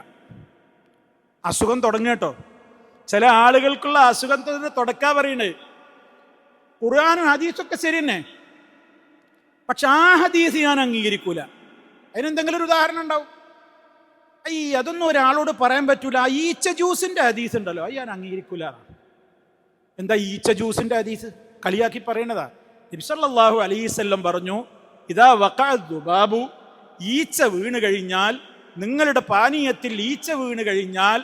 അസുഖം തുടങ്ങട്ടോ. ചില ആളുകൾക്കുള്ള അസുഖത്തിന് തുടക്കാ പറയുന്നത്. ഖുർആനും ഹദീസൊക്കെ ശരി തന്നെ, പക്ഷെ ആ ഹദീസ് ഞാൻ അംഗീകരിക്കൂല. അതിനെന്തെങ്കിലും ഒരു ഉദാഹരണം ഉണ്ടാവും. അതൊന്നും ഒരാളോട് പറയാൻ പറ്റൂല. ഈച്ച ജ്യൂസിന്റെ ഹദീസ് ഉണ്ടല്ലോ, അത് ഞാൻ അംഗീകരിക്കൂല. എന്താ ഈച്ച ജ്യൂസിന്റെ ഹദീസ്? കളിയാക്കി പറയണതാ. നബി സല്ലല്ലാഹു അലൈഹി വസല്ലം പറഞ്ഞു, ഇദാ വഖഅ ദുബാബു, ഈച്ച വീണ് കഴിഞ്ഞാൽ, നിങ്ങളുടെ പാനീയത്തിൽ ഈച്ച വീണ് കഴിഞ്ഞാൽ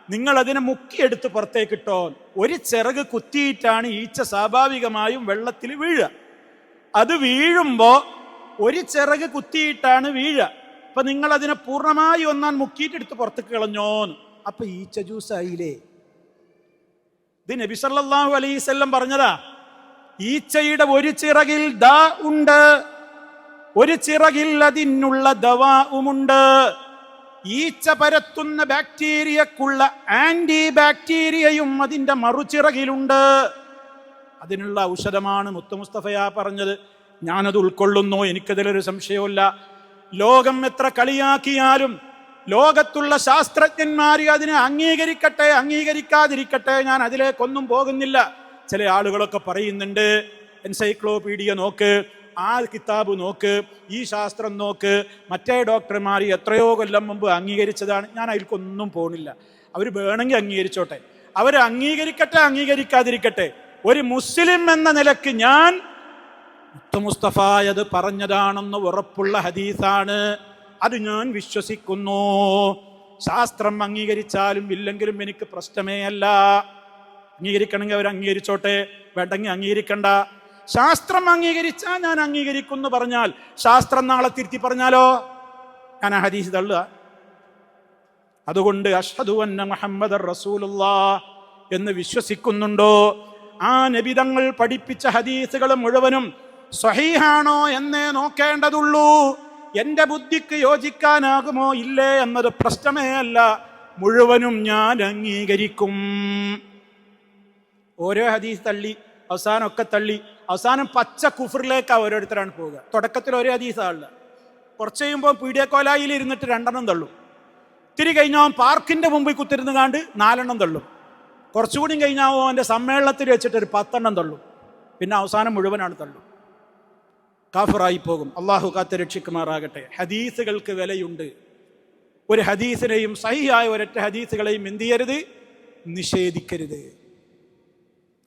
നിങ്ങൾ അതിനെ മുക്കിയെടുത്ത് പുറത്തേക്കിട്ടോ. ഒരു ചിറക് കുത്തിയിട്ടാണ് ഈച്ച സ്വാഭാവികമായും വെള്ളത്തിൽ വീഴുക. അത് വീഴുമ്പോ ഒരു ചിറക് കുത്തിയിട്ടാണ് വീഴുക. അപ്പൊ നിങ്ങൾ അതിനെ പൂർണ്ണമായി ഒന്നാൻ മുക്കിയിട്ടെടുത്ത് പുറത്തേക്ക് കളഞ്ഞോന്ന്. അപ്പൊ ഈച്ച ജ്യൂസ് ആയില്ലേ? ഇത് നബി സല്ലല്ലാഹു അലൈഹി വസല്ലം പറഞ്ഞതാ. ഈച്ചയുടെ ഒരു ചിറകിൽ ദാ ഉണ്ട്, ഒരു ചിറകിൽ അതിനുള്ള ദവാവുമുണ്ട്. ഈച്ച പരത്തുന്ന ബാക്ടീരിയക്കുള്ള ആന്റി ബാക്ടീരിയയും അതിന്റെ മറുചിറകിലുണ്ട്. അതിനുള്ള ഔഷധമാണ് മുത്തു മുസ്തഫയാ പറഞ്ഞത്. ഞാനത് ഉൾക്കൊള്ളുന്നു, എനിക്കതിലൊരു സംശയമില്ല. ലോകം എത്ര കളിയാക്കിയാലും, ലോകത്തുള്ള ശാസ്ത്രജ്ഞന്മാർ അതിനെ അംഗീകരിക്കട്ടെ അംഗീകരിക്കാതിരിക്കട്ടെ, ഞാൻ അതിലേക്കൊന്നും പോകുന്നില്ല. ചില ആളുകളൊക്കെ പറയുന്നുണ്ട്, എൻസൈക്ലോപീഡിയ നോക്ക്, ആ കിതാബ് നോക്ക്, ഈ ശാസ്ത്രം നോക്ക്, മറ്റേ ഡോക്ടർമാർ എത്രയോ കൊല്ലം മുമ്പ് അംഗീകരിച്ചതാണ്. ഞാൻ അതിൽക്കൊന്നും പോണില്ല. അവർ വേണമെങ്കിൽ അംഗീകരിച്ചോട്ടെ, അവർ അംഗീകരിക്കട്ടെ അംഗീകരിക്കാതിരിക്കട്ടെ. ഒരു മുസ്ലിം എന്ന നിലക്ക് ഞാൻ മുത്തു മുസ്തഫായത് പറഞ്ഞതാണെന്ന് ഉറപ്പുള്ള ഹദീസാണ്, അത് ഞാൻ വിശ്വസിക്കുന്നു. ശാസ്ത്രം അംഗീകരിച്ചാലും ഇല്ലെങ്കിലും എനിക്ക് പ്രശ്നമേ അല്ല. അംഗീകരിക്കണമെങ്കിൽ അവർ അംഗീകരിച്ചോട്ടെ, വേണ്ടെങ്കിൽ അംഗീകരിക്കണ്ട. ശാസ്ത്രം അംഗീകരിച്ചാൽ ഞാൻ അംഗീകരിക്കുന്നു പറഞ്ഞാൽ, ശാസ്ത്രം നാളെ തിരുത്തി പറഞ്ഞാലോ ഞാൻ ആ ഹദീസ് തള്ളുക. അതുകൊണ്ട് അഷ്ഹദു അന്ന മുഹമ്മദർ റസൂലുള്ളാഹ് എന്ന് വിശ്വസിക്കുന്നുണ്ടോ? ആ നബിതങ്ങൾ പഠിപ്പിച്ച ഹദീസുകൾ മുഴുവനും സ്വഹീഹാണോ എന്നേ നോക്കേണ്ടതുള്ളൂ. എന്റെ ബുദ്ധിക്ക് യോജിക്കാനാകുമോ ഇല്ലേ എന്നത് പ്രശ്നമേ അല്ല. മുഴുവനും ഞാൻ അംഗീകരിക്കും. ഓരോ ഹദീസ് തള്ളി അവസാനം ഒക്കെ തള്ളി അവസാനം പച്ച കുഫറിലേക്കാണ് ഓരോരുത്തരാണ് പോവുക. തുടക്കത്തിൽ ഒരേ ഹദീസാണുള്ള, കുറച്ച് കഴിയുമ്പോൾ പീഡിയക്കോലായിൽ ഇരുന്നിട്ട് 2 തള്ളും. ഇത്തിരി കഴിഞ്ഞാൽ പാർക്കിന്റെ മുമ്പിൽ കുത്തിരുന്ന് കാണ്ട് 4 തള്ളും. കുറച്ചുകൂടി കഴിഞ്ഞാൽ അവൻ്റെ സമ്മേളനത്തിൽ വെച്ചിട്ട് ഒരു 10 തള്ളും. പിന്നെ അവസാനം മുഴുവനാണ് തള്ളും. കാഫിറായി പോകും. അള്ളാഹു കാത്ത് രക്ഷിക്കുമാറാകട്ടെ. ഹദീസുകൾക്ക് വിലയുണ്ട്. ഒരു ഹദീസിനെയും സഹിയായ ഒരൊറ്റ ഹദീസുകളെയും എന്ത് ചെയ്യരുത്, നിഷേധിക്കരുത്.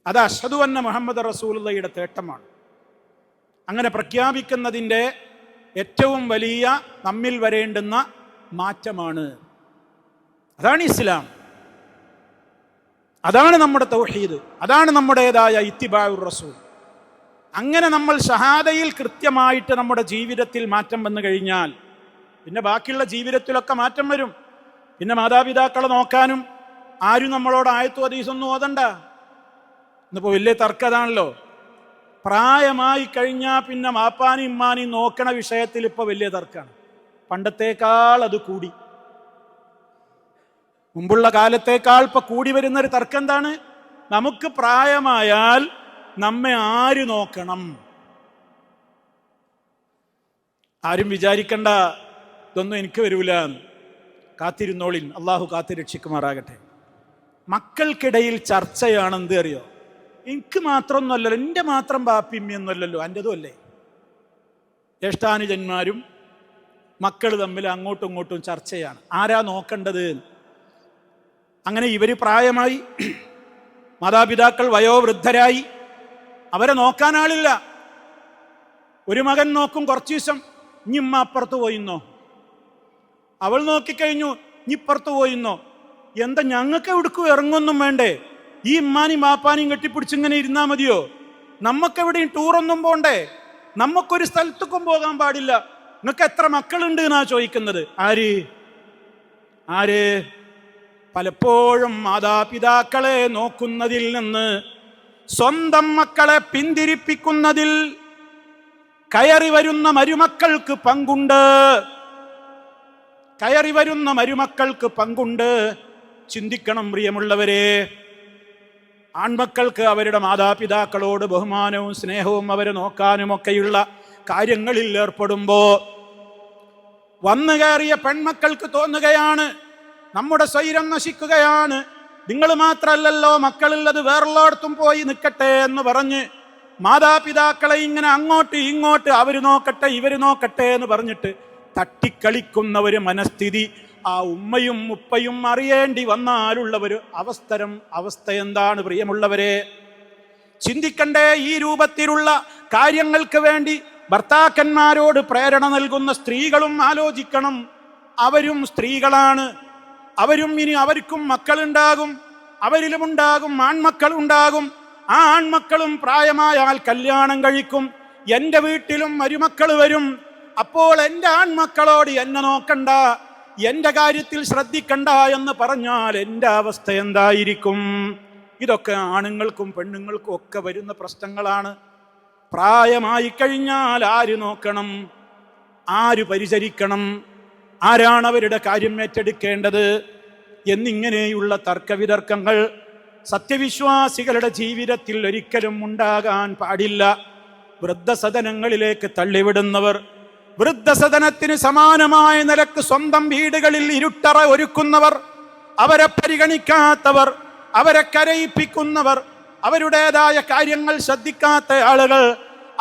അത് അഷ്ഹദു അന്ന മുഹമ്മദ് റസൂലുള്ളാഹിയുടെ തേട്ടമാണ്. അങ്ങനെ പ്രഖ്യാപിക്കുന്നതിൻ്റെ ഏറ്റവും വലിയ നമ്മിൽ വരേണ്ടുന്ന മാറ്റമാണ്. അതാണ് ഇസ്ലാം, അതാണ് നമ്മുടെ തൗഹീദ്, അതാണ് നമ്മുടേതായ ഇത്തിബാഉർ റസൂൽ. അങ്ങനെ നമ്മൾ ഷഹാദയിൽ കൃത്യമായിട്ട് നമ്മുടെ ജീവിതത്തിൽ മാറ്റം വന്നു കഴിഞ്ഞാൽ പിന്നെ ബാക്കിയുള്ള ജീവിതത്തിലൊക്കെ മാറ്റം വരും. പിന്നെ മാതാപിതാക്കളെ നോക്കാനും ആരും നമ്മളോട് ആയത്തു ഹദീസൊന്നും ഓതണ്ട. ഇന്നിപ്പോൾ വലിയ തർക്കതാണല്ലോ. പ്രായമായി കഴിഞ്ഞാൽ പിന്നെ മാപ്പാനും ഇമ്മാനും നോക്കണ വിഷയത്തിൽ ഇപ്പോൾ വലിയ തർക്കമാണ്. പണ്ടത്തേക്കാൾ അത് കൂടി, മുമ്പുള്ള കാലത്തേക്കാൾ ഇപ്പൊ കൂടി വരുന്നൊരു തർക്കം എന്താണ്? നമുക്ക് പ്രായമായാൽ നമ്മെ ആര് നോക്കണം? ആരും വിചാരിക്കണ്ട ഇതൊന്നും എനിക്ക് വരൂല, കാത്തിരുന്നോളിൻ, അള്ളാഹു കാത്തി രക്ഷിക്കുമാറാകട്ടെ. മക്കൾക്കിടയിൽ ചർച്ചയാണ് എന്ത് അറിയോ? എനിക്ക് മാത്രമൊന്നുമല്ലല്ലോ, എൻ്റെ മാത്രം ബാപ്പിമ്മയൊന്നുമല്ലല്ലോ, എൻ്റെതും അല്ലേ. ജ്യേഷ്ഠാനുജന്മാരും മക്കൾ തമ്മിൽ അങ്ങോട്ടും ഇങ്ങോട്ടും ചർച്ചയാണ്, ആരാ നോക്കേണ്ടത്. അങ്ങനെ ഇവർ പ്രായമായി, മാതാപിതാക്കൾ വയോവൃദ്ധരായി, അവരെ നോക്കാൻ ആളില്ല. ഒരു മകൻ നോക്കും കുറച്ചു ദിവസം, ഇനി ഉമ്മ അപ്പുറത്ത് പോയിന്നോ. അവൾ നോക്കിക്കഴിഞ്ഞു, ഇനി ഇപ്പുറത്ത് പോയിന്നോ. എന്താ ഞങ്ങൾക്ക് എവിടേക്കും ഇറങ്ങൊന്നും വേണ്ടേ? ഈ ഇമ്മാനും ബാപ്പാനും കെട്ടിപ്പിടിച്ചിങ്ങനെ ഇരുന്നാൽ മതിയോ? നമുക്കെവിടെയും ടൂറൊന്നും പോണ്ടേ? നമുക്കൊരു സ്ഥലത്തേക്കും പോകാൻ പാടില്ല. നിങ്ങൾക്ക് എത്ര മക്കളുണ്ട് എന്നാ ചോദിക്കുന്നത്. ആര്? പലപ്പോഴും മാതാപിതാക്കളെ നോക്കുന്നതിൽ നിന്ന് സ്വന്തം മക്കളെ പിന്തിരിപ്പിക്കുന്നതിൽ കയറി വരുന്ന മരുമക്കൾക്ക് പങ്കുണ്ട്. ചിന്തിക്കണം പ്രിയമുള്ളവരെ. ആൺമക്കൾക്ക് അവരുടെ മാതാപിതാക്കളോട് ബഹുമാനവും സ്നേഹവും അവരെ നോക്കാനുമൊക്കെയുള്ള കാര്യങ്ങളിൽ ഏർപ്പെടുമ്പോ വന്നു കയറിയ പെൺമക്കൾക്ക് തോന്നുകയാണ് നമ്മുടെ സ്വൈരം നശിക്കുകയാണ്, നിങ്ങൾ മാത്രല്ലല്ലോ മക്കളുള്ളത്, വേറുള്ളടത്തും പോയി നിൽക്കട്ടെ എന്ന് പറഞ്ഞ് മാതാപിതാക്കളെ ഇങ്ങനെ അങ്ങോട്ട് ഇങ്ങോട്ട് അവര് നോക്കട്ടെ ഇവര് നോക്കട്ടെ എന്ന് പറഞ്ഞിട്ട് തട്ടിക്കളിക്കുന്ന ഒരു മനസ്ഥിതി ആ ഉമ്മയും ഉപ്പയും അറിയേണ്ടി വന്നാലുള്ള ഒരു അവസ്ഥ എന്താണ് പ്രിയമുള്ളവരെ? ചിന്തിക്കണ്ടേ? ഈ രൂപത്തിലുള്ള കാര്യങ്ങൾക്ക് വേണ്ടി ഭർത്താക്കന്മാരോട് പ്രേരണ നൽകുന്ന സ്ത്രീകളും ആലോചിക്കണം. അവരും സ്ത്രീകളാണ്, അവർക്കും മക്കളുണ്ടാകും, അവരിലുമുണ്ടാകും ആൺമക്കളുണ്ടാകും. ആ ആൺമക്കളും പ്രായമായാൽ കല്യാണം കഴിക്കും. എൻ്റെ വീട്ടിലും മരുമക്കൾ വരും. അപ്പോൾ എൻ്റെ ആൺമക്കളോട് എന്നെ നോക്കണ്ട, എൻ്റെ കാര്യത്തിൽ ശ്രദ്ധിക്കണ്ട എന്ന് പറഞ്ഞാൽ എൻ്റെ അവസ്ഥ എന്തായിരിക്കും? ഇതൊക്കെ ആണുങ്ങൾക്കും പെണ്ണുങ്ങൾക്കും ഒക്കെ വരുന്ന പ്രശ്നങ്ങളാണ്. പ്രായമായി കഴിഞ്ഞാൽ ആര് നോക്കണം? ആര് പരിചരിക്കണം? ആരാണ് അവരുടെ കാര്യം ഏറ്റെടുക്കേണ്ടത്? എന്നിങ്ങനെയുള്ള തർക്കവിതർക്കങ്ങൾ സത്യവിശ്വാസികളുടെ ജീവിതത്തിൽ ഒരിക്കലും ഉണ്ടാകാൻ പാടില്ല. വൃദ്ധസദനങ്ങളിലേക്ക് തള്ളിവിടുന്നവർ, വൃദ്ധസദനത്തിന് സമാനമായ നിലക്ക് സ്വന്തം വീടുകളിൽ ഇരുട്ടറ ഒരുക്കുന്നവർ, അവരെ പരിഗണിക്കാത്തവർ, അവരെ കരയിപ്പിക്കുന്നവർ, അവരുടേതായ കാര്യങ്ങൾ ശ്രദ്ധിക്കാത്ത ആളുകൾ,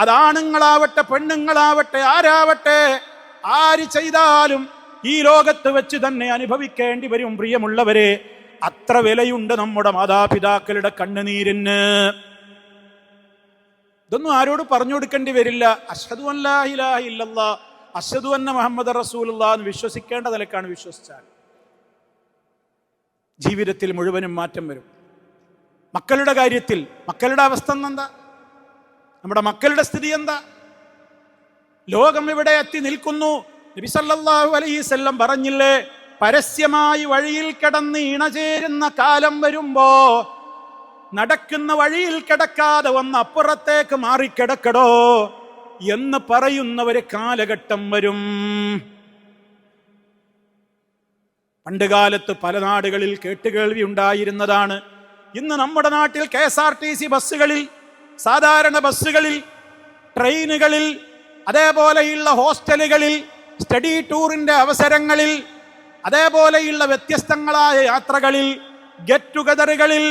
അതാണുങ്ങളാവട്ടെ പെണ്ണുങ്ങളാവട്ടെ ആരാവട്ടെ, ആര് ചെയ്താലും ഈ ലോകത്ത് വെച്ച് തന്നെ അനുഭവിക്കേണ്ടി വരും. പ്രിയമുള്ളവരെ, അത്ര വിലയുണ്ട് നമ്മുടെ മാതാപിതാക്കളുടെ കണ്ണുനീരിന്. ഇതൊന്നും ആരോട് പറഞ്ഞു കൊടുക്കേണ്ടി വരില്ല. അഷ്ഹദു അൻ ലാ ഇലാഹ ഇല്ലല്ലാഹ് അഷ്ഹദു അന്ന മുഹമ്മദ് റസൂലുള്ളാഹ് എന്ന് വിശ്വസിക്കേണ്ട നിലക്കാണ് വിശ്വസിച്ചാൽ ജീവിതത്തിൽ മുഴുവനും മാറ്റം വരും. മക്കളുടെ കാര്യത്തിൽ മക്കളുടെ അവസ്ഥ എന്താ? നമ്മുടെ മക്കളുടെ സ്ഥിതി എന്താ? ലോകം ഇവിടെ എത്തി നിൽക്കുന്നു. നബി സല്ലല്ലാഹു അലൈഹി വസല്ലം പറഞ്ഞില്ലേ, പരസ്യമായി വഴിയിൽ കിടന്ന് ഇണചേരുന്ന കാലം വരുമ്പോ നടക്കുന്ന വഴിയിൽ കിടക്കാതെ വന്ന് അപ്പുറത്തേക്ക് മാറിക്കിടക്കടോ എന്ന് പറയുന്ന ഒരു കാലഘട്ടം വരും. പണ്ടുകാലത്ത് പല നാടുകളിൽ കേട്ടുകേൾവി ഉണ്ടായിരുന്നതാണ്. ഇന്ന് നമ്മുടെ നാട്ടിൽ KSRTC ബസ്സുകളിൽ, സാധാരണ ബസ്സുകളിൽ, ട്രെയിനുകളിൽ, അതേപോലെയുള്ള ഹോസ്റ്റലുകളിൽ, സ്റ്റഡി ടൂറിന്റെ അവസരങ്ങളിൽ, അതേപോലെയുള്ള വ്യത്യസ്തങ്ങളായ യാത്രകളിൽ, ഗെറ്റ് ടുഗദറുകളിൽ,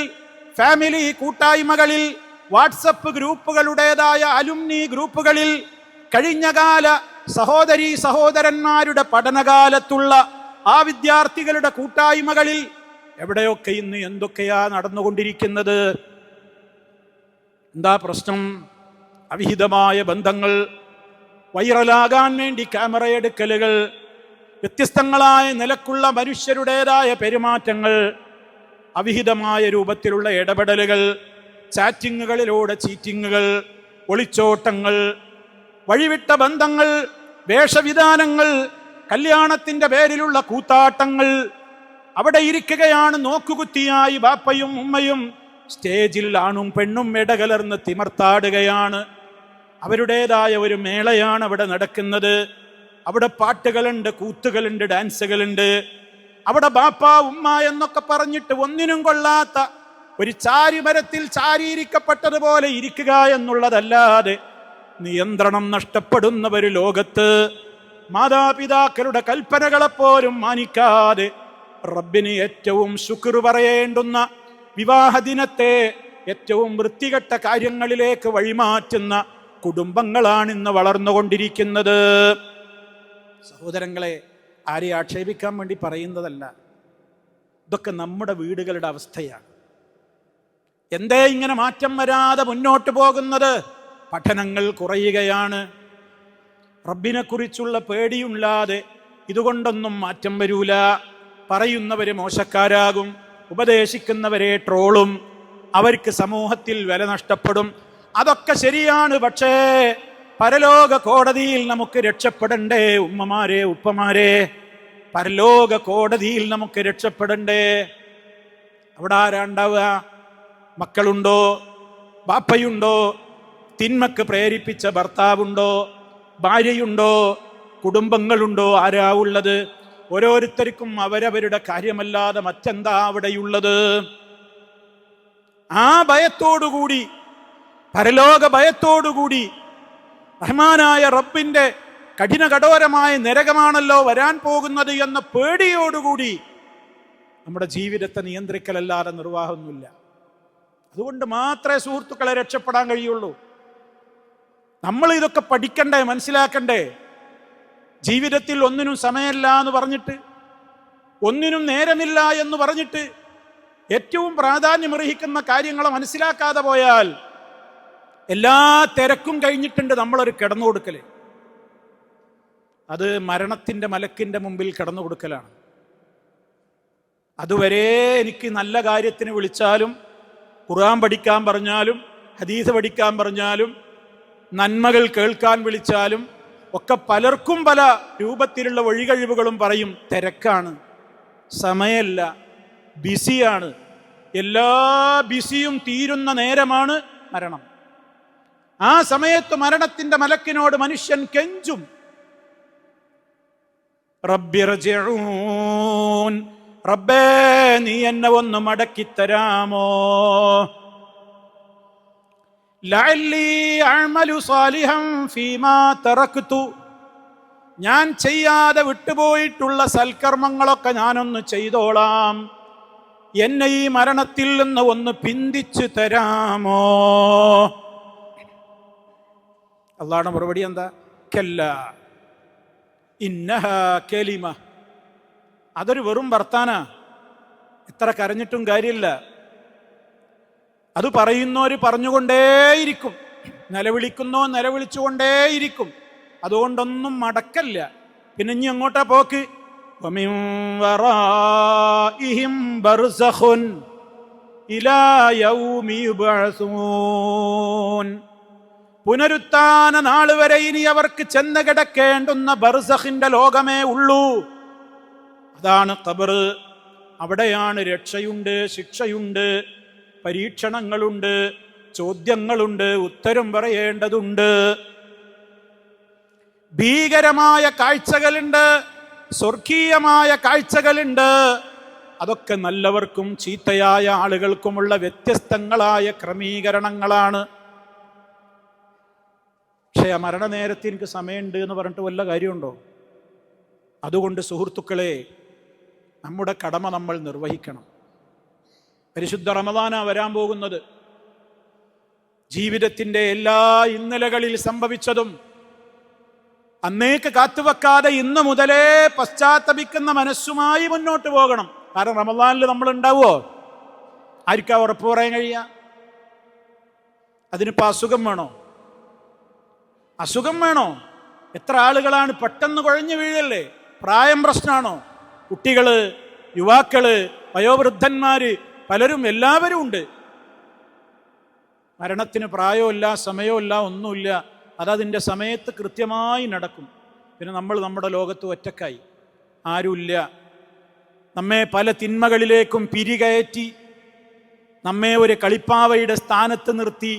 ഫാമിലി കൂട്ടായ്മകളിൽ, വാട്സപ്പ് ഗ്രൂപ്പുകളുടേതായ അലുമിനി ഗ്രൂപ്പുകളിൽ, കഴിഞ്ഞകാല സഹോദരീ സഹോദരന്മാരുടെ പഠനകാലത്തുള്ള ആ വിദ്യാർത്ഥികളുടെ കൂട്ടായ്മകളിൽ എവിടെയൊക്കെ ഇന്ന് എന്തൊക്കെയാ നടന്നുകൊണ്ടിരിക്കുന്നത്? എന്താ പ്രശ്നം? അവിഹിതമായ ബന്ധങ്ങൾ, വൈറലാകാൻ വേണ്ടി ക്യാമറയെടുക്കലുകൾ, വ്യത്യസ്തങ്ങളായ നിലക്കുള്ള മനുഷ്യരുടേതായ പെരുമാറ്റങ്ങൾ, അവിഹിതമായ രൂപത്തിലുള്ള ഇടപെടലുകൾ, ചാറ്റിങ്ങുകളിലൂടെ ചീറ്റിങ്ങുകൾ, ഒളിച്ചോട്ടങ്ങൾ, വഴിവിട്ട ബന്ധങ്ങൾ, വേഷവിധാനങ്ങൾ, കല്യാണത്തിന്റെ പേരിലുള്ള കൂത്താട്ടങ്ങൾ. അവിടെ ഇരിക്കുകയാണ് നോക്കുകുത്തിയായി ബാപ്പയും ഉമ്മയും. സ്റ്റേജിൽ ആണും പെണ്ണും ഇടകലർന്ന് തിമർത്താടുകയാണ്. അവരുടേതായ ഒരു മേളയാണ് അവിടെ നടക്കുന്നത്. അവിടെ പാട്ടുകളുണ്ട്, കൂത്തുകളുണ്ട്, ഡാൻസുകളുണ്ട്. അവിടെ ബാപ്പ ഉമ്മ എന്നൊക്കെ പറഞ്ഞിട്ട് ഒന്നിനും കൊള്ളാത്ത ഒരു ചാരിമരത്തിൽ ചാരിയിരിക്കപ്പെട്ടതുപോലെ ഇരിക്കുക എന്നുള്ളതല്ലാതെ നിയന്ത്രണം നഷ്ടപ്പെടുന്ന ഒരു ലോകത്ത് മാതാപിതാക്കളുടെ കൽപ്പനകളെപ്പോലും മാനിക്കാതെ റബ്ബിന് ഏറ്റവും ശുക്ർ പറയേണ്ടുന്ന വിവാഹ ദിനത്തെ ഏറ്റവും വൃത്തികെട്ട കാര്യങ്ങളിലേക്ക് വഴിമാറ്റുന്ന കുടുംബങ്ങളാണ് ഇന്ന് വളർന്നുകൊണ്ടിരിക്കുന്നത്. സഹോദരങ്ങളെ, ആരെ ആക്ഷേപിക്കാൻ വേണ്ടി പറയുന്നതല്ല, ഇതൊക്കെ നമ്മുടെ വീടുകളുടെ അവസ്ഥയാണ്. എന്തേ ഇങ്ങനെ മാറ്റം വരാതെ മുന്നോട്ട് പോകുന്നത്? പഠനങ്ങൾ കുറയുകയാണ്. റബ്ബിനെ കുറിച്ചുള്ള പേടിയില്ലാതെ ഇതുകൊണ്ടൊന്നും മാറ്റം വരൂല. പറയുന്നവര് മോശക്കാരാകും, ഉപദേശിക്കുന്നവരെ ട്രോളും, അവർക്ക് സമൂഹത്തിൽ വില നഷ്ടപ്പെടും. അതൊക്കെ ശരിയാണ്. പക്ഷേ പരലോക കോടതിയിൽ നമുക്ക് രക്ഷപ്പെടണ്ടേ ഉമ്മമാരെ, ഉപ്പമാരെ? പരലോക കോടതിയിൽ നമുക്ക് രക്ഷപ്പെടണ്ടേ? അവിടെ ആരാണ്ടാവുക? മക്കളുണ്ടോ? ബാപ്പയുണ്ടോ? തിന്മക്ക് പ്രേരിപ്പിച്ച ഭർത്താവുണ്ടോ? ഭാര്യയുണ്ടോ? കുടുംബങ്ങളുണ്ടോ? ആരാ ഉള്ളത്? ഓരോരുത്തർക്കും അവരവരുടെ കാര്യമല്ലാതെ മറ്റെന്താ അവിടെയുള്ളത്? ആ ഭയത്തോടുകൂടി, പരലോക ഭയത്തോടുകൂടി, റഹ്മാനായ റബ്ബിന്റെ കഠിന കഠോരമായ നരകമാണല്ലോ വരാൻ പോകുന്നത് എന്ന പേടിയോടുകൂടി നമ്മുടെ ജീവിതത്തെ നിയന്ത്രിക്കലല്ലാതെ നിർവാഹമൊന്നുമില്ല. അതുകൊണ്ട് മാത്രമേ സുഹൃത്തുക്കളെ രക്ഷപ്പെടാൻ കഴിയുള്ളൂ. നമ്മൾ ഇതൊക്കെ പഠിക്കണ്ടേ, മനസ്സിലാക്കണ്ടേ? ജീവിതത്തിൽ ഒന്നിനും സമയമില്ല എന്ന് പറഞ്ഞിട്ട്, ഒന്നിനും നേരമില്ല എന്ന് പറഞ്ഞിട്ട് ഏറ്റവും പ്രാധാന്യമർഹിക്കുന്ന കാര്യങ്ങളെ മനസ്സിലാക്കാതെ പോയാൽ എല്ലാ തിരക്കും കഴിഞ്ഞിട്ടുണ്ട് നമ്മളൊരു കിടന്നു കൊടുക്കല്. അത് മരണത്തിന്റെ മലക്കിന്റെ മുമ്പിൽ കിടന്നു കൊടുക്കലാണ്. അതുവരെ എനിക്ക് നല്ല കാര്യത്തിന് വിളിച്ചാലും, ഖുർആൻ പഠിക്കാൻ പറഞ്ഞാലും, ഹദീസ് പഠിക്കാൻ പറഞ്ഞാലും, നന്മകൾ കേൾക്കാൻ വിളിച്ചാലും ഒക്കെ പലർക്കും പല രൂപത്തിലുള്ള വഴികഴിവുകളും പറയും. തിരക്കാണ്, സമയമല്ല, ബിസിയാണ്. എല്ലാ ബിസിയും തീരുന്ന നേരമാണ് മരണം. ആ സമയത്ത് മരണത്തിന്റെ മലക്കിനോട് മനുഷ്യൻ കെഞ്ചും, റബ്ബിർജിഊൻ, റബ്ബേ നീ എന്നെ ഒന്ന് മടക്കിത്തരാമോ? ലഅല്ലി അഅമലു സാലിഹൻ ഫീമാ തറക്തു, ഞാൻ ചെയ്യാതെ വിട്ടുപോയിട്ടുള്ള സൽക്കർമ്മങ്ങളൊക്കെ ഞാനൊന്ന് ചെയ്തോളാം, എന്നെ ഈ മരണത്തിൽ നിന്ന് ഒന്ന് പിന്തിച്ചു തരാമോ? അല്ലാഹുവിന്റെ മറുപടി എന്താ? കല്ലാ ഇന്നഹാ കലിമ, അതൊരു വെറും വർത്താനാ. എത്ര കരഞ്ഞിട്ടും കാര്യമില്ല. അത് പറയുന്നവര് പറഞ്ഞുകൊണ്ടേയിരിക്കും, നിലവിളിക്കുന്നോ നിലവിളിച്ചുകൊണ്ടേയിരിക്കും. അതുകൊണ്ടൊന്നും മടക്കല്ല. പിന്നെ ഇനി എങ്ങോട്ടാ പോക്ക്? വമിൻ വറാഇഹിം ബർസഖുൻ ഇലാ യൗമി യുബ്അസൂൻ, പുനരുത്ഥാന നാൾ വരെ ഇനി അവർക്ക് ചെന്ന് കിടക്കേണ്ടുന്ന ബർസഖിന്റെ ലോകമേ ഉള്ളൂ. അതാണ് ഖബർ. അവിടെയാണ് രക്ഷയുണ്ട്, ശിക്ഷയുണ്ട്, പരീക്ഷണങ്ങളുണ്ട്, ചോദ്യങ്ങളുണ്ട്, ഉത്തരം പറയേണ്ടതുണ്ട്. ഭീകരമായ കാഴ്ചകളുണ്ട്, സ്വർഗീയമായ കാഴ്ചകളുണ്ട്. അതൊക്കെ നല്ലവർക്കും ചീത്തയായ ആളുകൾക്കുമുള്ള വ്യത്യസ്തങ്ങളായ ക്രമീകരണങ്ങളാണ്. പക്ഷേ ആ മരണനേരത്തെ എനിക്ക് സമയമുണ്ട് എന്ന് പറഞ്ഞിട്ട് വല്ല കാര്യമുണ്ടോ? അതുകൊണ്ട് സുഹൃത്തുക്കളെ, നമ്മുടെ കടമ നമ്മൾ നിർവഹിക്കണം. പരിശുദ്ധ റമദാനാ വരാൻ പോകുന്നത്. ജീവിതത്തിൻ്റെ എല്ലാ ഇന്നലകളിൽ സംഭവിച്ചതും അന്നേക്ക് കാത്തുവെക്കാതെ ഇന്ന് മുതലേ പശ്ചാത്തപിക്കുന്ന മനസ്സുമായി മുന്നോട്ട് പോകണം. കാരണം റമദാനിൽ നമ്മൾ ഉണ്ടാവുമോ? ആർക്കാ ഉറപ്പ് പറയാൻ കഴിയുക? അതിനിപ്പോൾ അസുഖം വേണോ? അസുഖം വേണോ? എത്ര ആളുകളാണ് പെട്ടെന്ന് കുഴഞ്ഞു വീഴല്ലേ? പ്രായം പ്രശ്നമാണോ? കുട്ടികള്, യുവാക്കള്, വയോവൃദ്ധന്മാര്, പലരും, എല്ലാവരും ഉണ്ട്. മരണത്തിന് പ്രായമില്ല, സമയമില്ല, ഒന്നുമില്ല. അതതിൻ്റെ സമയത്ത് കൃത്യമായി നടക്കും. പിന്നെ നമ്മൾ നമ്മുടെ ലോകത്ത് ഒറ്റക്കായി, ആരുമില്ല. നമ്മെ പല തിന്മകളിലേക്കും പിരികയറ്റി നമ്മെ ഒരു കളിപ്പാവയുടെ സ്ഥാനത്ത് നിർത്തി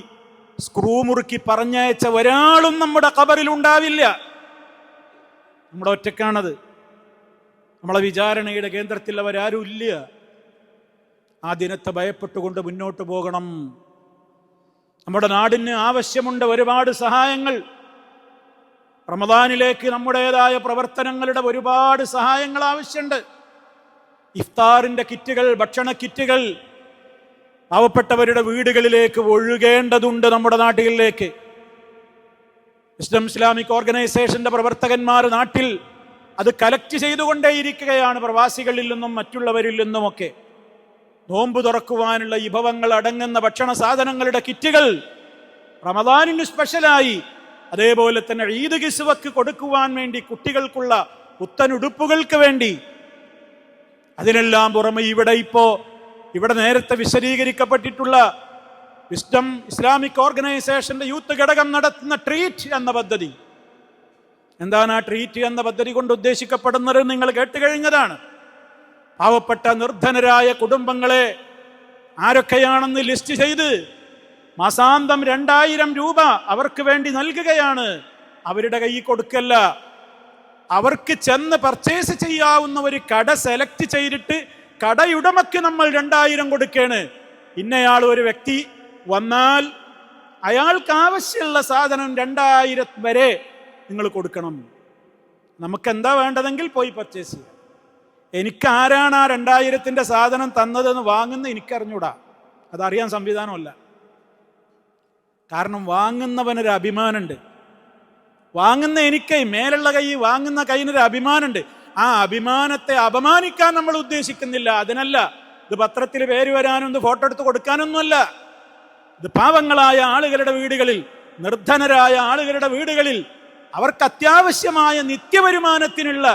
സ്ക്രൂ മുറുക്കി പറഞ്ഞയച്ച ഒരാളും നമ്മുടെ ഖബറിൽ ഉണ്ടാവില്ല. നമ്മുടെ ഒറ്റക്കാണത്. നമ്മളെ വിചാരണയുടെ കേന്ദ്രത്തിൽ അവരാരും ഇല്ല. ആ ദിനത്തെ ഭയപ്പെട്ടുകൊണ്ട് മുന്നോട്ട് പോകണം. നമ്മുടെ നാടിന് ആവശ്യമുണ്ട് ഒരുപാട് സഹായങ്ങൾ. റമദാനിലേക്ക് നമ്മുടേതായ പ്രവർത്തനങ്ങളുടെ ഒരുപാട് സഹായങ്ങൾ ആവശ്യമുണ്ട്. ഇഫ്താറിന്റെ കിറ്റുകൾ, ഭക്ഷണ കിറ്റുകൾ പാവപ്പെട്ടവരുടെ വീടുകളിലേക്ക് ഒഴുകേണ്ടതുണ്ട്. നമ്മുടെ നാട്ടിലേക്ക് ഇസ്ലാമിക് ഓർഗനൈസേഷന്റെ പ്രവർത്തകന്മാർ നാട്ടിൽ അത് കലക്ട് ചെയ്തുകൊണ്ടേയിരിക്കുകയാണ്, പ്രവാസികളിൽ നിന്നും മറ്റുള്ളവരിൽ നിന്നുമൊക്കെ. നോമ്പ് തുറക്കുവാനുള്ള വിഭവങ്ങൾ അടങ്ങുന്ന ഭക്ഷണ സാധനങ്ങളുടെ കിറ്റുകൾ റമദാനിന് സ്പെഷ്യലായി, അതേപോലെ തന്നെ ഈദ് കിസ്വക്ക് കൊടുക്കുവാൻ വേണ്ടി, കുട്ടികൾക്കുള്ള പുത്തനുടുപ്പുകൾക്ക് വേണ്ടി. അതിനെല്ലാം പുറമെ ഇവിടെ നേരത്തെ വിശദീകരിക്കപ്പെട്ടിട്ടുള്ള വിസ്ഡം ഇസ്ലാമിക് ഓർഗനൈസേഷന്റെ യൂത്ത് ഘടകം നടത്തുന്ന ട്രീറ്റ് എന്ന പദ്ധതി. എന്താണ് ആ ട്രീറ്റ് എന്ന പദ്ധതി കൊണ്ട് ഉദ്ദേശിക്കപ്പെടുന്നത്? നിങ്ങൾ കേട്ട് കഴിഞ്ഞതാണ്. പാവപ്പെട്ട നിർധനരായ കുടുംബങ്ങളെ ആരൊക്കെയാണെന്ന് ലിസ്റ്റ് ചെയ്ത് മാസാന്തം 2000 രൂപ അവർക്ക് വേണ്ടി നൽകുകയാണ്. അവരുടെ കയ്യിൽ കൊടുക്കല്ല, അവർക്ക് ചെന്ന് പർച്ചേസ് ചെയ്യാവുന്ന ഒരു കട സെലക്ട് ചെയ്തിട്ട് കടയുടമയ്ക്ക് നമ്മൾ 2000 കൊടുക്കുകയാണ്. ഇന്നയാൾ ഒരു വ്യക്തി വന്നാൽ അയാൾക്ക് ആവശ്യമുള്ള സാധനം 2000 വരെ നിങ്ങൾ കൊടുക്കണം. നമുക്ക് എന്താ വേണ്ടതെങ്കിൽ പോയി പർച്ചേസ് ചെയ്യാം. എനിക്ക് ആരാണ് ആ 2000ന്റെ സാധനം തന്നതെന്ന് വാങ്ങുന്ന എനിക്കറിഞ്ഞൂടാ, അതറിയാൻ സംവിധാനമല്ല. കാരണം വാങ്ങുന്നവനൊരു അഭിമാനമുണ്ട്. വാങ്ങുന്ന എനിക്ക്, മേലുള്ള കൈ വാങ്ങുന്ന കൈയിനൊരു അഭിമാനമുണ്ട്. ആ അഭിമാനത്തെ അപമാനിക്കാൻ നമ്മൾ ഉദ്ദേശിക്കുന്നില്ല. അതിനല്ല, ഇത് പത്രത്തിൽ പേര് വരാനും ഇത് ഫോട്ടോ എടുത്ത് കൊടുക്കാനൊന്നുമല്ല. ഇത് പാവങ്ങളായ ആളുകളുടെ വീടുകളിൽ, നിർധനരായ ആളുകളുടെ വീടുകളിൽ, അവർക്ക് അത്യാവശ്യമായ നിത്യവരുമാനത്തിനുള്ള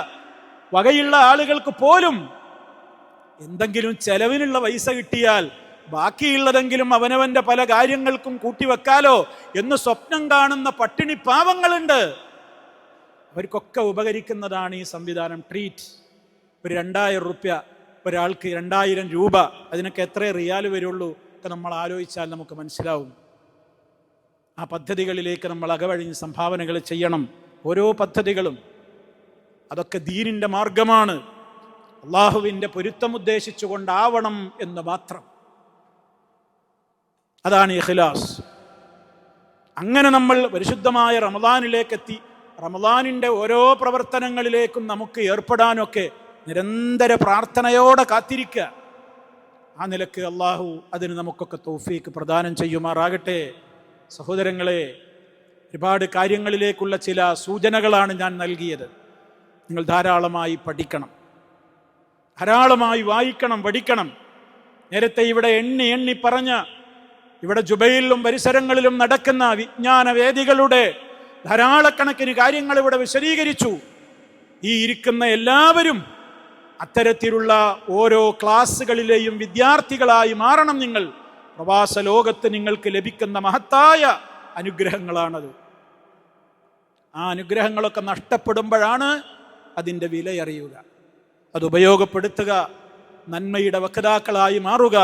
വകയുള്ള ആളുകൾക്ക് പോലും എന്തെങ്കിലും ചെലവിനുള്ള പൈസ കിട്ടിയാൽ ബാക്കിയുള്ളതെങ്കിലും അവനവന്റെ പല കാര്യങ്ങൾക്കും കൂട്ടിവെക്കാലോ എന്ന് സ്വപ്നം കാണുന്ന പട്ടിണി പാവങ്ങളുണ്ട്. അവർക്കൊക്കെ ഉപകരിക്കുന്നതാണ് ഈ സംവിധാനം ട്രീറ്റ്. ഒരു 2000 റുപ്യ ഒരാൾക്ക്, 2000 രൂപ, അതിനൊക്കെ എത്ര റിയാൽ വരുള്ളൂ ഒക്കെ നമ്മൾ ആലോചിച്ചാൽ നമുക്ക് മനസ്സിലാവും. ആ പദ്ധതികളിലേക്ക് നമ്മൾ അകവഴിഞ്ഞ് സംഭാവനകൾ ചെയ്യണം. ഓരോ പദ്ധതികളും അതൊക്കെ ദീനിന്റെ മാർഗമാണ്, അള്ളാഹുവിന്റെ പൊരുത്തം ഉദ്ദേശിച്ചുകൊണ്ടാവണം എന്ന് മാത്രം. അതാണ് ഇഖ്ലാസ്. അങ്ങനെ നമ്മൾ പരിശുദ്ധമായ റമദാനിലേക്കെത്തി റമദാനിന്റെ ഓരോ പ്രവർത്തനങ്ങളിലേക്കും നമുക്ക് ഏർപ്പെടാനൊക്കെ നിരന്തര പ്രാർത്ഥനയോടെ കാത്തിരിക്കുക. ആ നിലക്ക് അള്ളാഹു അതിന് നമുക്കൊക്കെ തൗഫീക്ക് പ്രദാനം ചെയ്യുമാറാകട്ടെ. സഹോദരങ്ങളെ, ഒരുപാട് കാര്യങ്ങളിലേക്കുള്ള ചില സൂചനകളാണ് ഞാൻ നൽകിയത്. നിങ്ങൾ ധാരാളമായി പഠിക്കണം, ധാരാളമായി വായിക്കണം, പഠിക്കണം. നേരത്തെ ഇവിടെ എണ്ണി പറഞ്ഞ, ഇവിടെ ജുബൈലിലും പരിസരങ്ങളിലും നടക്കുന്ന വിജ്ഞാന വേദികളുടെ ധാരാളക്കണക്കിന് കാര്യങ്ങൾ ഇവിടെ വിശദീകരിച്ചു. ഈ ഇരിക്കുന്ന എല്ലാവരും അത്തരത്തിലുള്ള ഓരോ ക്ലാസ്സുകളിലെയും വിദ്യാർത്ഥികളായി മാറണം. നിങ്ങൾ പ്രവാസ ലോകത്ത് നിങ്ങൾക്ക് ലഭിക്കുന്ന മഹത്തായ അനുഗ്രഹങ്ങളാണത്. ആ അനുഗ്രഹങ്ങളൊക്കെ നഷ്ടപ്പെടുമ്പോഴാണ് അതിൻ്റെ വിലയറിയുക. അത് ഉപയോഗപ്പെടുത്തുക, നന്മയുടെ വക്താക്കളായി മാറുക,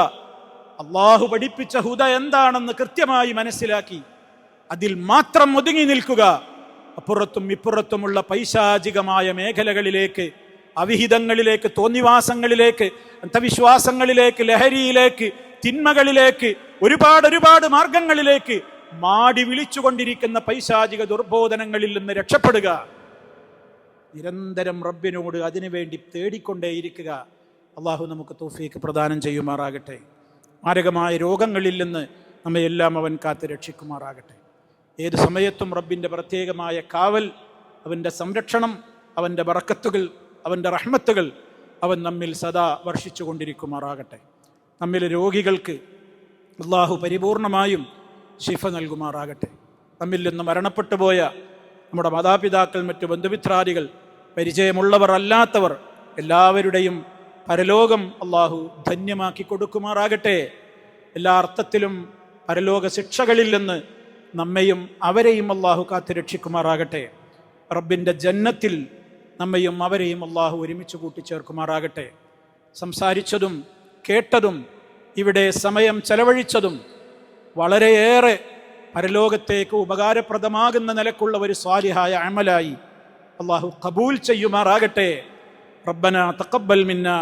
അള്ളാഹു പഠിപ്പിച്ച ഹുദ എന്താണെന്ന് കൃത്യമായി മനസ്സിലാക്കി അതിൽ മാത്രം ഒതുങ്ങി നിൽക്കുക. അപ്പുറത്തും ഇപ്പുറത്തുമുള്ള പൈശാചികമായ മേഖലകളിലേക്ക് അവിഹിതങ്ങളിലേക്ക്, തോന്നിവാസങ്ങളിലേക്ക്, അന്ധവിശ്വാസങ്ങളിലേക്ക്, ലഹരിയിലേക്ക്, തിന്മകളിലേക്ക്, ഒരുപാട് മാർഗങ്ങളിലേക്ക് മാടി വിളിച്ചുകൊണ്ടിരിക്കുന്ന പൈശാചിക ദുർബോധനങ്ങളിൽ നിന്ന് രക്ഷപ്പെടുക. നിരന്തരം റബ്ബിനോട് അതിനുവേണ്ടി തേടിക്കൊണ്ടേയിരിക്കുക. അള്ളാഹു നമുക്ക് തൗഫീഖ് പ്രദാനം ചെയ്യുമാറാകട്ടെ. മാരകമായ രോഗങ്ങളിൽ നിന്ന് നമ്മയെല്ലാം അവൻ കാത്ത് രക്ഷിക്കുമാറാകട്ടെ. ഏത് സമയത്തും റബ്ബിൻ്റെ പ്രത്യേകമായ കാവൽ, അവൻ്റെ സംരക്ഷണം, അവൻ്റെ ബറക്കത്തുകൾ, അവൻ്റെ റഹ്മത്തുകൾ അവൻ നമ്മിൽ സദാ വർഷിച്ചു കൊണ്ടിരിക്കുമാറാകട്ടെ. നമ്മിലെ രോഗികൾക്ക് അള്ളാഹു പരിപൂർണമായും ശിഫ നൽകുമാറാകട്ടെ. നമ്മിൽ നിന്ന് മരണപ്പെട്ടു പോയ നമ്മുടെ മാതാപിതാക്കൾ, മറ്റു ബന്ധുമിത്രാദികൾ, പരിചയമുള്ളവർ അല്ലാത്തവർ എല്ലാവരുടെയും പരലോകം അള്ളാഹു ധന്യമാക്കി കൊടുക്കുമാറാകട്ടെ. എല്ലാ അർത്ഥത്തിലും പരലോക ശിക്ഷകളിൽ നിന്ന് നമ്മയും അവരെയും അള്ളാഹു കാത്ത് രക്ഷിക്കുമാറാകട്ടെ. റബ്ബിൻ്റെ ജന്നത്തിൽ നമ്മയും അവരെയും അള്ളാഹു ഒരുമിച്ച് കൂട്ടിച്ചേർക്കുമാറാകട്ടെ. സംസാരിച്ചതും കേട്ടതും ഇവിടെ സമയം ചെലവഴിച്ചതും വളരെയേറെ പരലോകത്തേക്ക് ഉപകാരപ്രദമാകുന്ന നിലക്കുള്ള ഒരു സ്വാലിഹായ അമലായി അള്ളാഹു ഖബൂൽ ചെയ്യുമാറാകട്ടെ. റബ്ബനാ തഖബ്ബൽ മിന്നാ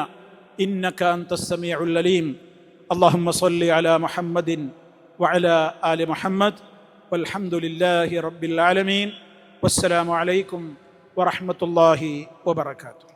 ഇന്നക അൻതസ് സമീഉൽ അലീം. അല്ലാഹുമ്മ സ്വല്ലി അലാ മുഹമ്മദിൻ വഅലാ ആലി മുഹമ്മദ് വൽഹംദുലില്ലാഹി റബ്ബിൽ ആലമീൻ. വസ്സലാമു അലൈക്കും വറഹ്മത്തുള്ളാഹി വബറകാതുഹു.